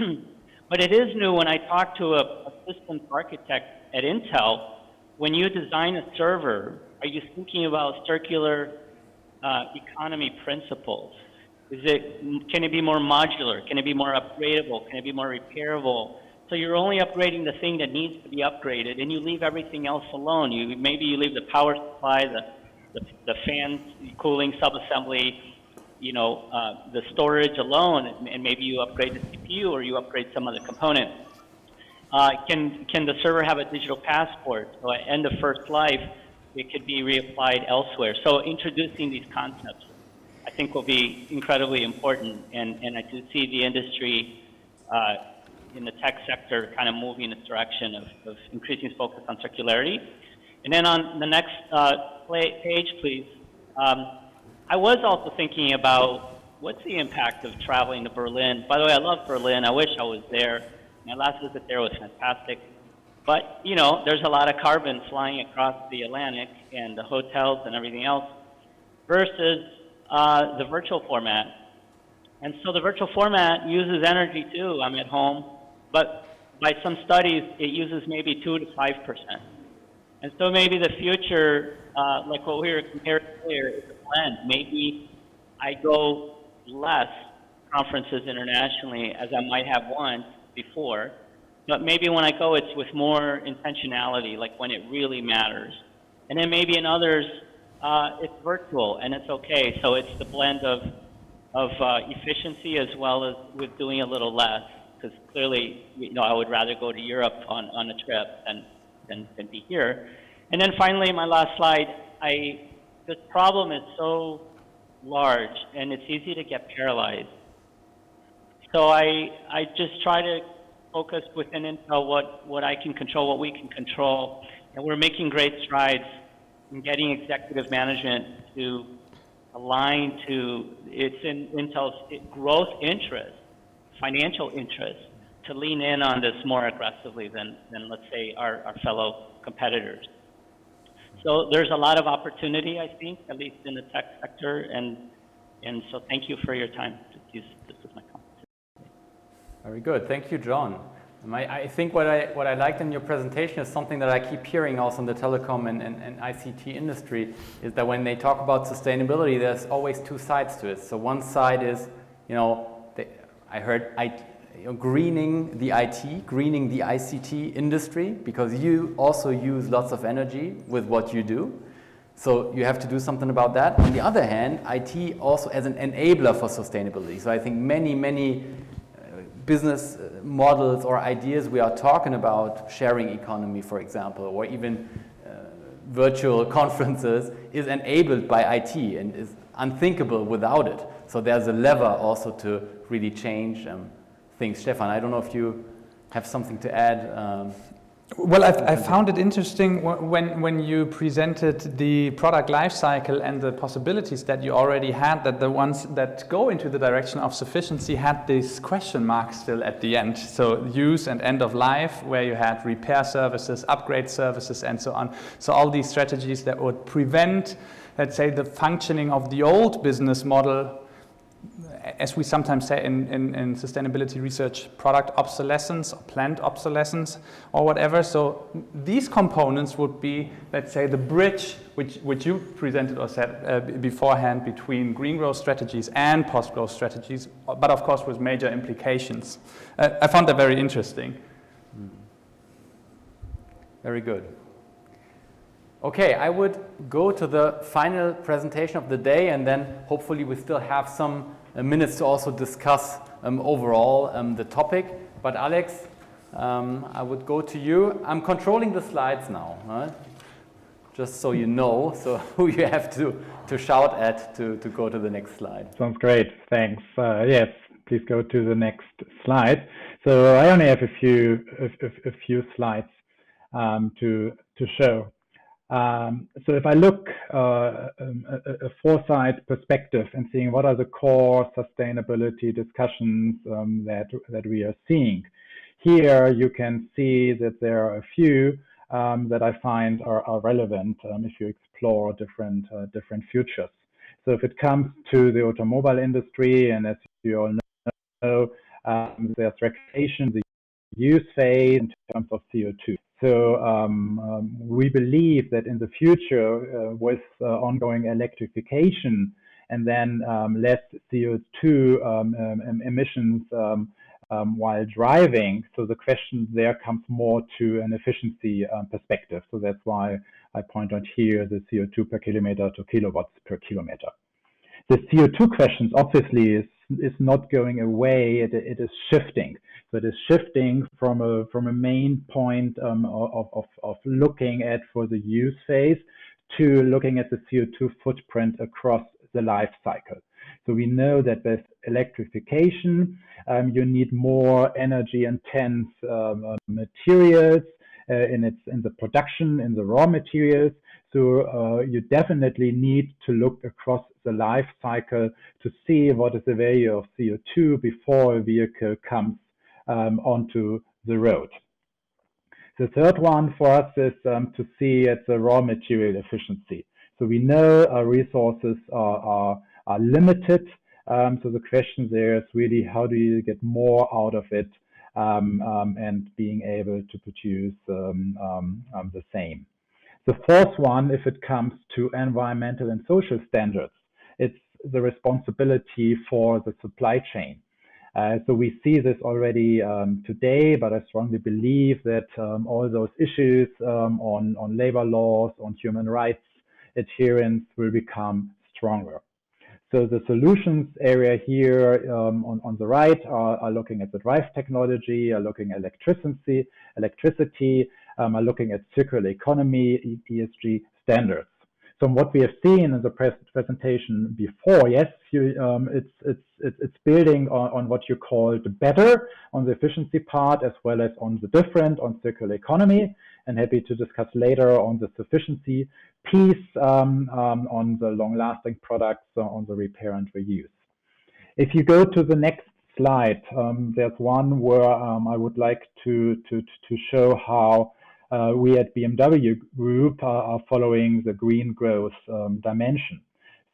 but it is new when I talk to a systems architect at Intel, when you design a server, are you thinking about circular economy principles? Can it be more modular? Can it be more upgradable? Can it be more repairable? So you're only upgrading the thing that needs to be upgraded, and you leave everything else alone. Maybe you leave the power supply, the fan cooling subassembly, the storage alone, and maybe you upgrade the CPU or you upgrade some other component. Can the server have a digital passport? So at end of first life, it could be reapplied elsewhere. So introducing these concepts, I think, will be incredibly important, and I do see the industry in the tech sector kind of moving in this direction of increasing focus on circularity. And then on the next page, please. I was also thinking about what's the impact of traveling to Berlin. By the way, I love Berlin. I wish I was there. My last visit there was fantastic. But, there's a lot of carbon flying across the Atlantic and the hotels and everything else versus the virtual format. And so the virtual format uses energy too. I'm at home, but by some studies, it uses maybe 2 to 5%. And so maybe the future, like what we were comparing earlier, is a blend. Maybe I go less conferences internationally as I might have once before, but maybe when I go, it's with more intentionality, like when it really matters. And then maybe in others, it's virtual, and it's okay. So it's the blend of efficiency as well as with doing a little less, because clearly, I would rather go to Europe on a trip than be here. And then finally, my last slide, this problem is so large, and it's easy to get paralyzed. So I just try to focus within Intel what I can control, what we can control, and we're making great strides in getting executive management to align to Intel's growth interest, financial interest, to lean in on this more aggressively than let's say, our fellow competitors. So there's a lot of opportunity, I think, at least in the tech sector, and so thank you for your time. This is my comment. Very good. Thank you, John. I think what I liked in your presentation is something that I keep hearing also in the telecom and ICT industry, is that when they talk about sustainability, there's always two sides to it. So one side is, I heard greening the IT, greening the ICT industry, because you also use lots of energy with what you do. So you have to do something about that. On the other hand, IT also as an enabler for sustainability. So I think many business models or ideas we are talking about, sharing economy, for example, or even virtual conferences, is enabled by IT and is unthinkable without it. So there's a lever also to really change things. Stefan, I don't know if you have something to add. Well, I found it interesting when you presented the product lifecycle and the possibilities that you already had, that the ones that go into the direction of sufficiency had this question mark still at the end. So use and end of life, where you had repair services, upgrade services, and so on. So all these strategies that would prevent, let's say, the functioning of the old business model, as we sometimes say in sustainability research, product obsolescence or planned obsolescence or whatever. So these components would be, let's say, the bridge which you presented or said beforehand between green growth strategies and post-growth strategies, but of course with major implications. I found that very interesting. Very good. Okay, I would go to the final presentation of the day, and then hopefully we still have some minutes to also discuss overall the topic. But Alex, I would go to you. I'm controlling the slides now, right? Just so you know, so who you have to shout at to go to the next slide. Sounds great, thanks. Yes, please go to the next slide. So I only have a few slides to show. So if I look a Foresight perspective and seeing what are the core sustainability discussions that we are seeing, here you can see that there are a few that I find are relevant if you explore different futures. So if it comes to the automobile industry, and as you all know, there's regulation, the use phase in terms of CO2. So we believe that in the future, with ongoing electrification and then less CO2 emissions while driving, so the question there comes more to an efficiency perspective. So that's why I point out here the CO2 per kilometer to kilowatts per kilometer. The CO2 questions obviously is not going away, it is shifting. So it is shifting from a main point of looking at for the use phase to looking at the CO2 footprint across the life cycle. So we know that with electrification, you need more energy intense materials in the production, in the raw materials. So you definitely need to look across the life cycle to see what is the value of CO2 before a vehicle comes onto the road. The third one for us is to see at the raw material efficiency. So we know our resources are limited. So the question there is really how do you get more out of it and being able to produce the same. The fourth one, if it comes to environmental and social standards, it's the responsibility for the supply chain. So we see this already today, but I strongly believe that all those issues on labor laws, on human rights adherence will become stronger. So the solutions area here on the right are looking at the drive technology, are looking at electricity, are looking at circular economy, ESG standards. So what we have seen in the presentation before, yes, it's building on what you call the better on the efficiency part, as well as on the different on circular economy, and happy to discuss later on the sufficiency piece on the long-lasting products, on the repair and reuse. If you go to the next slide, there's one where I would like to show how we at BMW Group are following the green growth dimension.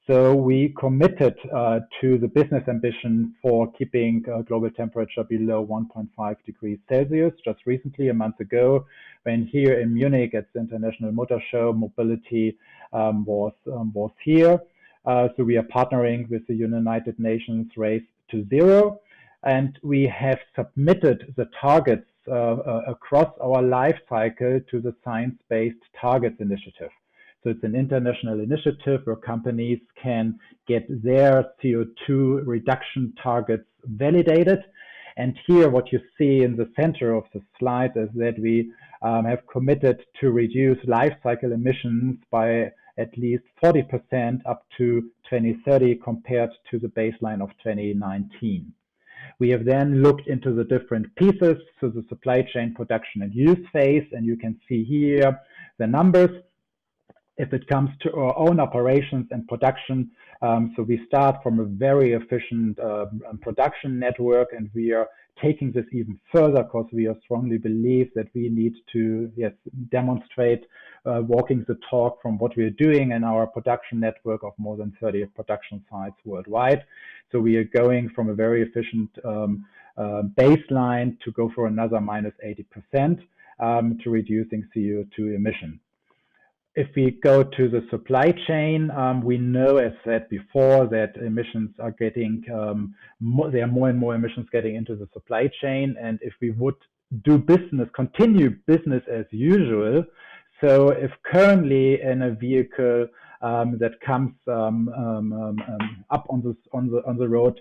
So we committed to the business ambition for keeping global temperature below 1.5 degrees Celsius just recently, a month ago, when here in Munich at the International Motor Show, mobility was here. So we are partnering with the United Nations Race to Zero, and we have submitted the targets across our life cycle to the Science Based Targets Initiative. So it's an international initiative where companies can get their CO2 reduction targets validated. And here what you see in the center of the slide is that we have committed to reduce life cycle emissions by at least 40% up to 2030 compared to the baseline of 2019. We have then looked into the different pieces, so the supply chain, production and use phase, and you can see here the numbers. If it comes to our own operations and production, so we start from a very efficient production network, and we are taking this even further because we strongly believe that we need to demonstrate walking the talk from what we're doing in our production network of more than 30 production sites worldwide. So we are going from a very efficient baseline to go for another minus 80% to reducing CO2 emission. If we go to the supply chain, we know, as said before, that emissions are getting, there are more and more emissions getting into the supply chain. And if we would do business, continue business as usual, so if currently in a vehicle that comes up on the road,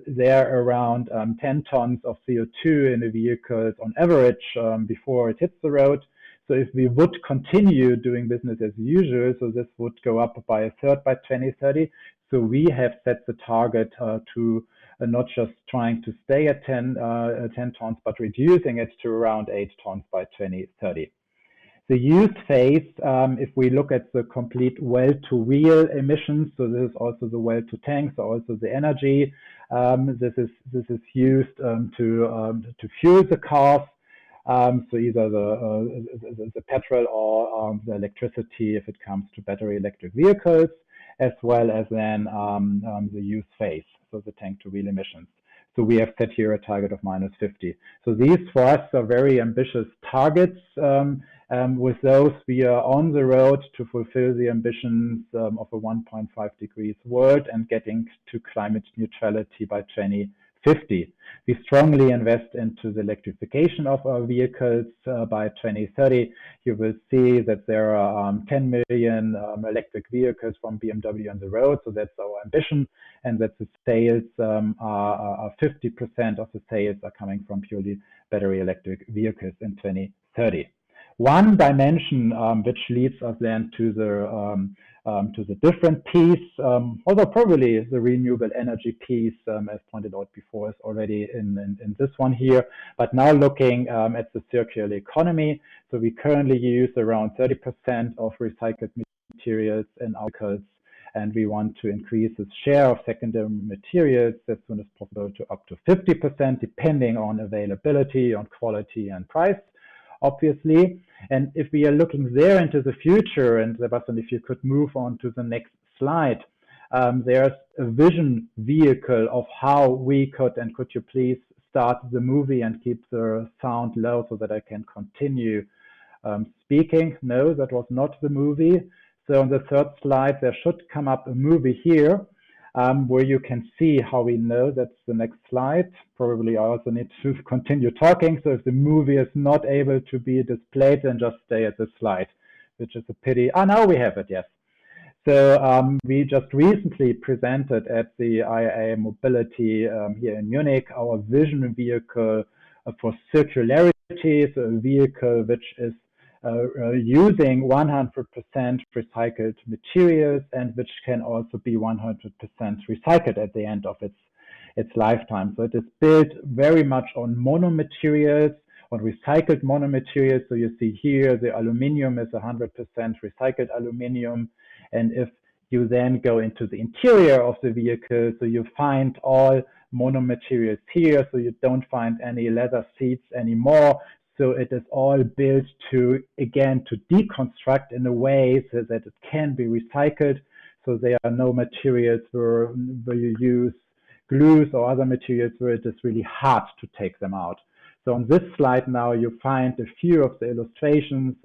there are around 10 tons of CO2 in the vehicles on average before it hits the road. So if we would continue doing business as usual, so this would go up by a third by 2030. So we have set the target to not just trying to stay at 10 tons, but reducing it to around 8 tons by 2030. The use phase, if we look at the complete well-to-wheel emissions, so this is also the well-to-tank, so also the energy. This is used to fuel the cars. So either the petrol or the electricity if it comes to battery electric vehicles, as well as then the use phase, so the tank to wheel emissions. So we have set here a target of -50. So these for us are very ambitious targets. With those, we are on the road to fulfill the ambitions of a 1.5 degrees world and getting to climate neutrality by 2050. We strongly invest into the electrification of our vehicles. By 2030, you will see that there are 10 million electric vehicles from BMW on the road. So that's our ambition, and that the sales are 50% of the sales are coming from purely battery electric vehicles in 2030. One dimension which leads us then to the different piece, although probably the renewable energy piece, as pointed out before, is already in this one here. But now looking at the circular economy, so we currently use around 30% of recycled materials in our vehicles, and we want to increase the share of secondary materials as soon as possible to up to 50%, depending on availability, on quality and price, obviously. And if we are looking there into the future, and Sebastian, if you could move on to the next slide, there's a vision vehicle of how we could, and could you please start the movie and keep the sound low so that I can continue speaking? No, that was not the movie. So on the third slide, there should come up a movie here where you can see how we know that's the next slide. Probably I also need to continue talking. So if the movie is not able to be displayed, then just stay at the slide, which is a pity. Ah, now we have it, yes. So we just recently presented at the IAA Mobility here in Munich our vision vehicle for circularity, so a vehicle which is using 100% recycled materials and which can also be 100% recycled at the end of its lifetime. So it is built very much on monomaterials, on recycled monomaterials. So you see here the aluminium is 100% recycled aluminium. And if you then go into the interior of the vehicle, so you find all monomaterials here, so you don't find any leather seats anymore. So it is all built to, again, to deconstruct in a way so that it can be recycled. So there are no materials where you use glues or other materials where it is really hard to take them out. So on this slide now, you find a few of the illustrations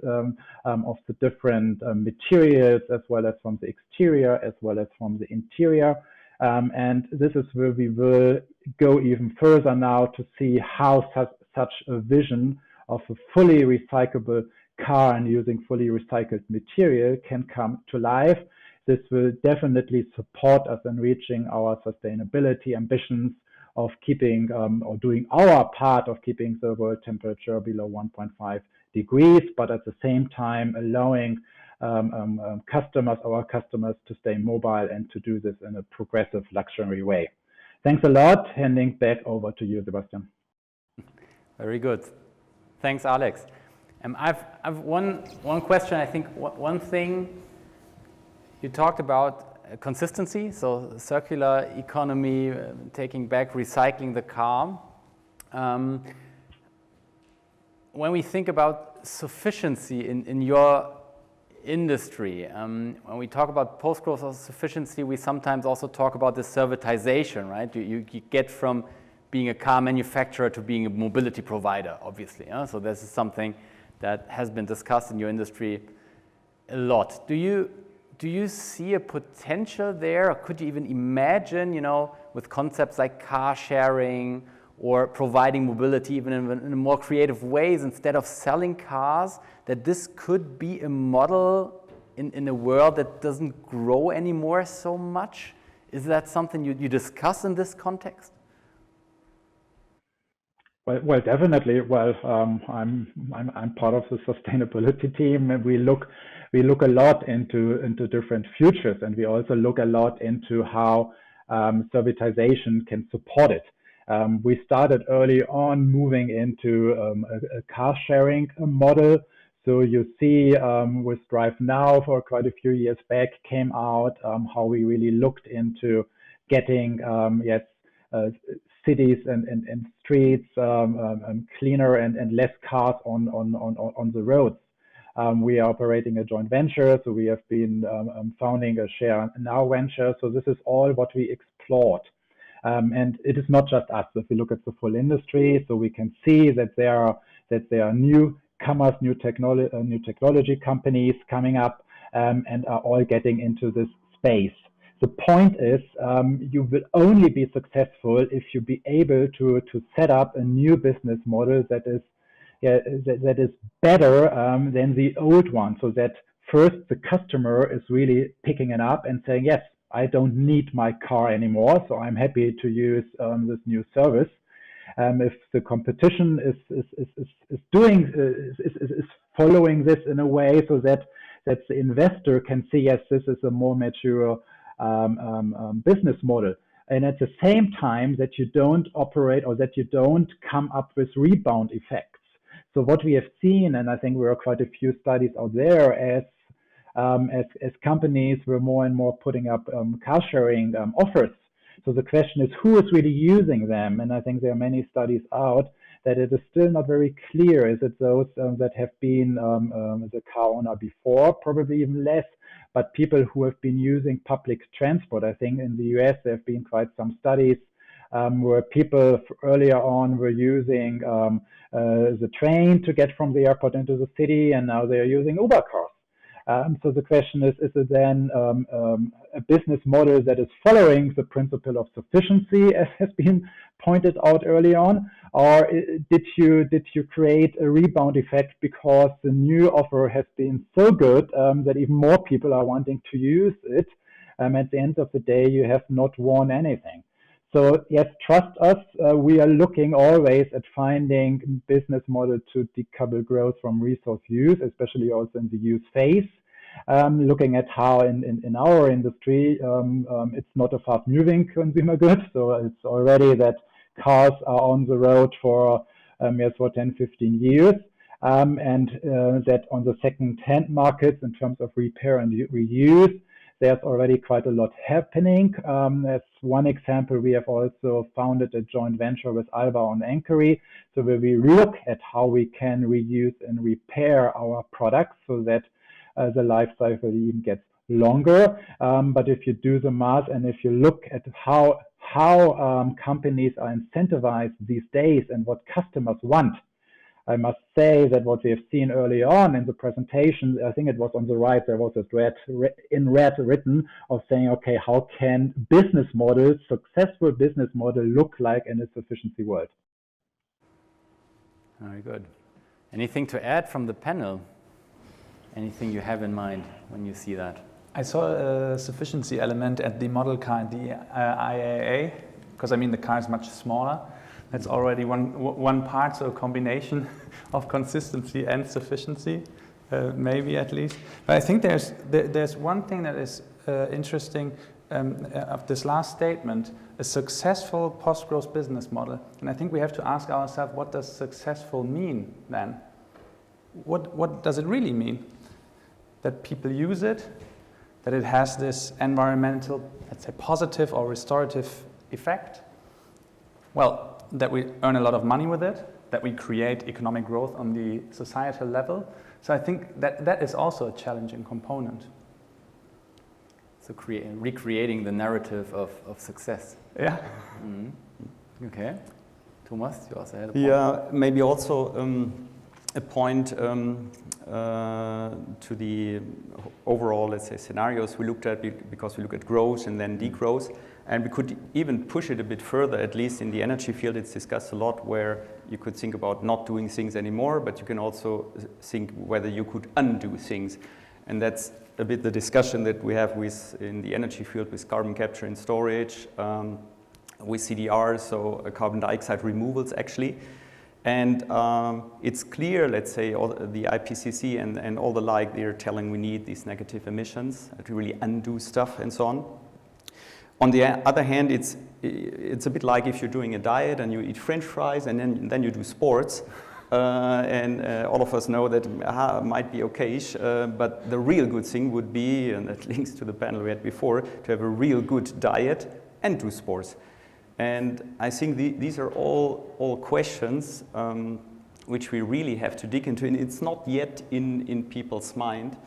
of the different materials, as well as from the exterior, as well as from the interior. And this is where we will go even further now to see how such a vision of a fully recyclable car and using fully recycled material can come to life. This will definitely support us in reaching our sustainability ambitions of keeping or doing our part of keeping the world temperature below 1.5 degrees, but at the same time allowing our customers to stay mobile and to do this in a progressive luxury way. Thanks a lot. Handing back over to you, Sebastian. Very good. Thanks, Alex. I've one question. I think one thing you talked about consistency, so circular economy, taking back, recycling the car. When we think about sufficiency in your industry, when we talk about post-growth sufficiency, we sometimes also talk about the servitization, right? You get from being a car manufacturer to being a mobility provider, obviously. So this is something that has been discussed in your industry a lot. Do you see a potential there, or could you even imagine, with concepts like car sharing or providing mobility even in more creative ways instead of selling cars, that this could be a model in a world that doesn't grow anymore so much? Is that something you discuss in this context? Well, definitely. Well, I'm part of the sustainability team, and we look a lot into different futures, and we also look a lot into how servitization can support it. We started early on moving into a car sharing model. So you see with Drive Now for quite a few years back came out how we really looked into getting cities and streets cleaner and less cars on the roads. We are operating a joint venture, so we have been founding a Share Now venture. So this is all what we explored. And it is not just us. If we look at the full industry, so we can see that there are newcomers, new technology companies coming up and are all getting into this space. The point is, you will only be successful if you be able to set up a new business model that is better than the old one, so that first the customer is really picking it up and saying, yes, I don't need my car anymore, so I'm happy to use this new service. If the competition is following this in a way so that the investor can see, yes, this is a more mature business model, and at the same time that you don't operate or that you don't come up with rebound effects. So what we have seen, and I think there are quite a few studies out there, as companies were more and more putting up car sharing offers. So the question is, who is really using them? And I think there are many studies out that it is still not very clear. Is it those that have been the car owner before? Probably even less. But people who have been using public transport, I think in the US there have been quite some studies where people earlier on were using the train to get from the airport into the city, and now they are using Uber cars. So the question is it then a business model that is following the principle of sufficiency, as has been pointed out early on, or did you create a rebound effect because the new offer has been so good that even more people are wanting to use it? At the end of the day, you have not won anything. So yes, trust us. We are looking always at finding business model to decouple growth from resource use, especially also in the use phase. Looking at how in our industry, it's not a fast-moving consumer good, so it's already that cars are on the road for 10, 15 years, and that on the second-hand markets in terms of repair and reuse, there's already quite a lot happening. As one example, we have also founded a joint venture with Alba on Anchory, so where we look at how we can reuse and repair our products so that the life cycle even gets longer. But if you do the math and if you look at how companies are incentivized these days and what customers want, I must say that what we have seen early on in the presentation, I think it was on the right, there was a red written of saying, okay, how can business models, successful business model look like in a sufficiency world? Very good. Anything to add from the panel? Anything you have in mind when you see that? I saw a sufficiency element at the model car, the IAA, because I mean the car is much smaller. That's already one part, so a combination of consistency and sufficiency, maybe at least. But I think there's one thing that is interesting of this last statement, a successful post-growth business model. And I think we have to ask ourselves, what does successful mean then? What does it really mean? That people use it, that it has this environmental, let's say, positive or restorative effect? Well, that we earn a lot of money with it, that we create economic growth on the societal level. So I think that is also a challenging component. So recreating the narrative of success. Yeah. Mm-hmm. Okay. Thomas, you also had a point. Yeah, maybe also a point to the overall, let's say, scenarios we looked at, because we look at growth and then degrowth. And we could even push it a bit further, at least in the energy field. It's discussed a lot, where you could think about not doing things anymore, but you can also think whether you could undo things. And that's a bit the discussion that we have in the energy field with carbon capture and storage, with CDR, so carbon dioxide removals actually. And it's clear, let's say, all the IPCC and all the like, they're telling we need these negative emissions to really undo stuff and so on. On the other hand, it's a bit like if you're doing a diet and you eat French fries and then you do sports. And all of us know that might be okay-ish, but the real good thing would be, and that links to the panel we had before, to have a real good diet and do sports. And I think these are all questions which we really have to dig into, and it's not yet in people's mind.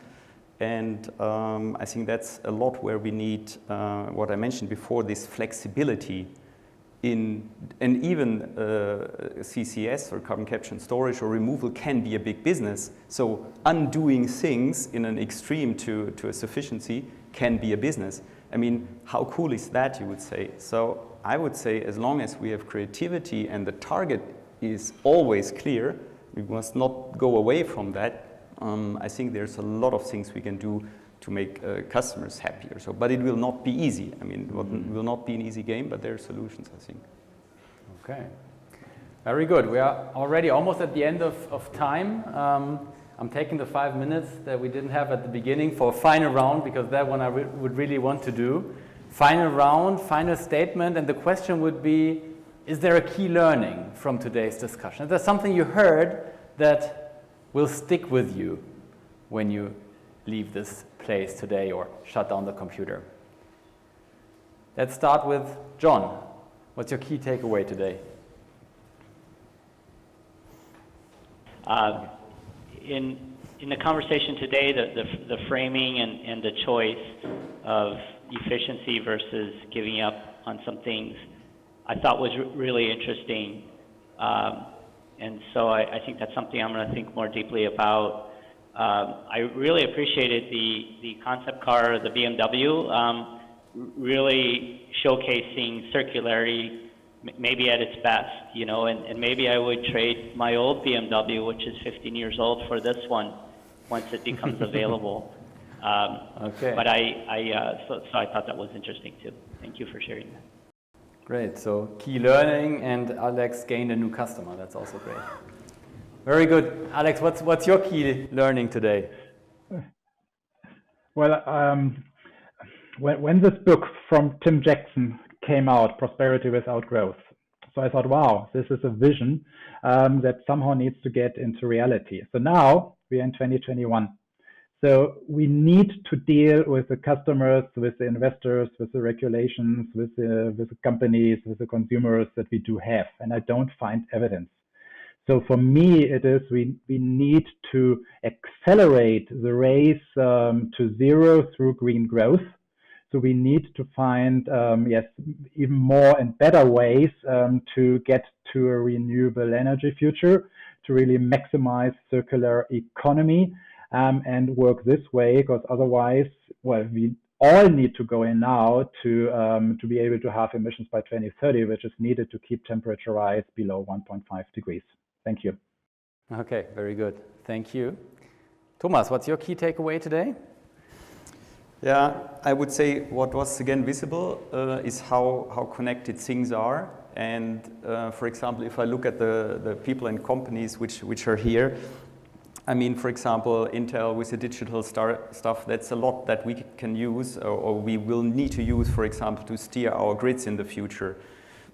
And I think that's a lot where we need, what I mentioned before, this flexibility and even CCS or carbon capture and storage or removal can be a big business. So undoing things in an extreme to a sufficiency can be a business. I mean, how cool is that, you would say? So I would say as long as we have creativity and the target is always clear, we must not go away from that. I think there's a lot of things we can do to make customers happier. So, but it will not be easy. I mean, it will not be an easy game, but there are solutions, I think. Okay, very good. We are already almost at the end of time. I'm taking the 5 minutes that we didn't have at the beginning for a final round, because that one I would really want to do. Final round, final statement, and the question would be, is there a key learning from today's discussion? Is there something you heard that will stick with you when you leave this place today or shut down the computer? Let's start with John. What's your key takeaway today? In the conversation today, the framing and the choice of efficiency versus giving up on some things, I thought was really interesting. And so I think that's something I'm going to think more deeply about. I really appreciated the concept car, the BMW, really showcasing circularity maybe at its best, you know, and maybe I would trade my old BMW, which is 15 years old, for this one once it becomes available. Okay. But so I thought that was interesting too. Thank you for sharing that. Great, so key learning, and Alex gained a new customer. That's also great. Very good. Alex, what's your key learning today? Well, when this book from Tim Jackson came out, Prosperity Without Growth, so I thought, wow, this is a vision that somehow needs to get into reality. So now we are in 2021. So we need to deal with the customers, with the investors, with the regulations, with the companies, with the consumers that we do have, and I don't find evidence. So for me, it is we need to accelerate the race to zero through green growth. So we need to find, even more and better ways to get to a renewable energy future, to really maximize circular economy. And work this way, because otherwise, well, we all need to go in now to be able to have emissions by 2030, which is needed to keep temperature rise below 1.5 degrees. Thank you. Okay, very good. Thank you. Thomas, what's your key takeaway today? Yeah, I would say what was again visible is how connected things are. And for example, if I look at the people and companies which are here, I mean, for example, Intel with the digital stuff, that's a lot that we can use or we will need to use, for example, to steer our grids in the future.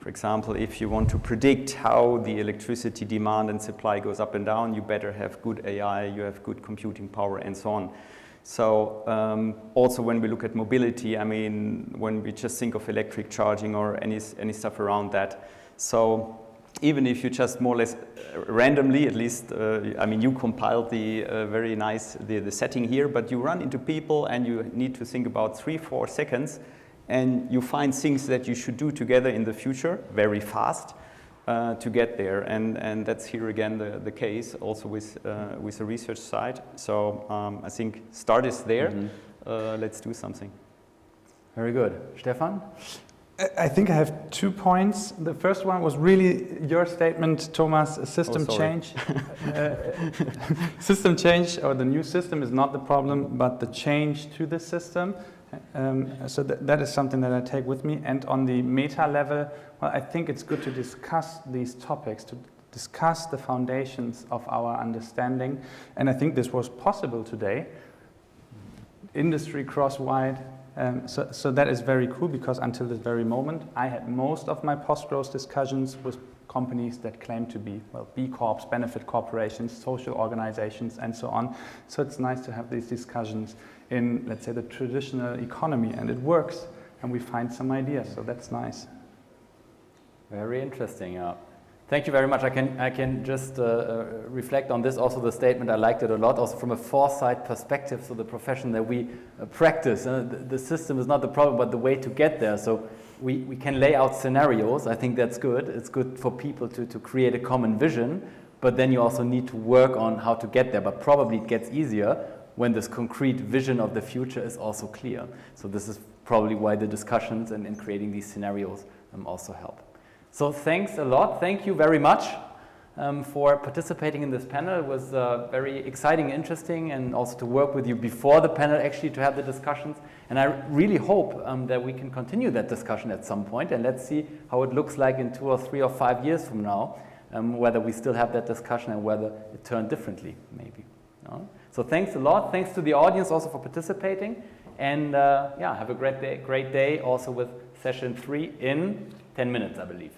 For example, if you want to predict how the electricity demand and supply goes up and down, you better have good AI, you have good computing power and so on. So also when we look at mobility, I mean, when we just think of electric charging or any stuff around that. So even if you just more or less randomly, at least, I mean, you compiled the very nice, the setting here, but you run into people and you need to think about 3-4 seconds and you find things that you should do together in the future very fast to get there. And that's here again the case also with the research side. So I think start is there. Let's do something. Very good. Stefan? I think I have 2 points. The first one was really your statement, Thomas, system change. System change, or the new system, is not the problem, but the change to the system. So that is something that I take with me. And on the meta level, well, I think it's good to discuss these topics, to discuss the foundations of our understanding. And I think this was possible today, industry cross-wide. So that is very cool, because until this very moment, I had most of my post-growth discussions with companies that claim to be, well, B Corps, benefit corporations, social organizations, and so on. So it's nice to have these discussions in, let's say, the traditional economy, and it works, and we find some ideas, so that's nice. Very interesting. Thank you very much. I can just reflect on this. Also, the statement, I liked it a lot. Also, from a Foresight perspective, so the profession that we practice, the system is not the problem, but the way to get there. So we can lay out scenarios. I think that's good. It's good for people to create a common vision, but then you also need to work on how to get there. But probably it gets easier when this concrete vision of the future is also clear. So this is probably why the discussions and creating these scenarios also help. So thanks a lot. Thank you very much for participating in this panel. It was very exciting, interesting, and also to work with you before the panel, actually, to have the discussions. And I really hope that we can continue that discussion at some point, and let's see how it looks like in 2 or 3 or 5 years from now, whether we still have that discussion and whether it turned differently, maybe. No? So thanks a lot. Thanks to the audience also for participating. And yeah, have a great day also with session 3 in 10 minutes, I believe.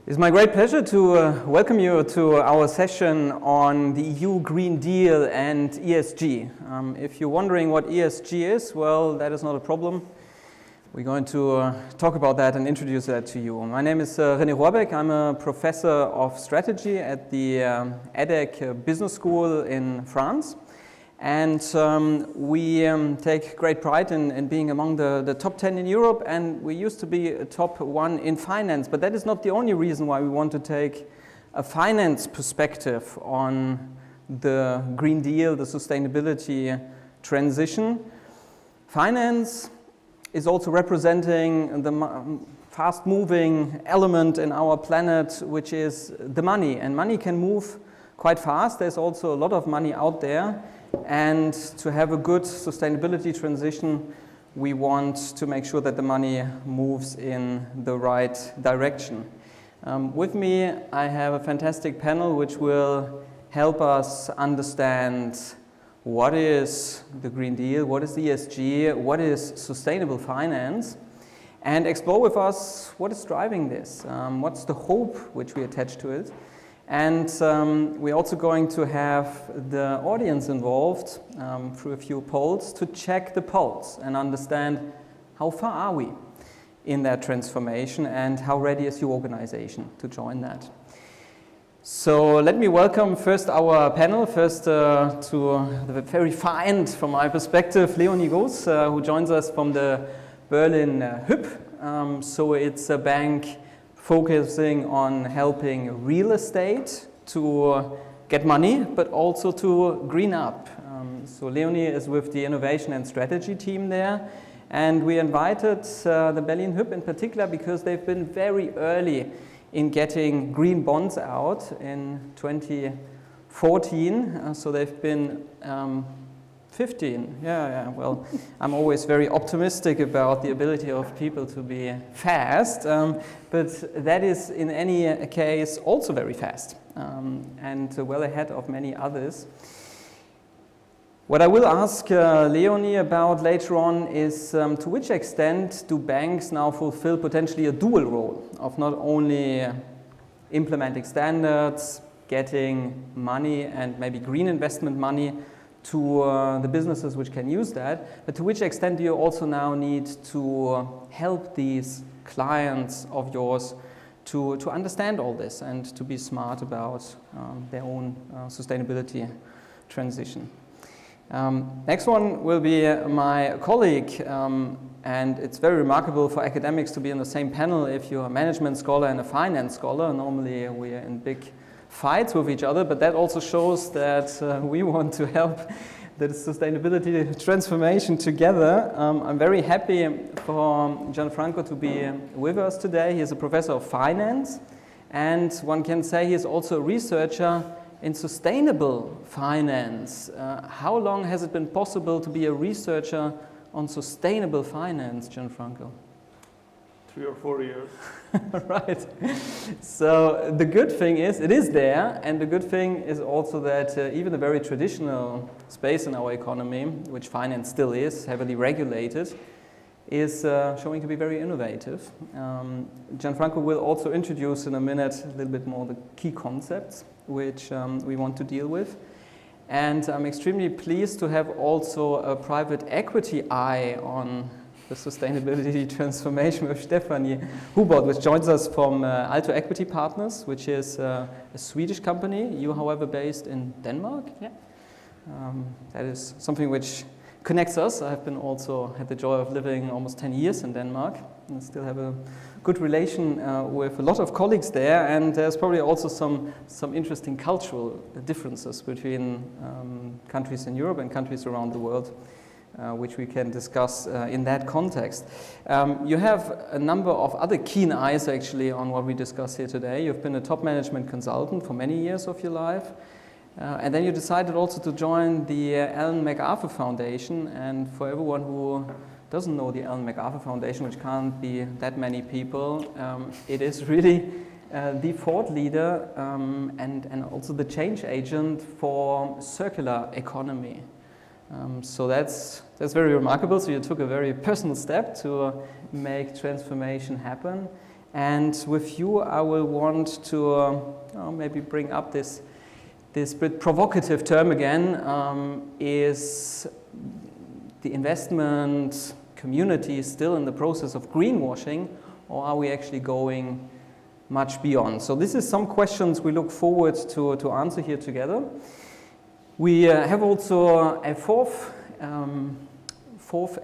It's my great pleasure to welcome you to our session on the EU Green Deal and ESG. If you're wondering what ESG is, well, that is not a problem. We're going to talk about that and introduce that to you. My name is René Rohrbeck. I'm a professor of strategy at the EDEC Business School in France. And we take great pride in being among the top 10 in Europe, and we used to be top 1 in finance. But that is not the only reason why we want to take a finance perspective on the Green Deal, the sustainability transition. Finance is also representing the fast-moving element in our planet, which is the money. And money can move quite fast. There's also a lot of money out there. And to have a good sustainability transition, we want to make sure that the money moves in the right direction. With me, I have a fantastic panel which will help us understand what is the Green Deal, what is the ESG, what is sustainable finance, and explore with us what is driving this, what's the hope which we attach to it. And we're also going to have the audience involved through a few polls to check the pulse and understand how far are we in that transformation and how ready is your organization to join that. So let me welcome first our panel, first to the very fine, from my perspective, Leonie Goos, who joins us from the Berlin HÜP. So it's a bank focusing on helping real estate to get money, but also to green up. So Leonie is with the innovation and strategy team there. And we invited the Berlin HÜP in particular because they've been very early in getting green bonds out in 2014. So they've been 15, yeah, well, I'm always very optimistic about the ability of people to be fast, but that is in any case also very fast and well ahead of many others. What I will ask Leonie about later on is to which extent do banks now fulfill potentially a dual role of not only implementing standards, getting money and maybe green investment money to the businesses which can use that, but to which extent do you also now need to help these clients of yours to understand all this and to be smart about their own sustainability transition. Next one will be my colleague, and it's very remarkable for academics to be in the same panel if you're a management scholar and a finance scholar. Normally we are in big fights with each other, but that also shows that we want to help the sustainability transformation together. I'm very happy for Gianfranco to be with us today. He is a professor of finance, and one can say he is also a researcher in sustainable finance. How long has it been possible to be a researcher on sustainable finance, Gianfranco? 3 or 4 years. Right. So the good thing is it is there, and the good thing is also that even a very traditional space in our economy, which finance still is, heavily regulated, is showing to be very innovative. Gianfranco will also introduce in a minute a little bit more the key concepts which we want to deal with. And I'm extremely pleased to have also a private equity eye on the sustainability transformation with Stefanie Hubert, which joins us from Alto Equity Partners, which is a Swedish company. You, however, based in Denmark. Yeah. That is something which connects us. I have been also had the joy of living almost 10 years in Denmark and still have a good relation with a lot of colleagues there, and there's probably also some interesting cultural differences between countries in Europe and countries around the world, which we can discuss in that context. You have a number of other keen eyes actually on what we discuss here today. You've been a top management consultant for many years of your life. And then you decided also to join the Ellen MacArthur Foundation, and for everyone who doesn't know the Ellen MacArthur Foundation, which can't be that many people, it is really the thought leader and also the change agent for circular economy. So that's very remarkable. So you took a very personal step to make transformation happen. And with you, I will want to maybe bring up this bit provocative term again, is the investment community still in the process of greenwashing, or are we actually going much beyond? So this is some questions we look forward to answer here together. We have also a fourth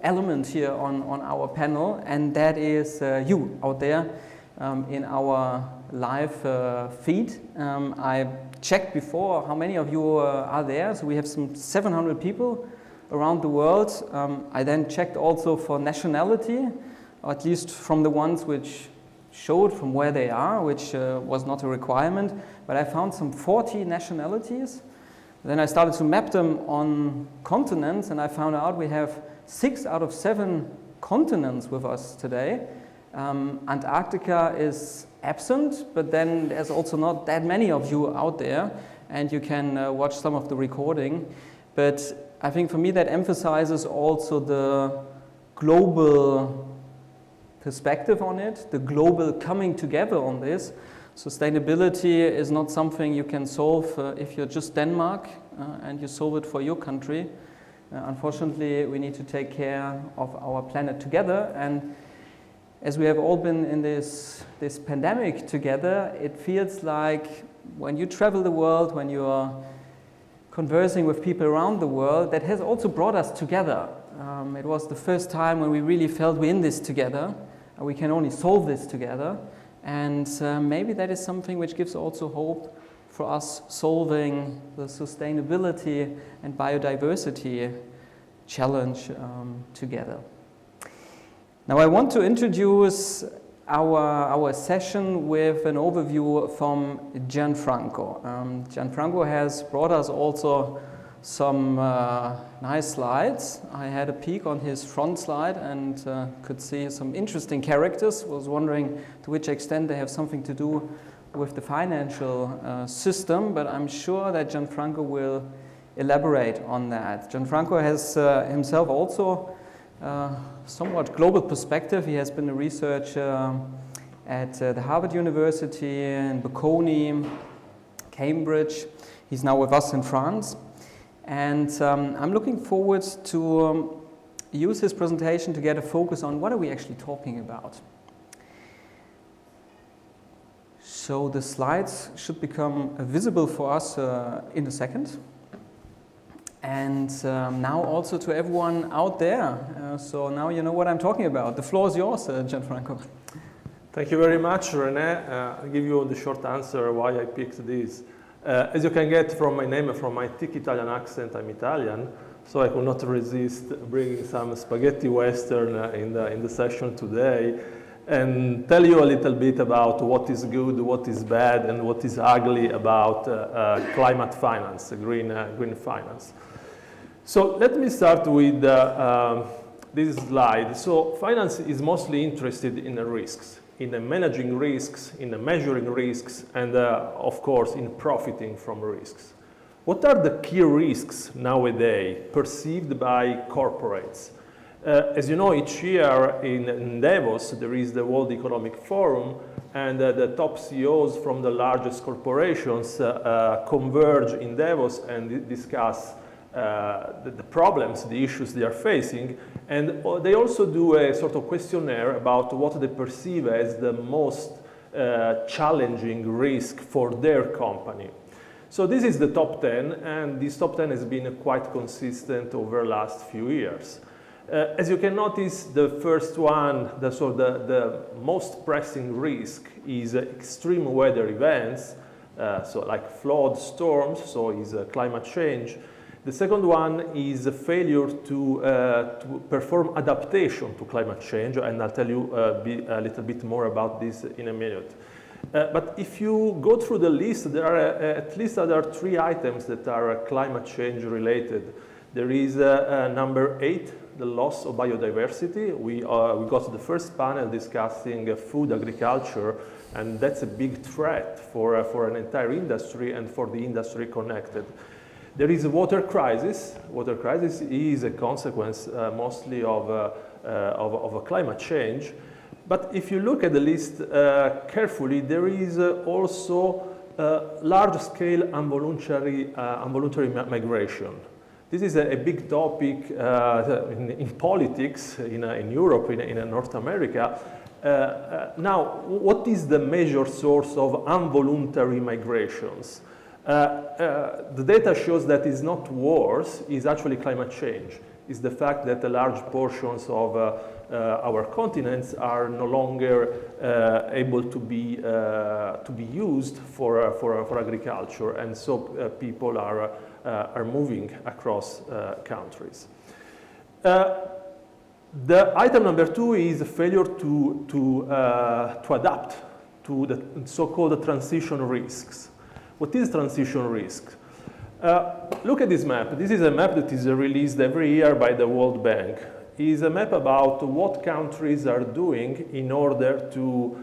element here on our panel, and that is you out there in our live feed. I checked before how many of you are there, so we have some 700 people around the world. I then checked also for nationality, or at least from the ones which showed from where they are, which was not a requirement, but I found some 40 nationalities. Then I started to map them on continents, and I found out we have 6 out of 7 continents with us today. Antarctica is absent, but then there's also not that many of you out there, and you can watch some of the recording. But I think for me that emphasizes also the global perspective on it, the global coming together on this. Sustainability is not something you can solve if you're just Denmark and you solve it for your country. Unfortunately, we need to take care of our planet together, and as we have all been in this pandemic together, it feels like when you travel the world, when you are conversing with people around the world, that has also brought us together. It was the first time when we really felt we're in this together, and we can only solve this together. And maybe that is something which gives also hope for us solving the sustainability and biodiversity challenge together. Now I want to introduce our session with an overview from Gianfranco. Gianfranco has brought us also some nice slides. I had a peek on his front slide and could see some interesting characters. Was wondering to which extent they have something to do with the financial system, but I'm sure that Gianfranco will elaborate on that. Gianfranco has himself also somewhat global perspective. He has been a researcher at the Harvard University, in Bocconi, Cambridge. He's now with us in France. And I'm looking forward to use his presentation to get a focus on what are we actually talking about. So the slides should become visible for us in a second. And now also to everyone out there. So now you know what I'm talking about. The floor is yours, Gianfranco. Thank you very much, René. I'll give you the short answer why I picked this. As you can get from my name and from my thick Italian accent, I'm Italian, so I could not resist bringing some spaghetti western in the session today and tell you a little bit about what is good, what is bad, and what is ugly about climate finance, green finance. So let me start with this slide. So finance is mostly interested in the risks, in the managing risks, in the measuring risks, and of course in profiting from risks. What are the key risks nowadays perceived by corporates? As you know, each year in Davos, there is the World Economic Forum, and the top CEOs from the largest corporations converge in Davos and discuss the problems, the issues they are facing. And they also do a sort of questionnaire about what they perceive as the most challenging risk for their company. So this is the top 10, and this top 10 has been quite consistent over the last few years. As you can notice, the first one, the most pressing risk is extreme weather events, so like flood, storms, so is climate change. The second one is a failure to perform adaptation to climate change, and I'll tell you a little bit more about this in a minute. But if you go through the list, there are at least other 3 items that are climate change related. There is number 8, the loss of biodiversity. We got the first panel discussing food agriculture, and that's a big threat for an entire industry and for the industry connected. There is a water crisis. Water crisis is a consequence mostly of a climate change. But if you look at the list carefully, there is also large-scale involuntary migration. This is a big topic in politics in Europe, in North America. Now, what is the major source of involuntary migrations? The data shows that it's not wars, it's actually climate change. It's the fact that large portions of our continents are no longer able to be used for agriculture, and so people are moving across countries. The item number 2 is a failure to adapt to the so-called transition risks. What is transition risk? Look at this map. This is a map that is released every year by the World Bank. It is a map about what countries are doing in order to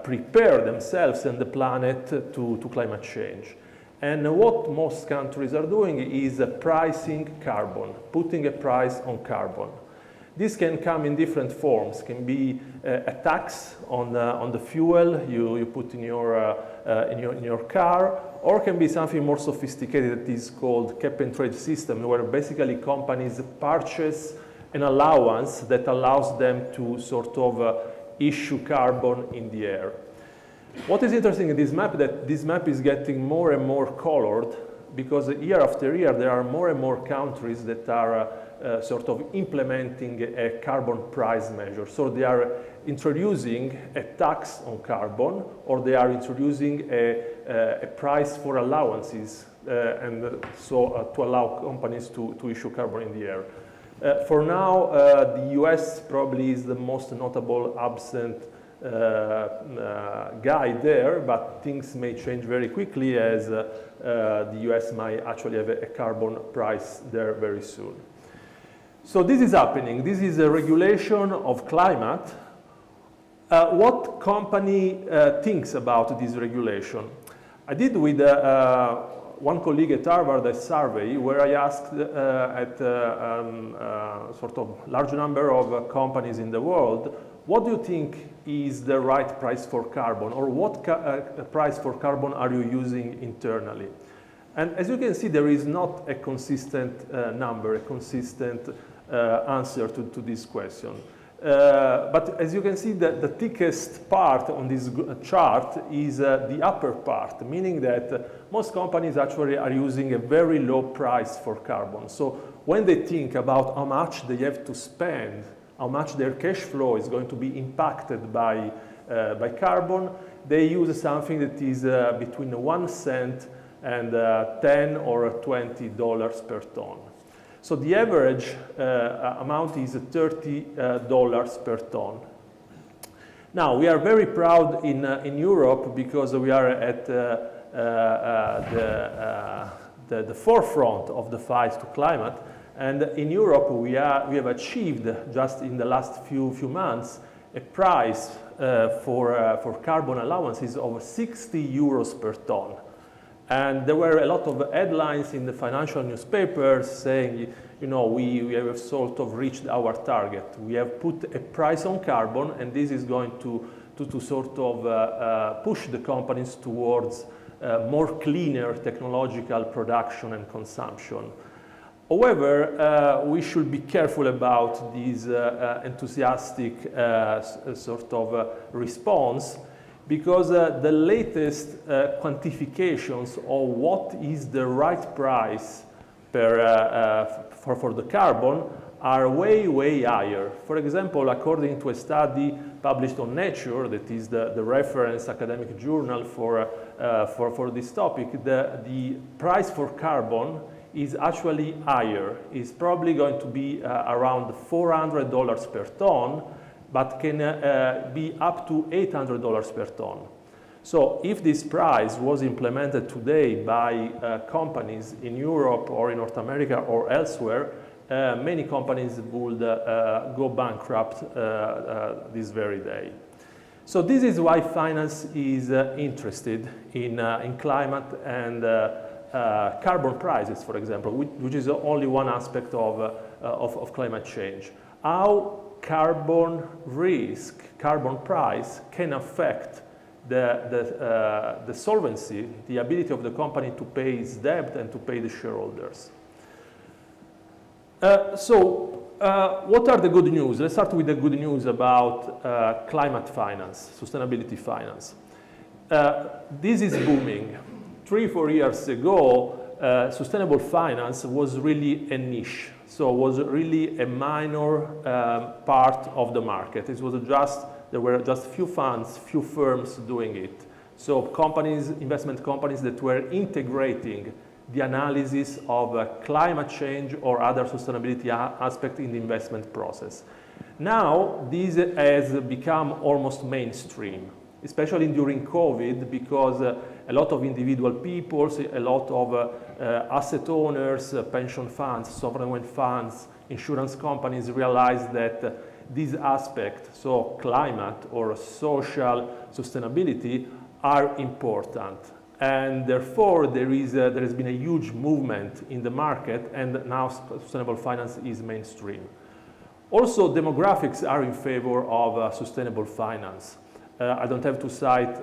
prepare themselves and the planet to climate change. And what most countries are doing is pricing carbon, putting a price on carbon. This can come in different forms. It can be a tax on the fuel you put in your car, or can be something more sophisticated that is called cap and trade system, where basically companies purchase an allowance that allows them to sort of issue carbon in the air. What is interesting in this map is that this map is getting more and more colored, because year after year there are more and more countries that are sort of implementing a carbon price measure. So they are introducing a tax on carbon, or they are introducing a price for allowances, and so to allow companies to issue carbon in the air. For now, the US probably is the most notable absent guy there, but things may change very quickly, as the US might actually have a carbon price there very soon. So this is happening. This is a regulation of climate. What company thinks about this regulation? I did with one colleague at Harvard a survey where I asked at sort of large number of companies in the world, what do you think is the right price for carbon, or what price for carbon are you using internally? And as you can see, there is not a consistent number, a consistent answer to this question. But as you can see, the thickest part on this chart is the upper part, meaning that most companies actually are using a very low price for carbon. So when they think about how much they have to spend, how much their cash flow is going to be impacted by carbon, they use something that is between 1 cent and $10 or $20 per ton. So the average amount is $30 per ton. Now, we are very proud in Europe because we are at the forefront of the fight to climate. And in Europe, we have achieved, just in the last few months, a price for carbon allowances of 60 euros per ton. And there were a lot of headlines in the financial newspapers saying, we have sort of reached our target. We have put a price on carbon, and this is going to sort of push the companies towards more cleaner technological production and consumption. However, we should be careful about this enthusiastic sort of response, because the latest quantifications of what is the right price for the carbon are way, way higher. For example, according to a study published on Nature, that is the reference academic journal for this topic, the price for carbon is actually higher. It's probably going to be around $400 per ton, but can be up to $800 per ton. So if this price was implemented today by companies in Europe or in North America or elsewhere, many companies would go bankrupt this very day. So this is why finance is interested in climate and carbon prices, for example, which is only one aspect of climate change. How carbon risk, carbon price can affect the solvency, the ability of the company to pay its debt and to pay the shareholders. What are the good news? Let's start with the good news about climate finance, sustainability finance. This is booming. 3-4 years ago, sustainable finance was really a niche. So it was really a minor part of the market. There were just few funds, few firms doing it. So companies, investment companies that were integrating the analysis of climate change or other sustainability aspect in the investment process. Now, this has become almost mainstream, especially during COVID, because a lot of individual people, a lot of asset owners, pension funds, sovereign wealth funds, insurance companies realized that this aspect, so climate or social sustainability, are important. And therefore, there has been a huge movement in the market, and now sustainable finance is mainstream. Also, demographics are in favor of sustainable finance. I don't have to cite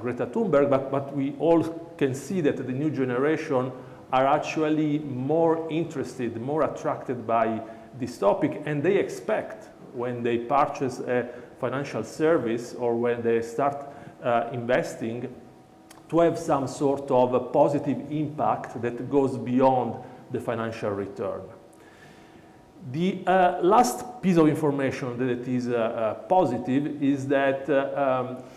Greta Thunberg, but we all can see that the new generation are actually more interested, more attracted by this topic, and they expect when they purchase a financial service or when they start investing to have some sort of a positive impact that goes beyond the financial return. The last piece of information that is positive is that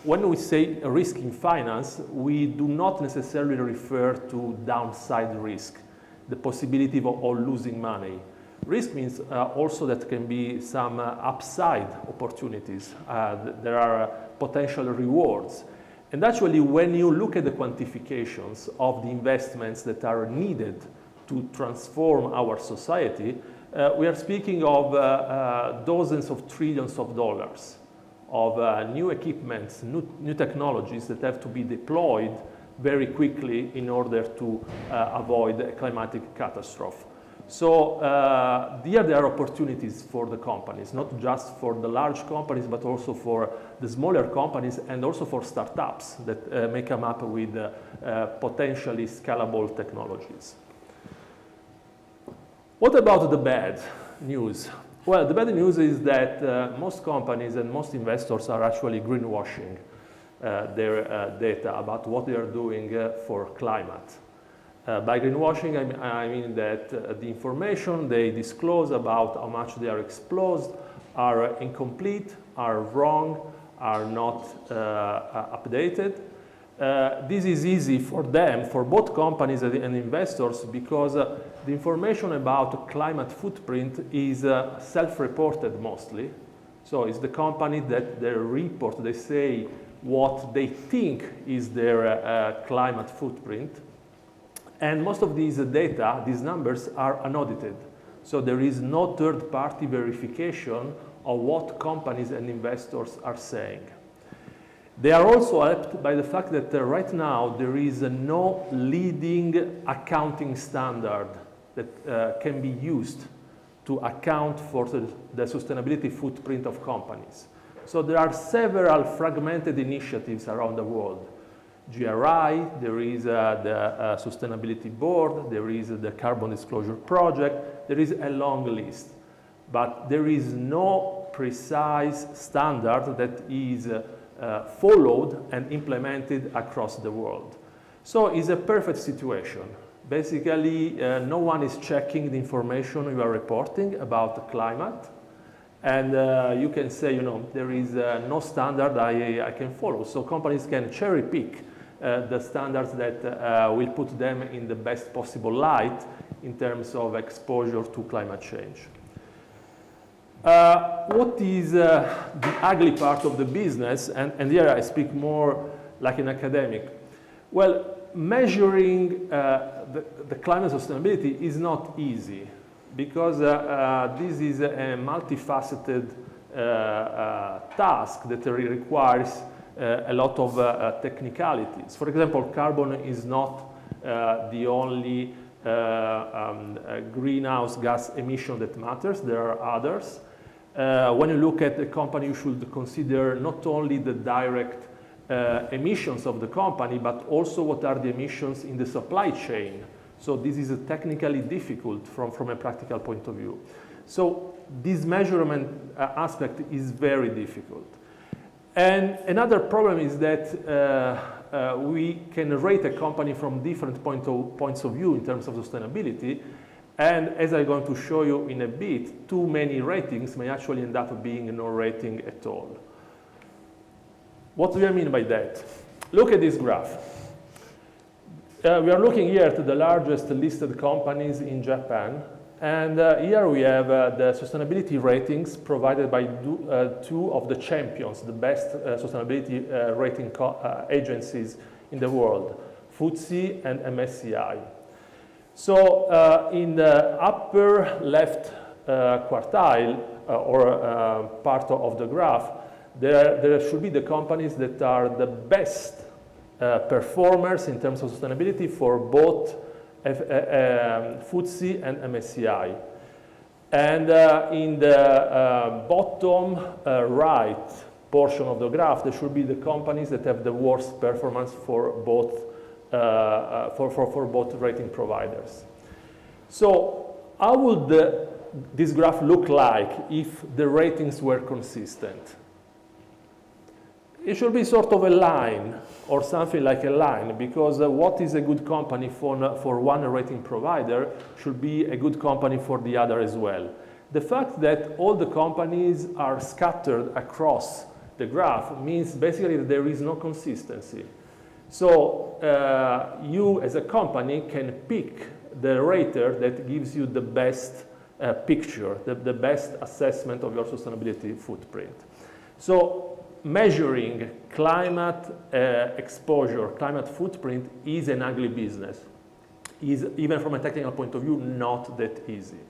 when we say risk in finance, we do not necessarily refer to downside risk, the possibility of losing money. Risk means also that can be some upside opportunities. There are potential rewards. And actually, when you look at the quantifications of the investments that are needed to transform our society, we are speaking of dozens of trillions of dollars of new equipments, new technologies that have to be deployed very quickly in order to avoid a climatic catastrophe. So there are opportunities for the companies, not just for the large companies, but also for the smaller companies and also for startups that may come up with potentially scalable technologies. What about the bad news? Well, the bad news is that most companies and most investors are actually greenwashing their data about what they are doing for climate. By greenwashing, I mean that the information they disclose about how much they are exposed are incomplete, are wrong, are not updated. This is easy for them, for both companies and investors, because the information about climate footprint is self-reported mostly. So it's the company that they report, they say what they think is their climate footprint. And most of these data, these numbers, are unaudited. So there is no third-party verification of what companies and investors are saying. They are also helped by the fact that right now there is no leading accounting standard that can be used to account for the sustainability footprint of companies. So there are several fragmented initiatives around the world. GRI, there is the Sustainability Board, there is the Carbon Disclosure Project, there is a long list. But there is no precise standard that is followed and implemented across the world. So it's a perfect situation. Basically, no one is checking the information you are reporting about the climate. And you can say, there is no standard I can follow. So companies can cherry pick the standards that will put them in the best possible light in terms of exposure to climate change. What is the ugly part of the business? And here I speak more like an academic. Well, measuring the climate sustainability is not easy, because this is a multifaceted task that requires a lot of technicalities. For example, carbon is not the only greenhouse gas emission that matters. There are others. When you look at a company, you should consider not only the direct emissions of the company, but also what are the emissions in the supply chain. So this is technically difficult from a practical point of view. So this measurement aspect is very difficult. And another problem is that we can rate a company from different points of view in terms of sustainability. And as I'm going to show you in a bit, too many ratings may actually end up being no rating at all. What do I mean by that? Look at this graph. We are looking here at the largest listed companies in Japan. And here we have the sustainability ratings provided by two of the champions, the best sustainability rating agencies in the world, FTSE and MSCI. So in the upper left quartile or part of the graph, there should be the companies that are the best performers in terms of sustainability for both FTSE and MSCI. And in the bottom right portion of the graph, there should be the companies that have the worst performance for both both rating providers. So how would this graph look like if the ratings were consistent? It should be sort of a line or something like a line, because what is a good company for one rating provider should be a good company for the other as well. The fact that all the companies are scattered across the graph means basically that there is no consistency. So you as a company can pick the rater that gives you the best picture, the best assessment of your sustainability footprint. So measuring climate exposure, climate footprint is an ugly business. Is, even from a technical point of view, not that easy.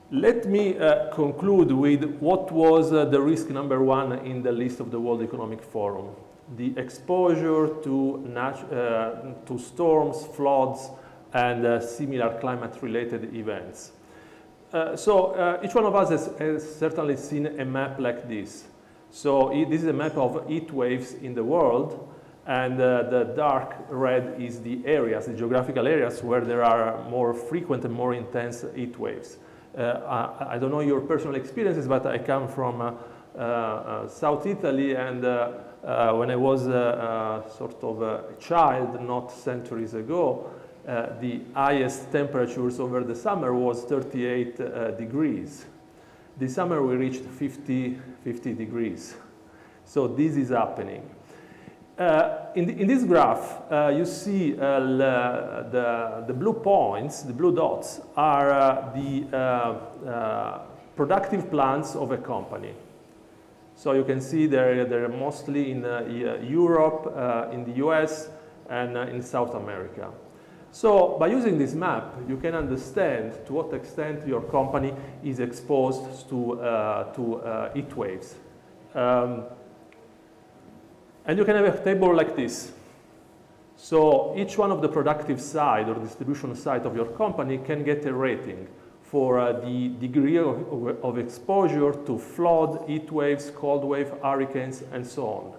Let me conclude with what was the risk number one in the list of the World Economic Forum. The exposure to storms, floods, and similar climate-related events. So each one of us has certainly seen a map like this. So this is a map of heat waves in the world, and the dark red is the areas, the geographical areas where there are more frequent and more intense heat waves. I don't know your personal experiences, but I come from South Italy, and when I was sort of a child, not centuries ago, the highest temperatures over the summer was 38 degrees. This summer we reached 50 degrees. So this is happening. In this graph, you see the blue points, the blue dots, are the productive plants of a company. So you can see they're mostly in Europe, in the US, and in South America. So by using this map, you can understand to what extent your company is exposed to heat waves. And you can have a table like this. So each one of the productive side or distribution side of your company can get a rating for the degree of exposure to flood, heat waves, cold wave, hurricanes, and so on.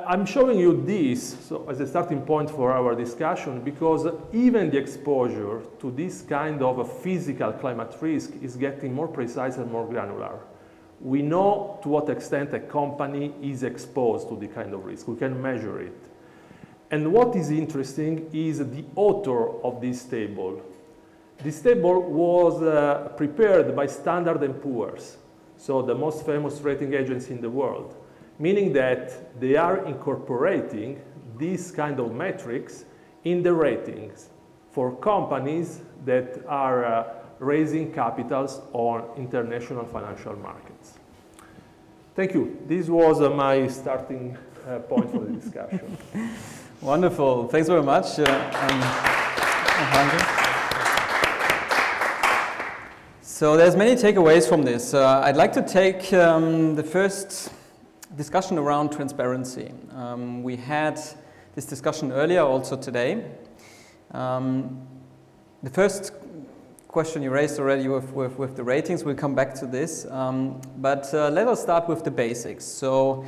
I'm showing you this as a starting point for our discussion because even the exposure to this kind of a physical climate risk is getting more precise and more granular. We know to what extent a company is exposed to the kind of risk. We can measure it. And what is interesting is the author of this table. This table was prepared by Standard & Poor's, so the most famous rating agency in the world, meaning that they are incorporating these kind of metrics in the ratings for companies that are raising capitals on international financial markets. Thank you. This was my starting point for the discussion. Wonderful. Thanks very much. So there's many takeaways from this. I'd like to take the first discussion around transparency. We had this discussion earlier, also today. The first question you raised already with the ratings, we'll come back to this. But let us start with the basics. So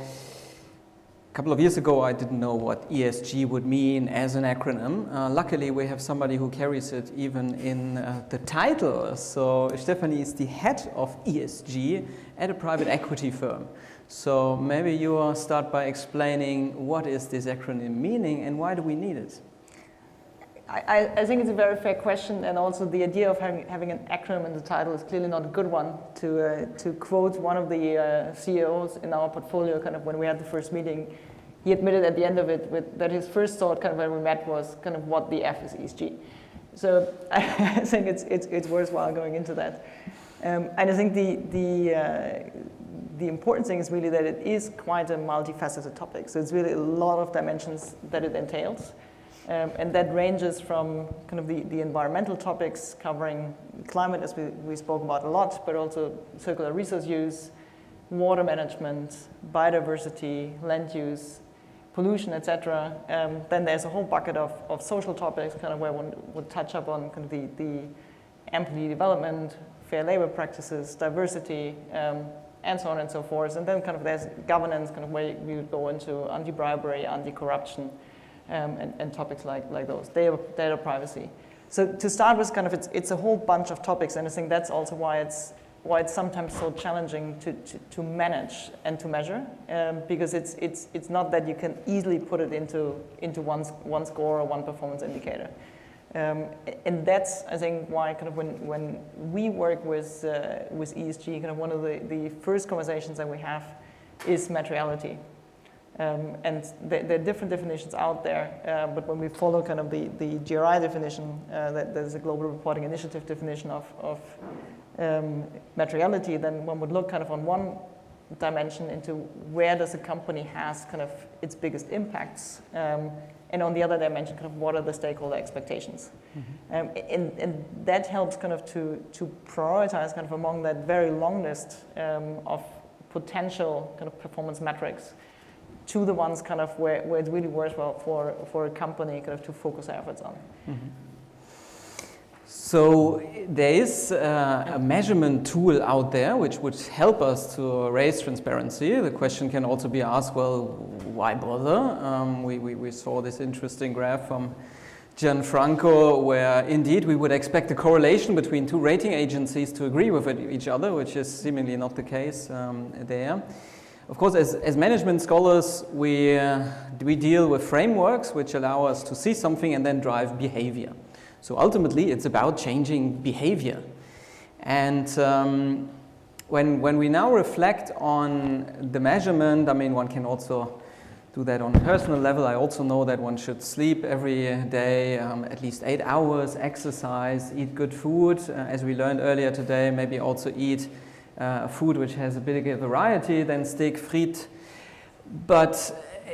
a couple of years ago, I didn't know what ESG would mean as an acronym. Luckily, we have somebody who carries it even in the title. So Stephanie is the head of ESG at a private equity firm. So maybe you start by explaining what is this acronym meaning and why do we need it? I think it's a very fair question, and also the idea of having an acronym in the title is clearly not a good one. To quote one of the CEOs in our portfolio, kind of when we had the first meeting, he admitted at the end of it that his first thought, kind of when we met, was kind of what the F is ESG. So I think it's worthwhile going into that, and I think the important thing is really that it is quite a multifaceted topic. So it's really a lot of dimensions that it entails. And that ranges from kind of the environmental topics covering climate, as we spoke about a lot, but also circular resource use, water management, biodiversity, land use, pollution, etc. Then there's a whole bucket of social topics, kind of where one would touch up on kind of the employee development, fair labor practices, diversity, and so on and so forth. And then kind of there's governance, kind of where we would go into anti-bribery, anti-corruption, and topics like those, data privacy. So to start with, kind of it's a whole bunch of topics, and I think that's also why it's sometimes so challenging to manage and to measure, because it's not that you can easily put it into one score or one performance indicator, and that's, I think, why kind of when we work with ESG, kind of one of the first conversations that we have is materiality. And there are different definitions out there, but when we follow kind of the GRI definition, there's a Global Reporting Initiative definition of materiality, then one would look kind of on one dimension into where does a company has kind of its biggest impacts, and on the other dimension, kind of what are the stakeholder expectations. Mm-hmm. And that helps kind of to prioritize kind of among that very long list of potential kind of performance metrics to the ones kind of where it's really worthwhile for a company kind of to focus efforts on. Mm-hmm. So there is a measurement tool out there which would help us to raise transparency. The question can also be asked, well, why bother? We saw this interesting graph from Gianfranco where indeed we would expect a correlation between two rating agencies to agree with each other, which is seemingly not the case there. Of course, as management scholars, we deal with frameworks which allow us to see something and then drive behavior. So ultimately, it's about changing behavior. And when we now reflect on the measurement, I mean, one can also do that on a personal level. I also know that one should sleep every day, at least 8 hours, exercise, eat good food, as we learned earlier today, maybe also eat food which has a bigger variety than steak frites. But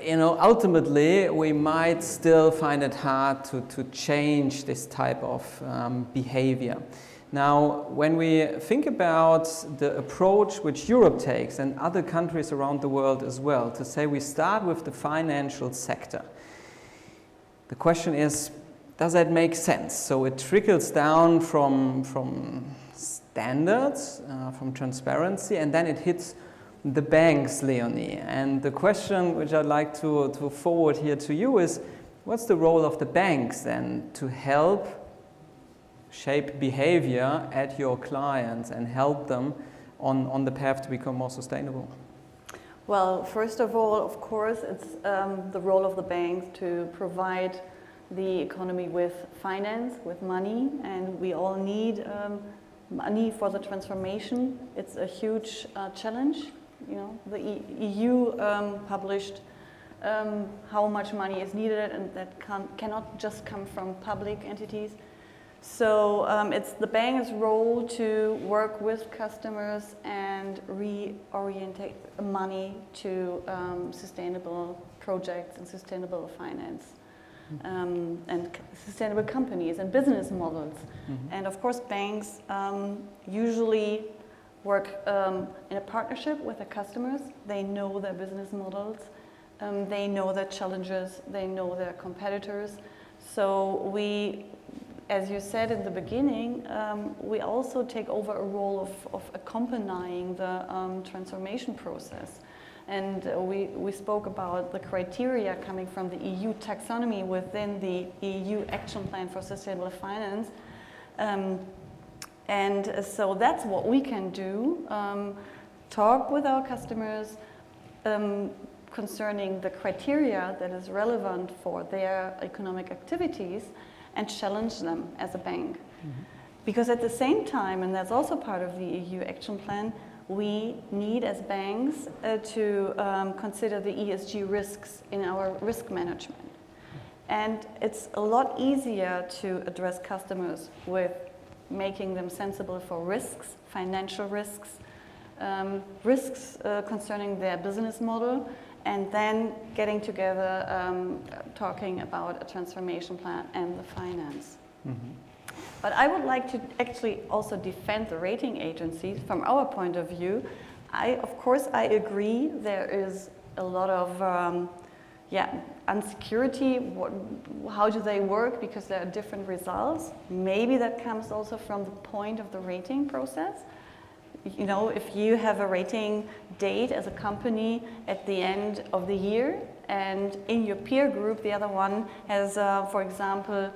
ultimately we might still find it hard to change this type of behavior. Now, when we think about the approach which Europe takes and other countries around the world as well, to say we start with the financial sector, The question is, does that make sense? So it trickles down from standards, from transparency, and then it hits the banks, Leonie. And the question which I'd like to forward here to you is, what's the role of the banks then to help shape behavior at your clients and help them on the path to become more sustainable? Well, first of all, of course, it's the role of the banks to provide the economy with finance, with money, and we all need money for the transformation. It's a huge challenge. You know, the EU published how much money is needed, and that cannot just come from public entities. So it's the bank's role to work with customers and reorientate money to sustainable projects and sustainable finance. And sustainable companies and business models. Mm-hmm. And of course, banks usually work in a partnership with the customers. They know their business models, they know their challenges, they know their competitors. So we, as you said in the beginning, we also take over a role of accompanying the transformation process. And we spoke about the criteria coming from the EU taxonomy within the EU Action Plan for Sustainable Finance. And so that's what we can do, talk with our customers concerning the criteria that is relevant for their economic activities and challenge them as a bank. Mm-hmm. Because at the same time, and that's also part of the EU Action Plan, we need as banks to consider the ESG risks in our risk management. And it's a lot easier to address customers with making them sensible for risks, financial risks, risks concerning their business model, and then getting together talking about a transformation plan and the finance. Mm-hmm. But I would like to actually also defend the rating agencies from our point of view. Of course, I agree there is a lot of insecurity. How do they work? Because there are different results. Maybe that comes also from the point of the rating process. You know, if you have a rating date as a company at the end of the year, and in your peer group, the other one has, for example,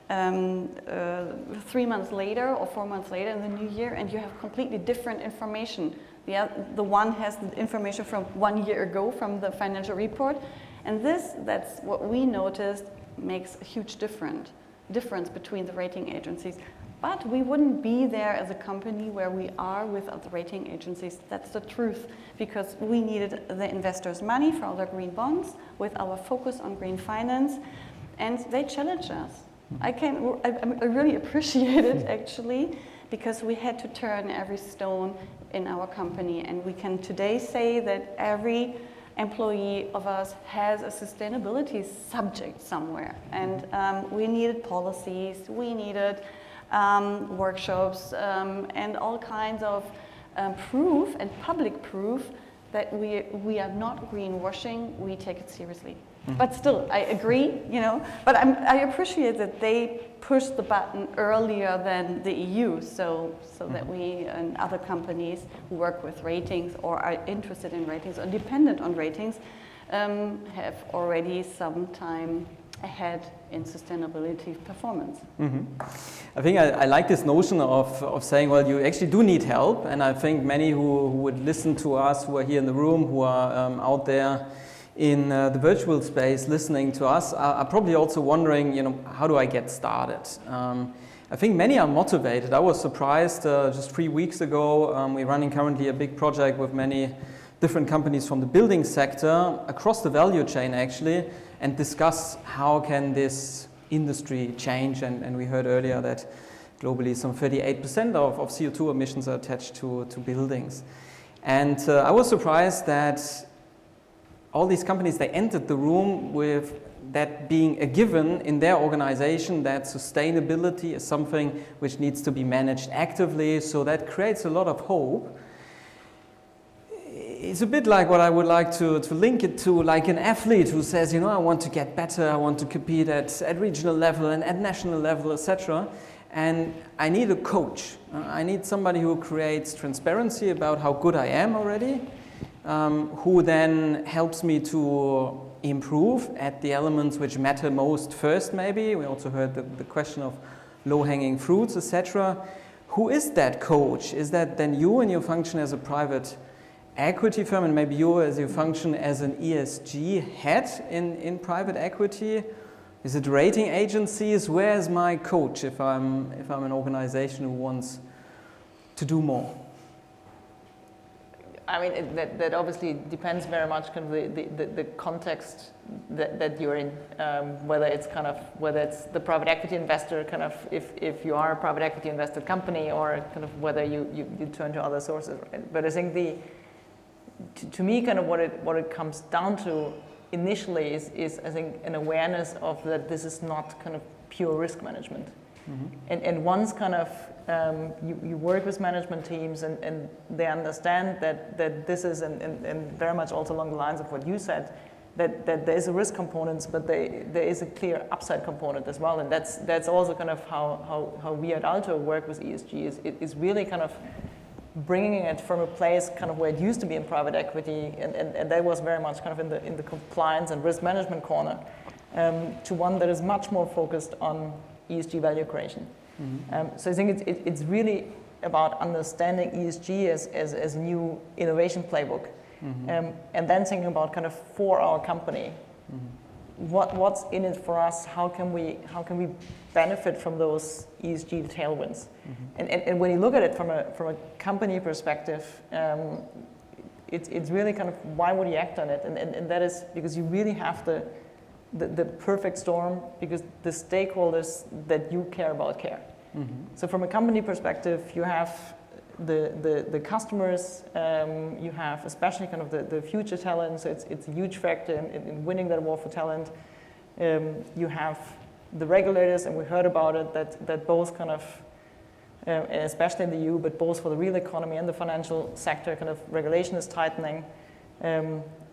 3 months later or 4 months later in the new year, and you have completely different information. The one has the information from 1 year ago from the financial report, and that's what we noticed makes a huge difference between the rating agencies. But we wouldn't be there as a company where we are without the rating agencies. That's the truth, because we needed the investors' money for all their green bonds with our focus on green finance, and they challenged us. I really appreciate it, actually, because we had to turn every stone in our company, and we can today say that every employee of us has a sustainability subject somewhere, and we needed policies, we needed workshops, and all kinds of proof and public proof that we are not greenwashing, we take it seriously. Mm-hmm. But still, I agree, you know, but I appreciate that they pushed the button earlier than the EU, so that we and other companies who work with ratings or are interested in ratings or dependent on ratings have already some time ahead in sustainability performance. Mm-hmm. I think I like this notion of saying, well, you actually do need help, and I think many who would listen to us, who are here in the room, who are out there in the virtual space listening to us, are probably also wondering, you know, how do I get started? I think many are motivated. I was surprised just 3 weeks ago, we're running currently a big project with many different companies from the building sector across the value chain actually, and discuss how can this industry change, and we heard earlier that globally some 38% of CO2 emissions are attached to buildings. And I was surprised that all these companies, they entered the room with that being a given in their organization, that sustainability is something which needs to be managed actively, so that creates a lot of hope. it's a bit like what I would like to link it to, like an athlete who says, I want to get better, I want to compete at regional level and at national level, etc. And I need a coach. I need somebody who creates transparency about how good I am already, who then helps me to improve at the elements which matter most first, maybe. We also heard the question of low-hanging fruits, etc. Who is that coach? Is that then you in your function as a private equity firm, and maybe you as you function as an ESG head in private equity? Is it rating agencies? Where's my coach if I'm an organization who wants to do more? I mean, that obviously depends very much kind of the context that you're in, whether it's the private equity investor, kind of if you are a private equity invested company, or kind of whether you turn to other sources. Right? But I think to me, kind of what it comes down to initially is I think an awareness of that this is not kind of pure risk management. Mm-hmm. And once kind of you work with management teams and they understand that this is, and very much also along the lines of what you said, that there is a risk component, but there is a clear upside component as well. And that's also kind of how we at Alto work with ESG is really kind of bringing it from a place kind of where it used to be in private equity, and that was very much kind of in the compliance and risk management corner, to one that is much more focused on ESG value creation. Mm-hmm. So I think it's really about understanding ESG as a new innovation playbook, mm-hmm. And then thinking about kind of for our company, mm-hmm. what's in it for us? How can we benefit from those ESG tailwinds? Mm-hmm. And when you look at it from a company perspective, it's really kind of why would you act on it? And that is because you really have the perfect storm, because the stakeholders that you care about care. Mm-hmm. So from a company perspective, you have the customers, you have especially kind of the future talent, so it's a huge factor in winning that war for talent. You have the regulators, and we heard about it, that both kind of, and especially in the EU, but both for the real economy and the financial sector, kind of regulation is tightening.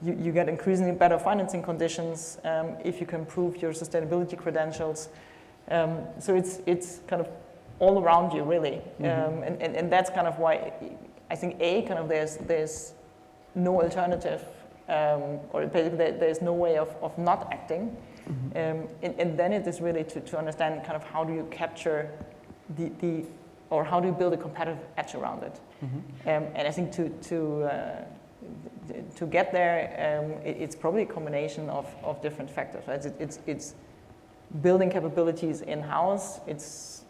You get increasingly better financing conditions if you can prove your sustainability credentials. So it's kind of all around you, really. Mm-hmm. And that's kind of why I think kind of there's no alternative, or basically there's no way of not acting. Mm-hmm. And then it is really to understand kind of how do you capture or how do you build a competitive edge around it. Mm-hmm. And I think to get there, it's probably a combination of different factors. Right? It's building capabilities in-house. It's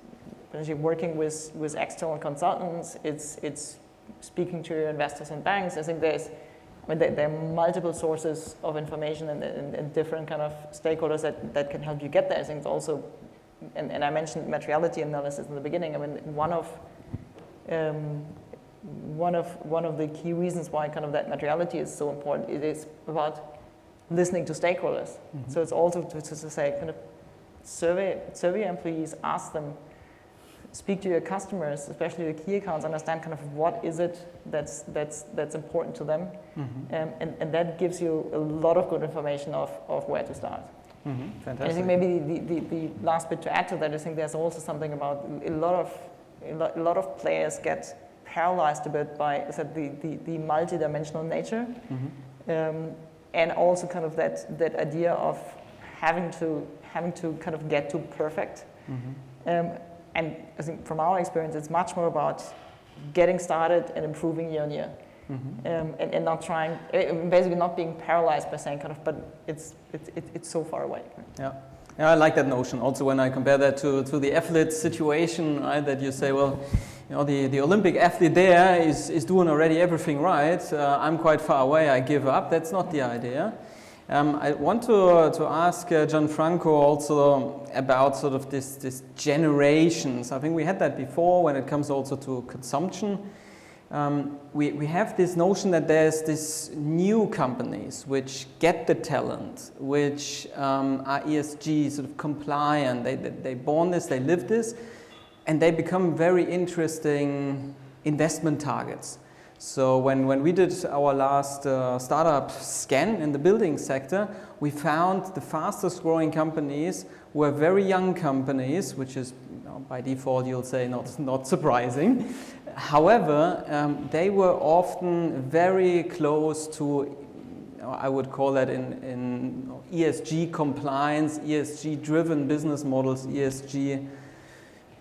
potentially working with external consultants. It's speaking to your investors and banks. I think there are multiple sources of information and different kind of stakeholders that can help you get there. I think it's also, and I mentioned materiality analysis in the beginning. I mean, one of the key reasons why kind of that materiality is so important, it is about listening to stakeholders. Mm-hmm. So it's also to say kind of survey employees, ask them, speak to your customers, especially your key accounts, understand kind of what is it that's important to them. Mm-hmm. And that gives you a lot of good information of where to start. Mm-hmm. Fantastic. And I think maybe the last bit to add to that, I think there's also something about a lot of players get paralyzed a bit by the multi-dimensional nature, mm-hmm. And also kind of that idea of having to kind of get to perfect. Mm-hmm. And I think from our experience, it's much more about getting started and improving year on year, mm-hmm. And not trying, basically not being paralyzed by saying kind of, but it's so far away. Yeah. Yeah, I like that notion. Also, when I compare that to the athlete situation, right, that you say, well, the Olympic athlete there is doing already everything right. I'm quite far away. I give up. That's not the idea. I want to ask Gianfranco also about sort of this generations. I think we had that before when it comes also to consumption. We have this notion that there's this new companies which get the talent, which are ESG sort of compliant. They born this, they live this, and they become very interesting investment targets. So when we did our last startup scan in the building sector, we found the fastest growing companies were very young companies, which is by default you'll say not surprising. However, they were often very close to, I would call that in ESG compliance, ESG driven business models, ESG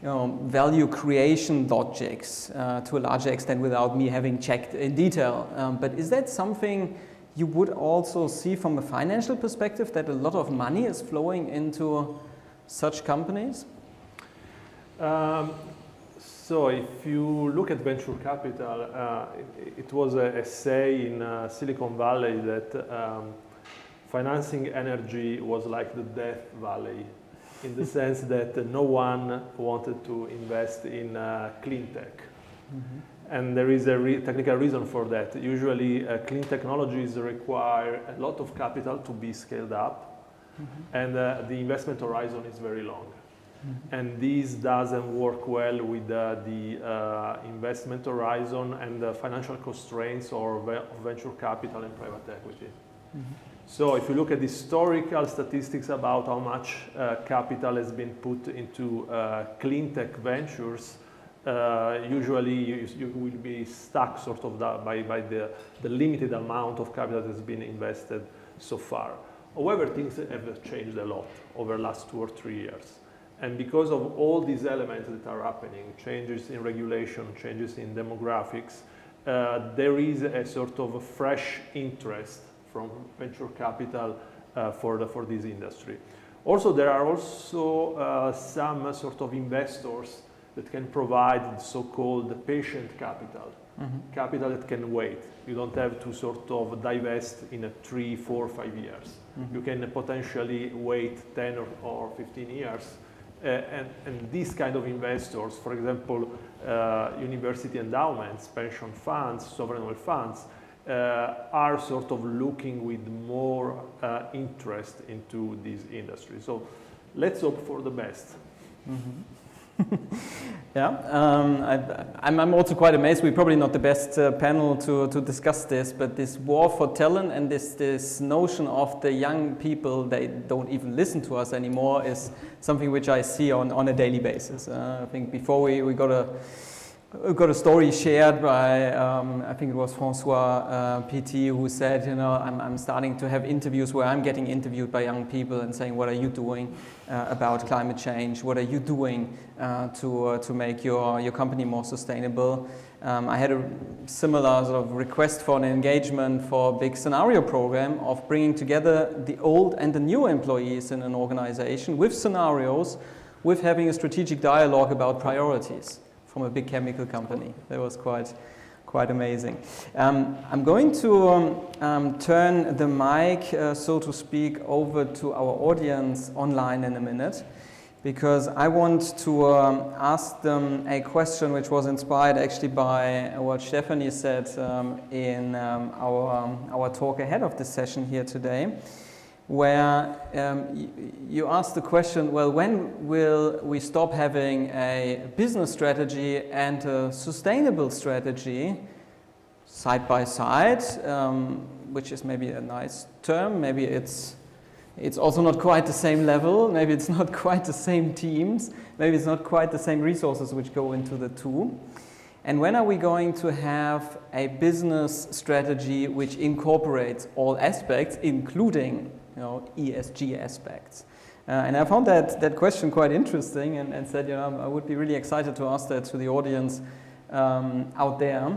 value creation logics to a larger extent without me having checked in detail. But is that something you would also see from a financial perspective, that a lot of money is flowing into such companies? So if you look at venture capital, it was a say in Silicon Valley that financing energy was like the death valley, in the sense that no one wanted to invest in clean tech. Mm-hmm. And there is a technical reason for that. Usually clean technologies require a lot of capital to be scaled up, mm-hmm. and the investment horizon is very long. Mm-hmm. And this doesn't work well with the investment horizon and the financial constraints or venture capital and private equity. Mm-hmm. So if you look at historical statistics about how much capital has been put into clean tech ventures, usually you will be stuck sort of by the limited amount of capital that has been invested so far. However, things have changed a lot over the last 2 or 3 years. And because of all these elements that are happening, changes in regulation, changes in demographics, there is a sort of a fresh interest from venture capital for this industry. Also, there are also some sort of investors that can provide so-called patient capital, mm-hmm. capital that can wait. You don't have to sort of divest in 3, 4, 5 years. Mm-hmm. You can potentially wait 10 or 15 years. And these kind of investors, for example, university endowments, pension funds, sovereign wealth funds, are sort of looking with more interest into this industry. So let's hope for the best. Mm-hmm. Yeah, I'm also quite amazed. We're probably not the best panel to discuss this, but this war for talent and this notion of the young people, they don't even listen to us anymore, is something which I see on a daily basis. I think before we got a story shared by, I think it was Francois PT, who said, I'm starting to have interviews where I'm getting interviewed by young people and saying, what are you doing about climate change? What are you doing to make your company more sustainable? I had a similar sort of request for an engagement for a big scenario program of bringing together the old and the new employees in an organization with scenarios, with having a strategic dialogue about priorities from a big chemical company. That was quite amazing. I'm going to turn the mic, so to speak, over to our audience online in a minute, because I want to ask them a question which was inspired actually by what Stephanie said in our talk ahead of this session here today, where you asked the question, well, when will we stop having a business strategy and a sustainable strategy side by side, which is maybe a nice term, maybe it's also not quite the same level, maybe it's not quite the same teams, maybe it's not quite the same resources which go into the two. And when are we going to have a business strategy which incorporates all aspects, including ESG aspects? And I found that question quite interesting and said, I would be really excited to ask that to the audience out there.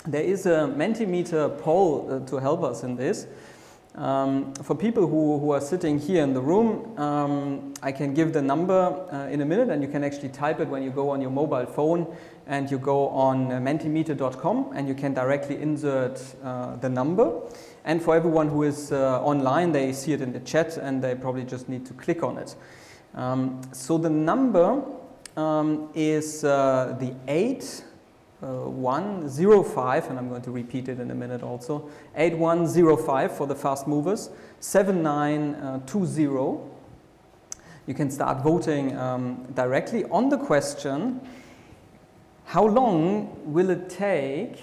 There is a Mentimeter poll to help us in this. For people who are sitting here in the room, I can give the number in a minute, and you can actually type it when you go on your mobile phone and you go on mentimeter.com, and you can directly insert the number. And for everyone who is online, they see it in the chat and they probably just need to click on it. So the number is the 8105, and I'm going to repeat it in a minute also, 8105 for the fast movers, 7920. You can start voting directly on the question, how long will it take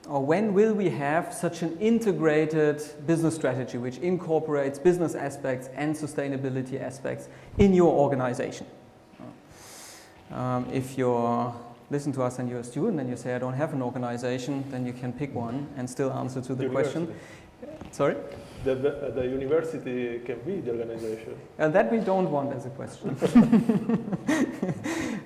or when will we have such an integrated business strategy which incorporates business aspects and sustainability aspects in your organization? If you listen to us and you're a student and you say, I don't have an organization, then you can pick one and still answer to the question. Sorry? The university can be the organization. And that we don't want as a question.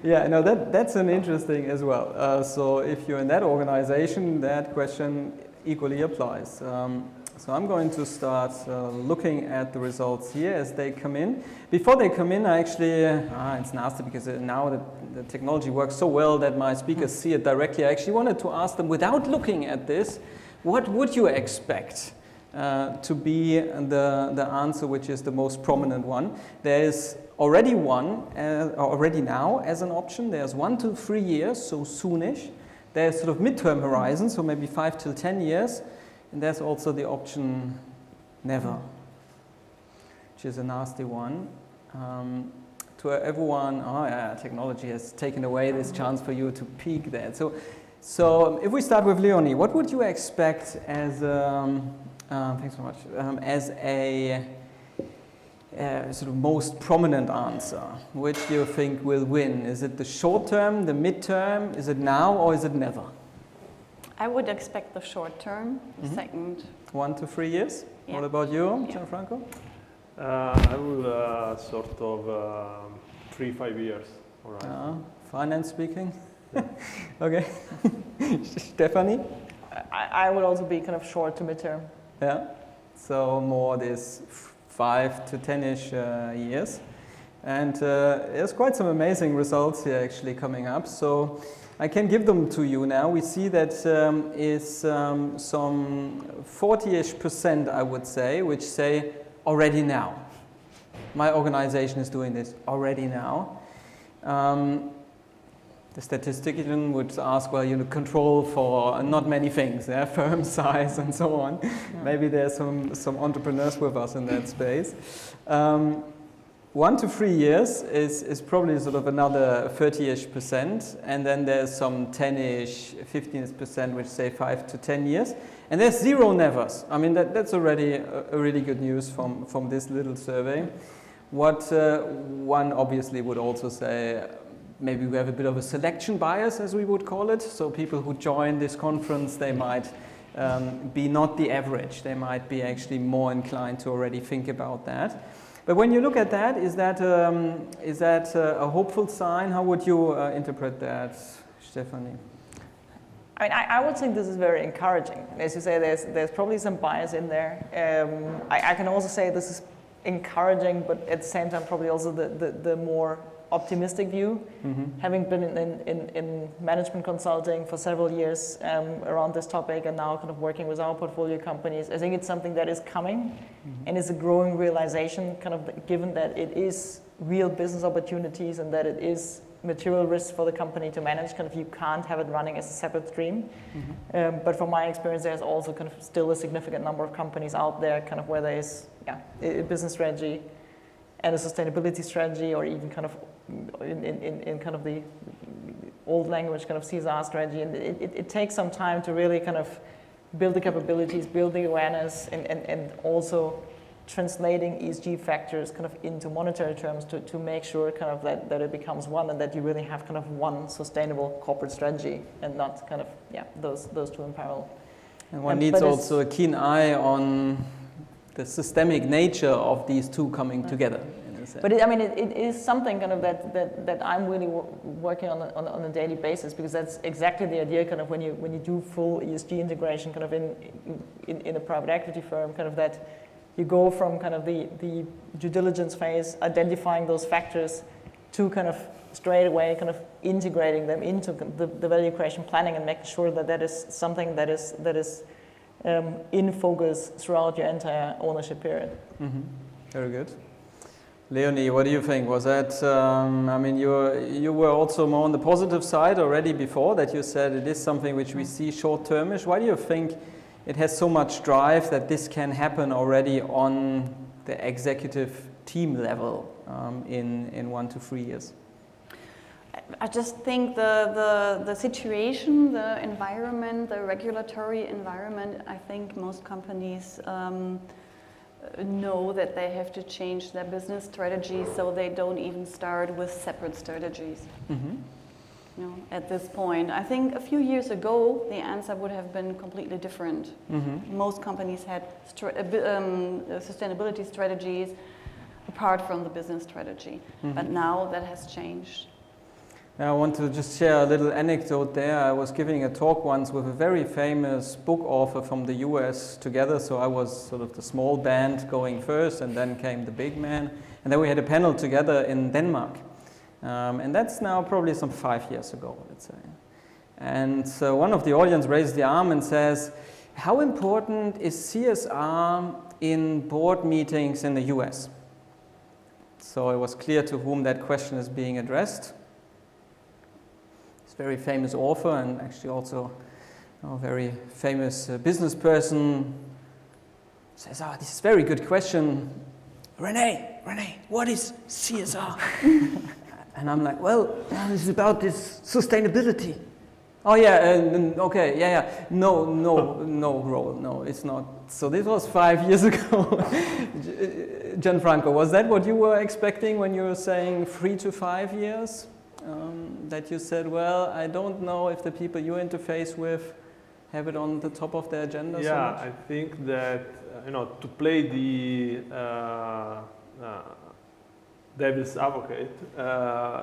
Yeah, no, that's an interesting as well. So if you're in that organization, that question equally applies. So I'm going to start looking at the results here as they come in. Before they come in, I actually, it's nasty because now the technology works so well that my speakers see it directly. I actually wanted to ask them, without looking at this, what would you expect to be the answer which is the most prominent one? There is already one, already now as an option. There's 1 to 3 years, so soonish. There's sort of midterm horizon, so maybe 5 till 10 years. And there's also the option never, which is a nasty one. To everyone, oh yeah, technology has taken away this chance for you to peak there. So if we start with Leonie, what would you expect as thanks so much, as a sort of most prominent answer? Which do you think will win? Is it the short term, the midterm? Is it now, or is it never? I would expect the short term, second. 1 to 3 years? Yeah. What about you, Gianfranco? I will sort of 3-5 years. All right. Finance speaking? Yeah. Okay. Stephanie? I would also be kind of short to midterm. Yeah. So more this 5 to 10-ish years. And there's quite some amazing results here actually coming up. So I can give them to you now. We see that is some 40-ish%, I would say, which say already now. My organization is doing this already now. The statistician would ask, well, control for not many things, firm size and so on. Yeah. Maybe there's some entrepreneurs with us in that space. 1 to 3 years is probably sort of another 30-ish%, and then there's some 10-ish, 15-ish% which say 5 to 10 years. And there's 0 nevers. I mean, that's already a really good news from this little survey. What one obviously would also say, maybe we have a bit of a selection bias, as we would call it. So people who join this conference, they might be not the average. They might be actually more inclined to already think about that. But when you look at that, is that a hopeful sign? How would you interpret that, Stephanie? I mean, I would think this is very encouraging. As you say, there's probably some bias in there. I can also say this is encouraging, but at the same time, probably also the more optimistic view. Having been in management consulting for several years around this topic, and now kind of working with our portfolio companies, I think it's something that is coming, and is a growing realization, kind of given that it is real business opportunities and that it is material risks for the company to manage. Kind of you can't have it running as a separate stream. But from my experience, there's also kind of still a significant number of companies out there, kind of where there is a business strategy and a sustainability strategy, or even kind of in kind of the old language kind of CSR strategy. And it takes some time to really kind of build the capabilities, build the awareness, and also translating ESG factors kind of into monetary terms to make sure kind of that it becomes one, and that you really have kind of one sustainable corporate strategy and not kind of those two in parallel. And one needs also a keen eye on the systemic nature of these two coming together. But it is something kind of that I'm really working on a daily basis, because that's exactly the idea. Kind of when you do full ESG integration, kind of in a private equity firm, kind of that you go from kind of the due diligence phase, identifying those factors, to kind of straight away kind of integrating them into the value creation planning, and making sure that is something that is in focus throughout your entire ownership period. Very good. Leonie, what do you think? Was that, I mean, you were also more on the positive side already before, that you said it is something which we see short-termish. Why do you think it has so much drive that this can happen already on the executive team level in 1 to 3 years? I just think the situation, the environment, the regulatory environment, I think most companies know that they have to change their business strategy, so they don't even start with separate strategies. Mm-hmm. You know, at this point, I think a few years ago, the answer would have been completely different. Mm-hmm. Most companies had sustainability strategies apart from the business strategy, Mm-hmm. but now that has changed. I want to just share a little anecdote there. I was giving a talk once with a very famous book author from the US together, so I was sort of the small band going first, and then came the big man, and then we had a panel together in Denmark. And that's now probably some 5 years ago, let's say. And so one of the audience raised the arm and says, how important is CSR in board meetings in the US? So it was clear to whom that question is being addressed. He's a very famous author and actually also a very famous business person. Says, this is a very good question. Renee, what is CSR? And I'm like, well, this is about this sustainability. Oh yeah, okay, yeah. No, role, no, it's not. So this was 5 years ago. Gianfranco, was that what you were expecting when you were saying 3 to 5 years? That you said, well, I don't know if the people you interface with have it on the top of their agenda. Yeah, so much? I think that, to play the devil's advocate.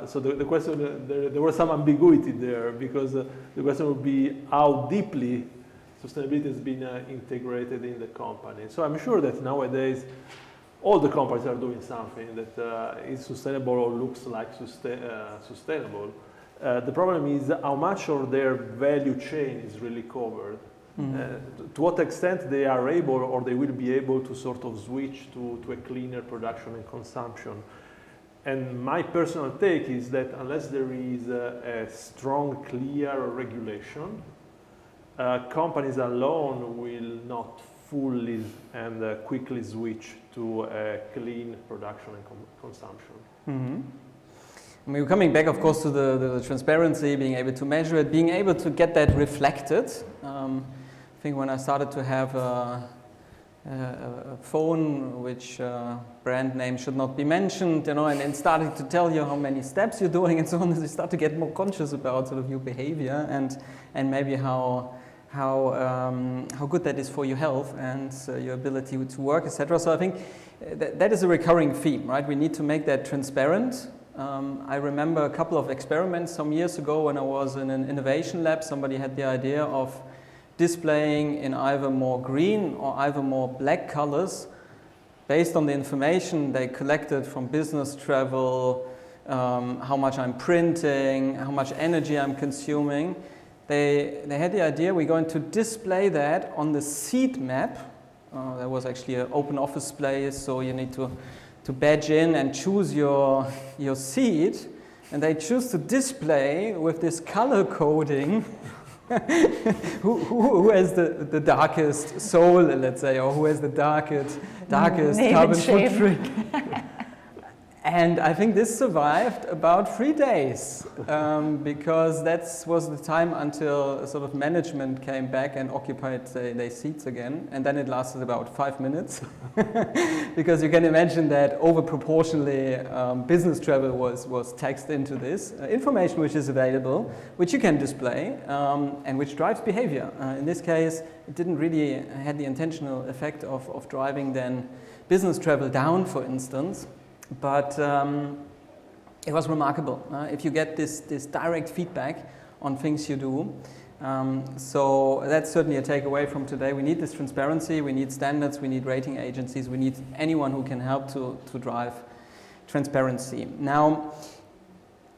So the question, there was some ambiguity there, because the question would be how deeply sustainability has been integrated in the company. So I'm sure that nowadays all the companies are doing something that is sustainable or looks like sustainable. The problem is how much of their value chain is really covered. To what extent they are able or they will be able to sort of switch to a cleaner production and consumption. And my personal take is that unless there is a strong, clear regulation, companies alone will not fully and quickly switch to a clean production and consumption. Mm-hmm. I mean, coming back, of course, to the transparency, being able to measure it, being able to get that reflected. I think when I started to have a phone, which brand name should not be mentioned, and started to tell you how many steps you're doing and so on, you start to get more conscious about sort of your behavior and maybe how good that is for your health and your ability to work, etc. So I think that is a recurring theme, right? We need to make that transparent. I remember a couple of experiments some years ago when I was in an innovation lab. Somebody had the idea of displaying in either more green or either more black colors based on the information they collected from business travel, how much I'm printing, how much energy I'm consuming. They had the idea we're going to display that on the seat map. There was actually an open office space, so you need to badge in and choose your seat, and they choose to display with this color coding who has the darkest soul, let's say, or who has the darkest carbon footprint. And I think this survived about 3 days, because that was the time until sort of management came back and occupied their seats again, and then it lasted about 5 minutes, because you can imagine that over proportionally business travel was taxed into this information which is available, which you can display, and which drives behavior. In this case, it didn't really had the intentional effect of driving then business travel down, for instance. But it was remarkable if you get this direct feedback on things you do. So that's certainly a takeaway from today. We need this transparency, we need standards, we need rating agencies, we need anyone who can help to drive transparency. Now,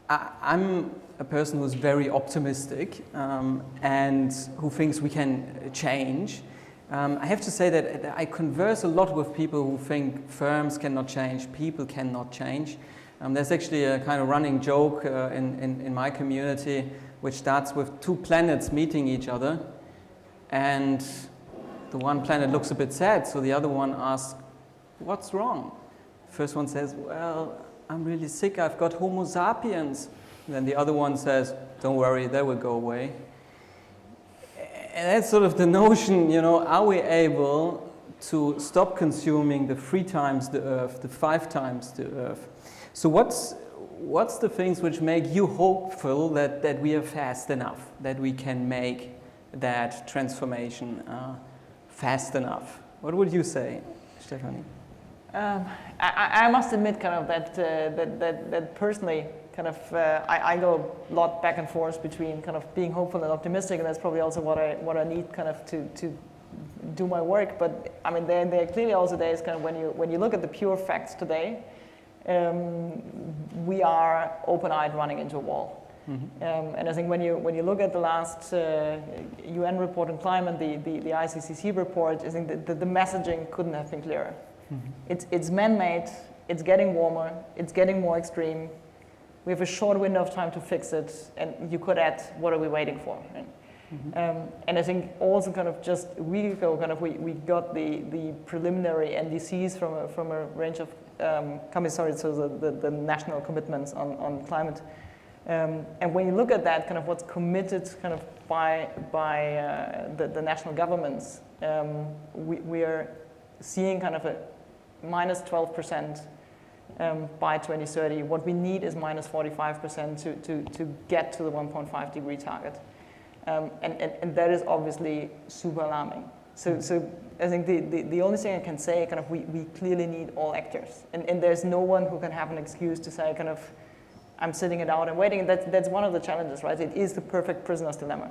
I'm a person who's very optimistic and who thinks we can change. I have to say that I converse a lot with people who think firms cannot change, people cannot change. There's actually a kind of running joke in my community which starts with 2 planets meeting each other, and the one planet looks a bit sad, so the other one asks, what's wrong? First one says, well, I'm really sick, I've got Homo sapiens. then the other one says, don't worry, that will go away. And that's sort of the notion, you know, are we able to stop consuming the 3 times the Earth, the 5 times the Earth? So what's the things which make you hopeful that we are fast enough, that we can make that transformation fast enough? What would you say, Stefanie? I must admit, kind of that personally, kind of I go a lot back and forth between kind of being hopeful and optimistic, and that's probably also what I need kind of to do my work. But I mean, there are clearly also days kind of when you look at the pure facts today, we are open-eyed running into a wall. Mm-hmm. And I think when you look at the last UN report on climate, the ICCC report, I think the messaging couldn't have been clearer. Mm-hmm. It's man-made, it's getting warmer, it's getting more extreme. We have a short window of time to fix it, and you could add, what are we waiting for? Right? Mm-hmm. And I think also kind of just a week ago, kind of we got the preliminary NDCs from a range of companies, so the national commitments on climate. And when you look at that, kind of what's committed kind of by the national governments, we are seeing kind of a minus 12% by 2030. What we need is minus 45% to get to the 1.5 degree target. And that is obviously super alarming. So I think the only thing I can say, kind of we clearly need all actors. And there's no one who can have an excuse to say kind of, I'm sitting it out and waiting. That's one of the challenges, right? It is the perfect prisoner's dilemma.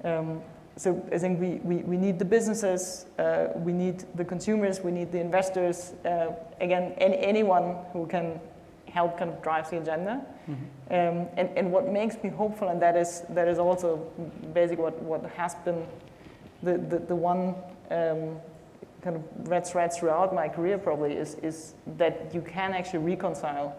Mm-hmm. So I think we need the businesses, we need the consumers, we need the investors, again, anyone who can help kind of drive the agenda. Mm-hmm. And what makes me hopeful, and that is also basically what has been the one kind of red thread throughout my career probably is that you can actually reconcile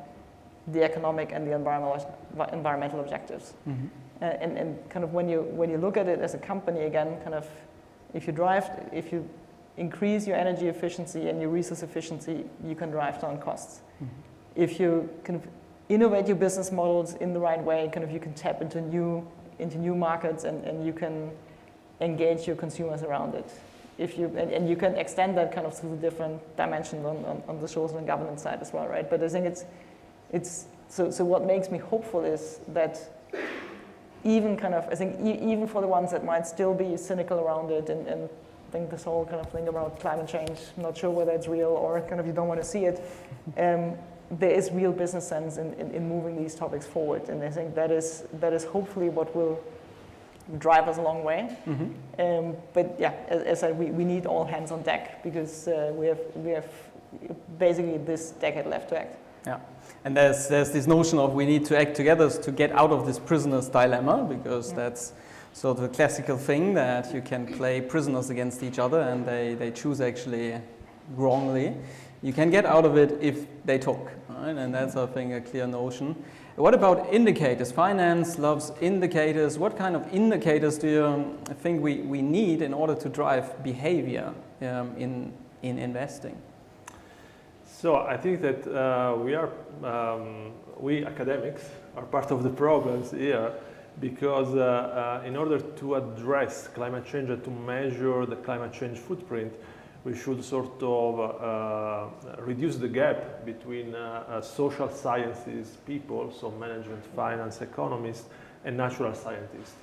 the economic and the environmental objectives. Mm-hmm. And kind of when you look at it as a company, again, kind of if you increase your energy efficiency and your resource efficiency, you can drive down costs. Mm-hmm. If you kind of innovate your business models in the right way, kind of you can tap into new markets and you can engage your consumers around it. And you can extend that kind of through the different dimensions on the social and governance side as well, right? But I think so what makes me hopeful is that even kind of, I think even for the ones that might still be cynical around it and think this whole kind of thing about climate change, not sure whether it's real or kind of you don't want to see it, there is real business sense in moving these topics forward. And I think that is hopefully what will drive us a long way. Mm-hmm. But yeah, as I said, we need all hands on deck because we have basically this decade left to act. Yeah, and there's this notion of we need to act together to get out of this prisoner's dilemma, because that's sort of a classical thing that you can play prisoners against each other and they choose actually wrongly. You can get out of it if they talk, right? And that's, I think, a clear notion. What about indicators? Finance loves indicators. What kind of indicators do you think we need in order to drive behavior in investing? So I think that we academics are part of the problems here, because in order to address climate change and to measure the climate change footprint, we should sort of reduce the gap between social sciences people, so management, finance, economists, and natural scientists.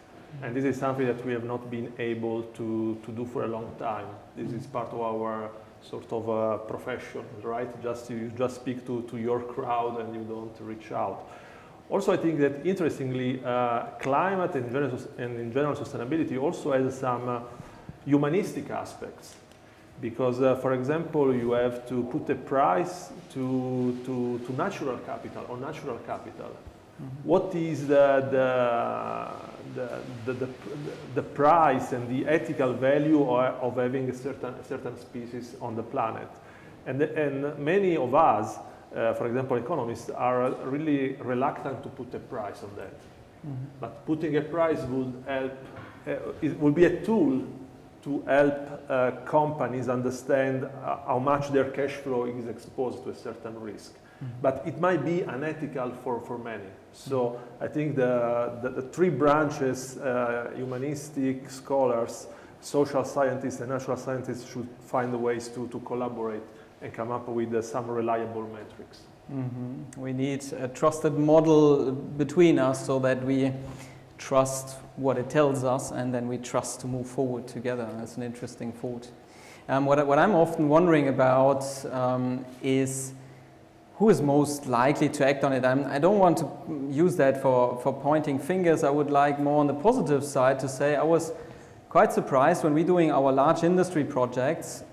And this is something that we have not been able to do for a long time. This is part of our sort of profession, right? You just speak to your crowd and you don't reach out. Also, I think that interestingly, climate and in general sustainability also has some humanistic aspects. Because, for example, you have to put a price to natural capital or natural capital. Mm-hmm. What is the price and the ethical value of having a certain species on the planet? And many of us, for example, economists, are really reluctant to put a price on that. Mm-hmm. But putting a price would help. It would be a tool to help companies understand how much their cash flow is exposed to a certain risk. But it might be unethical for many. So I think the three branches, humanistic, scholars, social scientists, and natural scientists should find ways to collaborate and come up with some reliable metrics. We need a trusted model between us so that we trust what it tells us and then we trust to move forward together. That's an interesting thought. What I'm often wondering about is who is most likely to act on it. I don't want to use that for pointing fingers. I would like more on the positive side to say I was quite surprised when we're doing our large industry projects.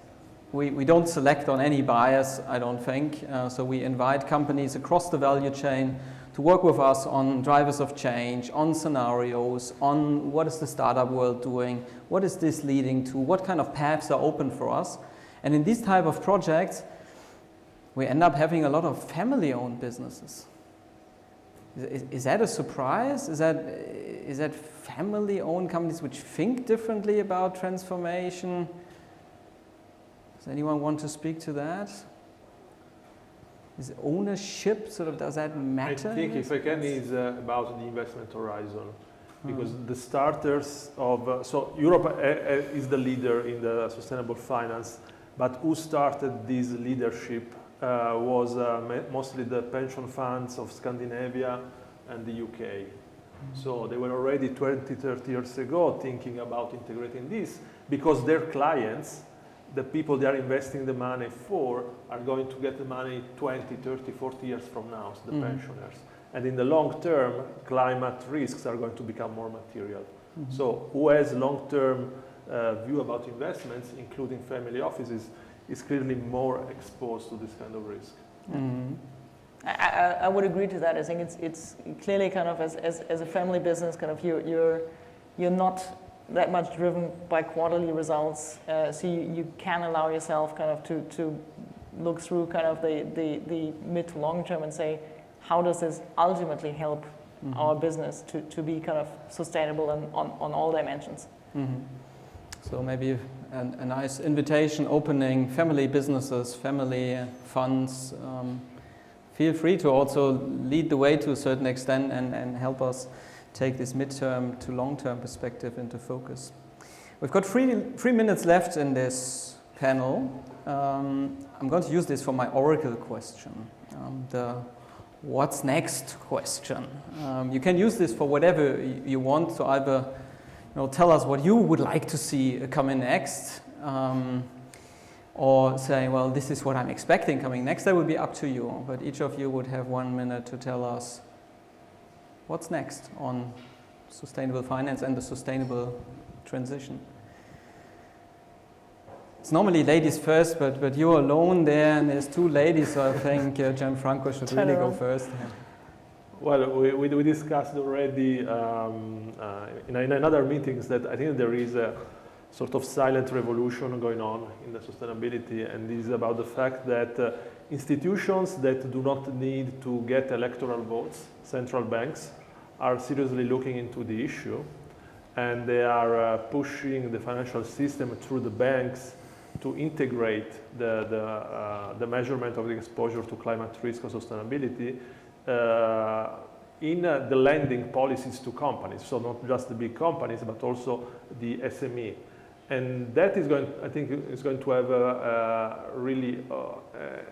We don't select on any bias, I don't think. So we invite companies across the value chain to work with us on drivers of change, on scenarios, on what is the startup world doing, what is this leading to, what kind of paths are open for us. And in these type of projects, we end up having a lot of family-owned businesses. Is that a surprise? Is that family-owned companies which think differently about transformation? Does anyone want to speak to that? Is ownership does that matter? I think if I can is about the investment horizon, because the starters of so Europe is the leader in the sustainable finance, but who started this leadership was mostly the pension funds of Scandinavia and the UK. So they were already 20, 30 years ago thinking about integrating this because their clients, the people they are investing the money for, are going to get the money 20, 30, 40 years from now, so the pensioners. And in the long term, climate risks are going to become more material. So who has long-term view about investments, including family offices, is clearly more exposed to this kind of risk. I would agree to that. I think it's clearly kind of as a family business, kind of you're not that much driven by quarterly results, so you can allow yourself kind of to look through kind of the mid to long term and say, how does this ultimately help our business to be kind of sustainable and on all dimensions? So maybe a nice invitation opening family businesses, family funds. Feel free to also lead the way to a certain extent and help us take this midterm to long-term perspective into focus. We've got 3 minutes left in this panel. I'm going to use this for my oracle question, the what's next question. You can use this for whatever you want, so either tell us what you would like to see coming next, or say, well, this is what I'm expecting coming next. That would be up to you, but each of you would have 1 minute to tell us what's next on sustainable finance and the sustainable transition. It's normally ladies first, but you're alone there, and there's 2 ladies, so I think Gianfranco should really go first. Well, we discussed already in other meetings that I think there is a sort of silent revolution going on in the sustainability, and this is about the fact that institutions that do not need to get electoral votes, central banks, are seriously looking into the issue, and they are pushing the financial system through the banks to integrate the measurement of the exposure to climate risk or sustainability in the lending policies to companies, so not just the big companies, but also the SME. And that is going, I think, is going to have really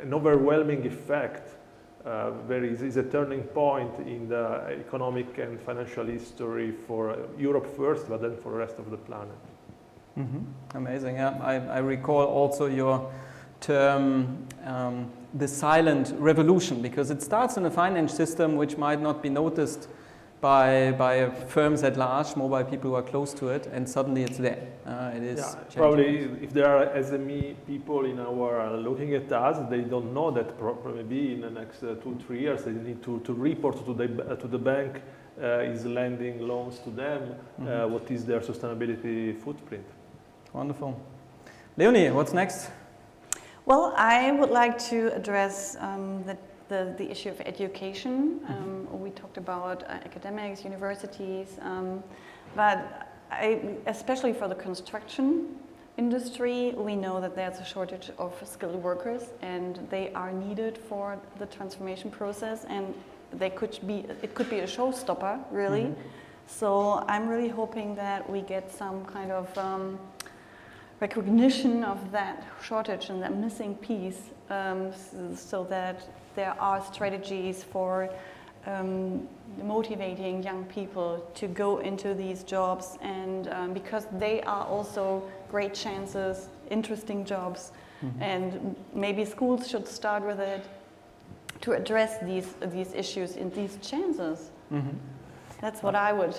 an overwhelming effect. Is a turning point in the economic and financial history for Europe first, but then for the rest of the planet. Amazing. I recall also your term, the silent revolution, because it starts in a finance system which might not be noticed by firms at large, more by people who are close to it, and suddenly it's there. It is probably if there are SME people in our looking at us, they don't know that maybe in the next 2-3 years they need to report to the bank is lending loans to them, what is their sustainability footprint. Wonderful. Leonie, what's next? Well, I would like to address the issue of education. We talked about academics, universities, but especially for the construction industry, we know that there's a shortage of skilled workers, and they are needed for the transformation process, and it could be a showstopper, really. So I'm really hoping that we get some kind of recognition of that shortage and that missing piece, so that there are strategies for motivating young people to go into these jobs, and because they are also great chances, interesting jobs, and maybe schools should start with it to address these issues and these chances. That's what I would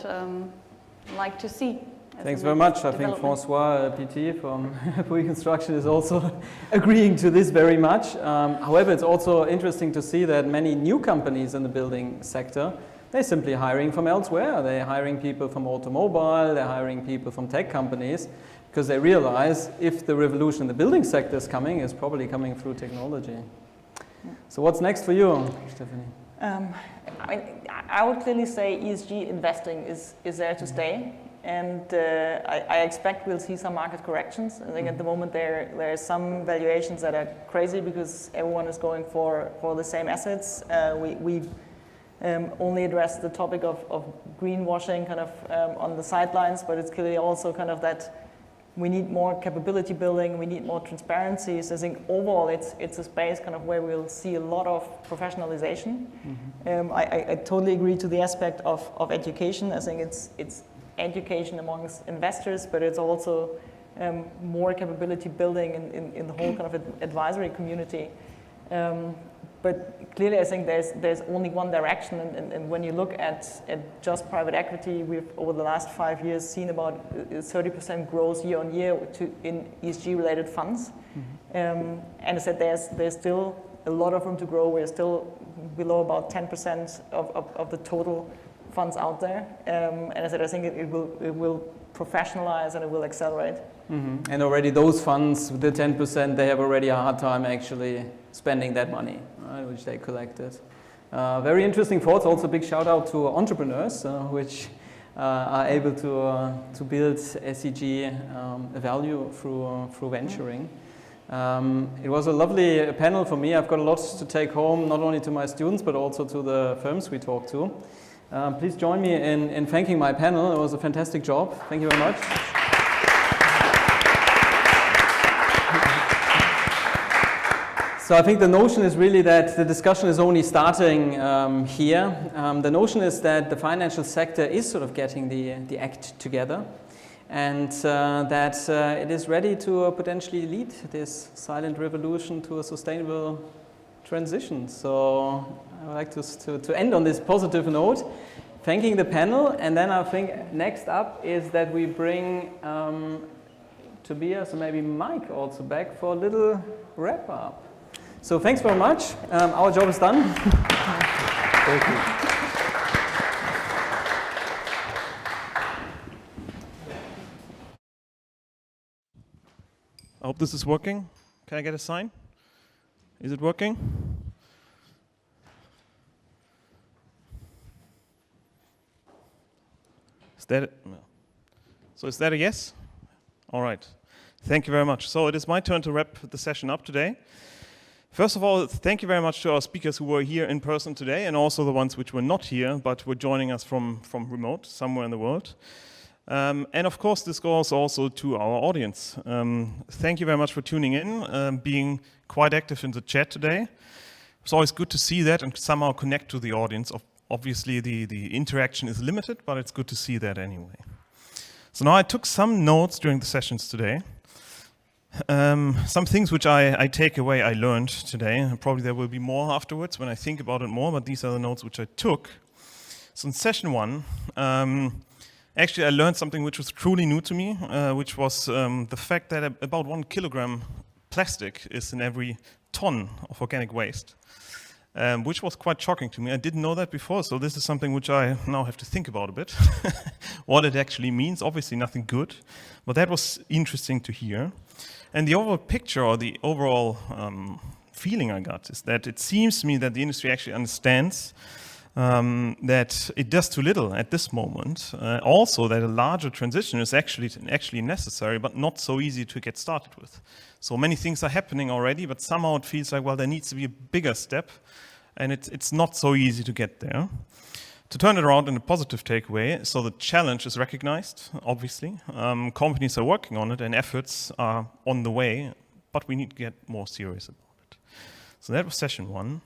like to see. Thanks very much. I think Francois PT from Pre-Construction is also agreeing to this very much. However, it's also interesting to see that many new companies in the building sector, they're simply hiring from elsewhere. They're hiring people from automobile, they're hiring people from tech companies, because they realize if the revolution in the building sector is coming, it's probably coming through technology. So what's next for you, Stephanie? I would clearly say ESG investing is there to stay, and I expect we'll see some market corrections. I think at the moment there are some valuations that are crazy because everyone is going for the same assets. We only address the topic of greenwashing kind of on the sidelines, but it's clearly also kind of that we need more capability building, we need more transparency. So I think overall it's a space kind of where we'll see a lot of professionalization. I totally agree to the aspect of education. I think it's education amongst investors, but it's also more capability building in the whole kind of advisory community. But clearly, I think there's only one direction, and when you look at just private equity, we've over the last 5 years seen about 30% growth year on year in ESG-related funds. And I said there's still a lot of room to grow. We're still below about 10% of the total funds out there. And I said I think it will professionalize and it will accelerate. And already those funds, the 10%, they have already a hard time actually spending that money, right, which they collected. Very interesting thoughts. Also, big shout out to entrepreneurs, which are able to build SEG value through venturing. It was a lovely panel for me. I've got a lot to take home, not only to my students, but also to the firms we talked to. Please join me in thanking my panel. It was a fantastic job. Thank you very much. So I think the notion is really that the discussion is only starting here. The notion is that the financial sector is sort of getting the act together, and that it is ready to potentially lead this silent revolution to a sustainable transition. So I would like to end on this positive note, thanking the panel, and then I think next up is that we bring Tobias and maybe Mike also back for a little wrap up. So thanks very much. Our job is done. Thank you. I hope this is working. Can I get a sign? Is it working? Is that it? No. So is that a yes? All right. Thank you very much. So it is my turn to wrap the session up today. First of all, thank you very much to our speakers who were here in person today, and also the ones which were not here but were joining us from remote, somewhere in the world. And of course, this goes also to our audience. Thank you very much for tuning in, being quite active in the chat today. It's always good to see that and somehow connect to the audience. Obviously, the interaction is limited, but it's good to see that anyway. So now I took some notes during the sessions today. Some things which I take away, I learned today, and probably there will be more afterwards when I think about it more, but these are the notes which I took. So in session 1, actually I learned something which was truly new to me, which was the fact that about 1 kilogram plastic is in every ton of organic waste, which was quite shocking to me. I didn't know that before, so this is something which I now have to think about a bit, what it actually means. Obviously nothing good, but that was interesting to hear. And the overall picture, or the overall feeling I got, is that it seems to me that the industry actually understands that it does too little at this moment. Also, that a larger transition is actually necessary, but not so easy to get started with. So many things are happening already, but somehow it feels like, well, there needs to be a bigger step, and it's not so easy to get there. To turn it around in a positive takeaway, so the challenge is recognized, obviously. Companies are working on it, and efforts are on the way, but we need to get more serious about it. So that was session 1.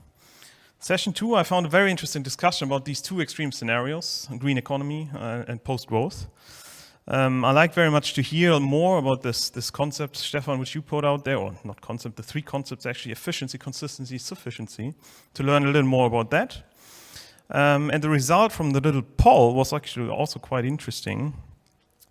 Session 2, I found a very interesting discussion about these two extreme scenarios, green economy and post-growth. I like very much to hear more about this concept, Stefan, which you put out there, or not concept, the 3 concepts actually, efficiency, consistency, sufficiency, to learn a little more about that. And the result from the little poll was actually also quite interesting.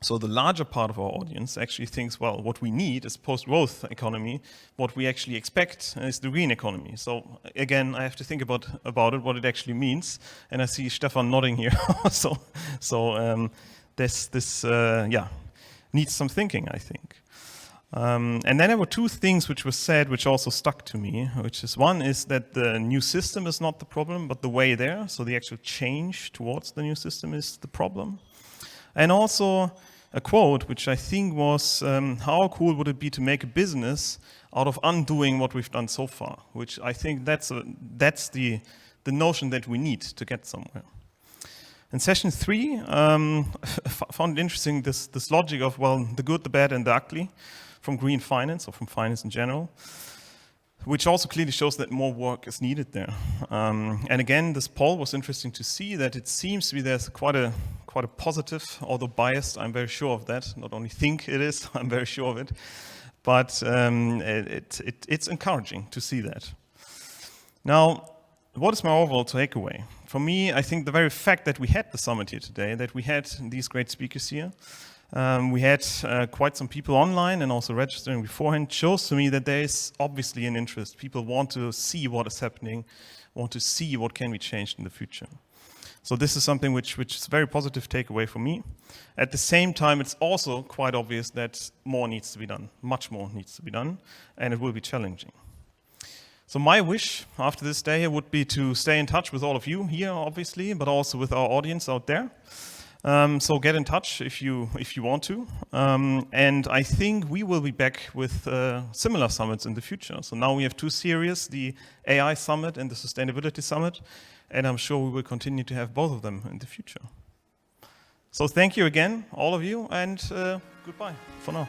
So the larger part of our audience actually thinks, well, what we need is post-growth economy. What we actually expect is the green economy. So again, I have to think about it, what it actually means. And I see Stefan nodding here. so this needs some thinking, I think. And then there were 2 things which were said, which also stuck to me, which is one is that the new system is not the problem, but the way there. So the actual change towards the new system is the problem. And also a quote, which I think was, how cool would it be to make a business out of undoing what we've done so far? Which I think that's the notion that we need to get somewhere. In session 3, found it interesting, this logic of, well, the good, the bad, and the ugly from green finance, or from finance in general, which also clearly shows that more work is needed there. And again, this poll was interesting to see that it seems to be there's quite a positive, although biased, I'm very sure of that. Not only think it is, I'm very sure of it. But it's encouraging to see that. Now, what is my overall takeaway? For me, I think the very fact that we had the summit here today, that we had these great speakers here, we had quite some people online and also registering beforehand, shows to me that there is obviously an interest. People want to see what is happening, want to see what can be changed in the future. So this is something which is a very positive takeaway for me. At the same time, it's also quite obvious that more needs to be done, much more needs to be done, and it will be challenging. So my wish after this day would be to stay in touch with all of you here, obviously, but also with our audience out there. So get in touch if you want to. And I think we will be back with similar summits in the future. So now we have 2 series, the AI Summit and the Sustainability Summit. And I'm sure we will continue to have both of them in the future. So thank you again, all of you, and goodbye for now.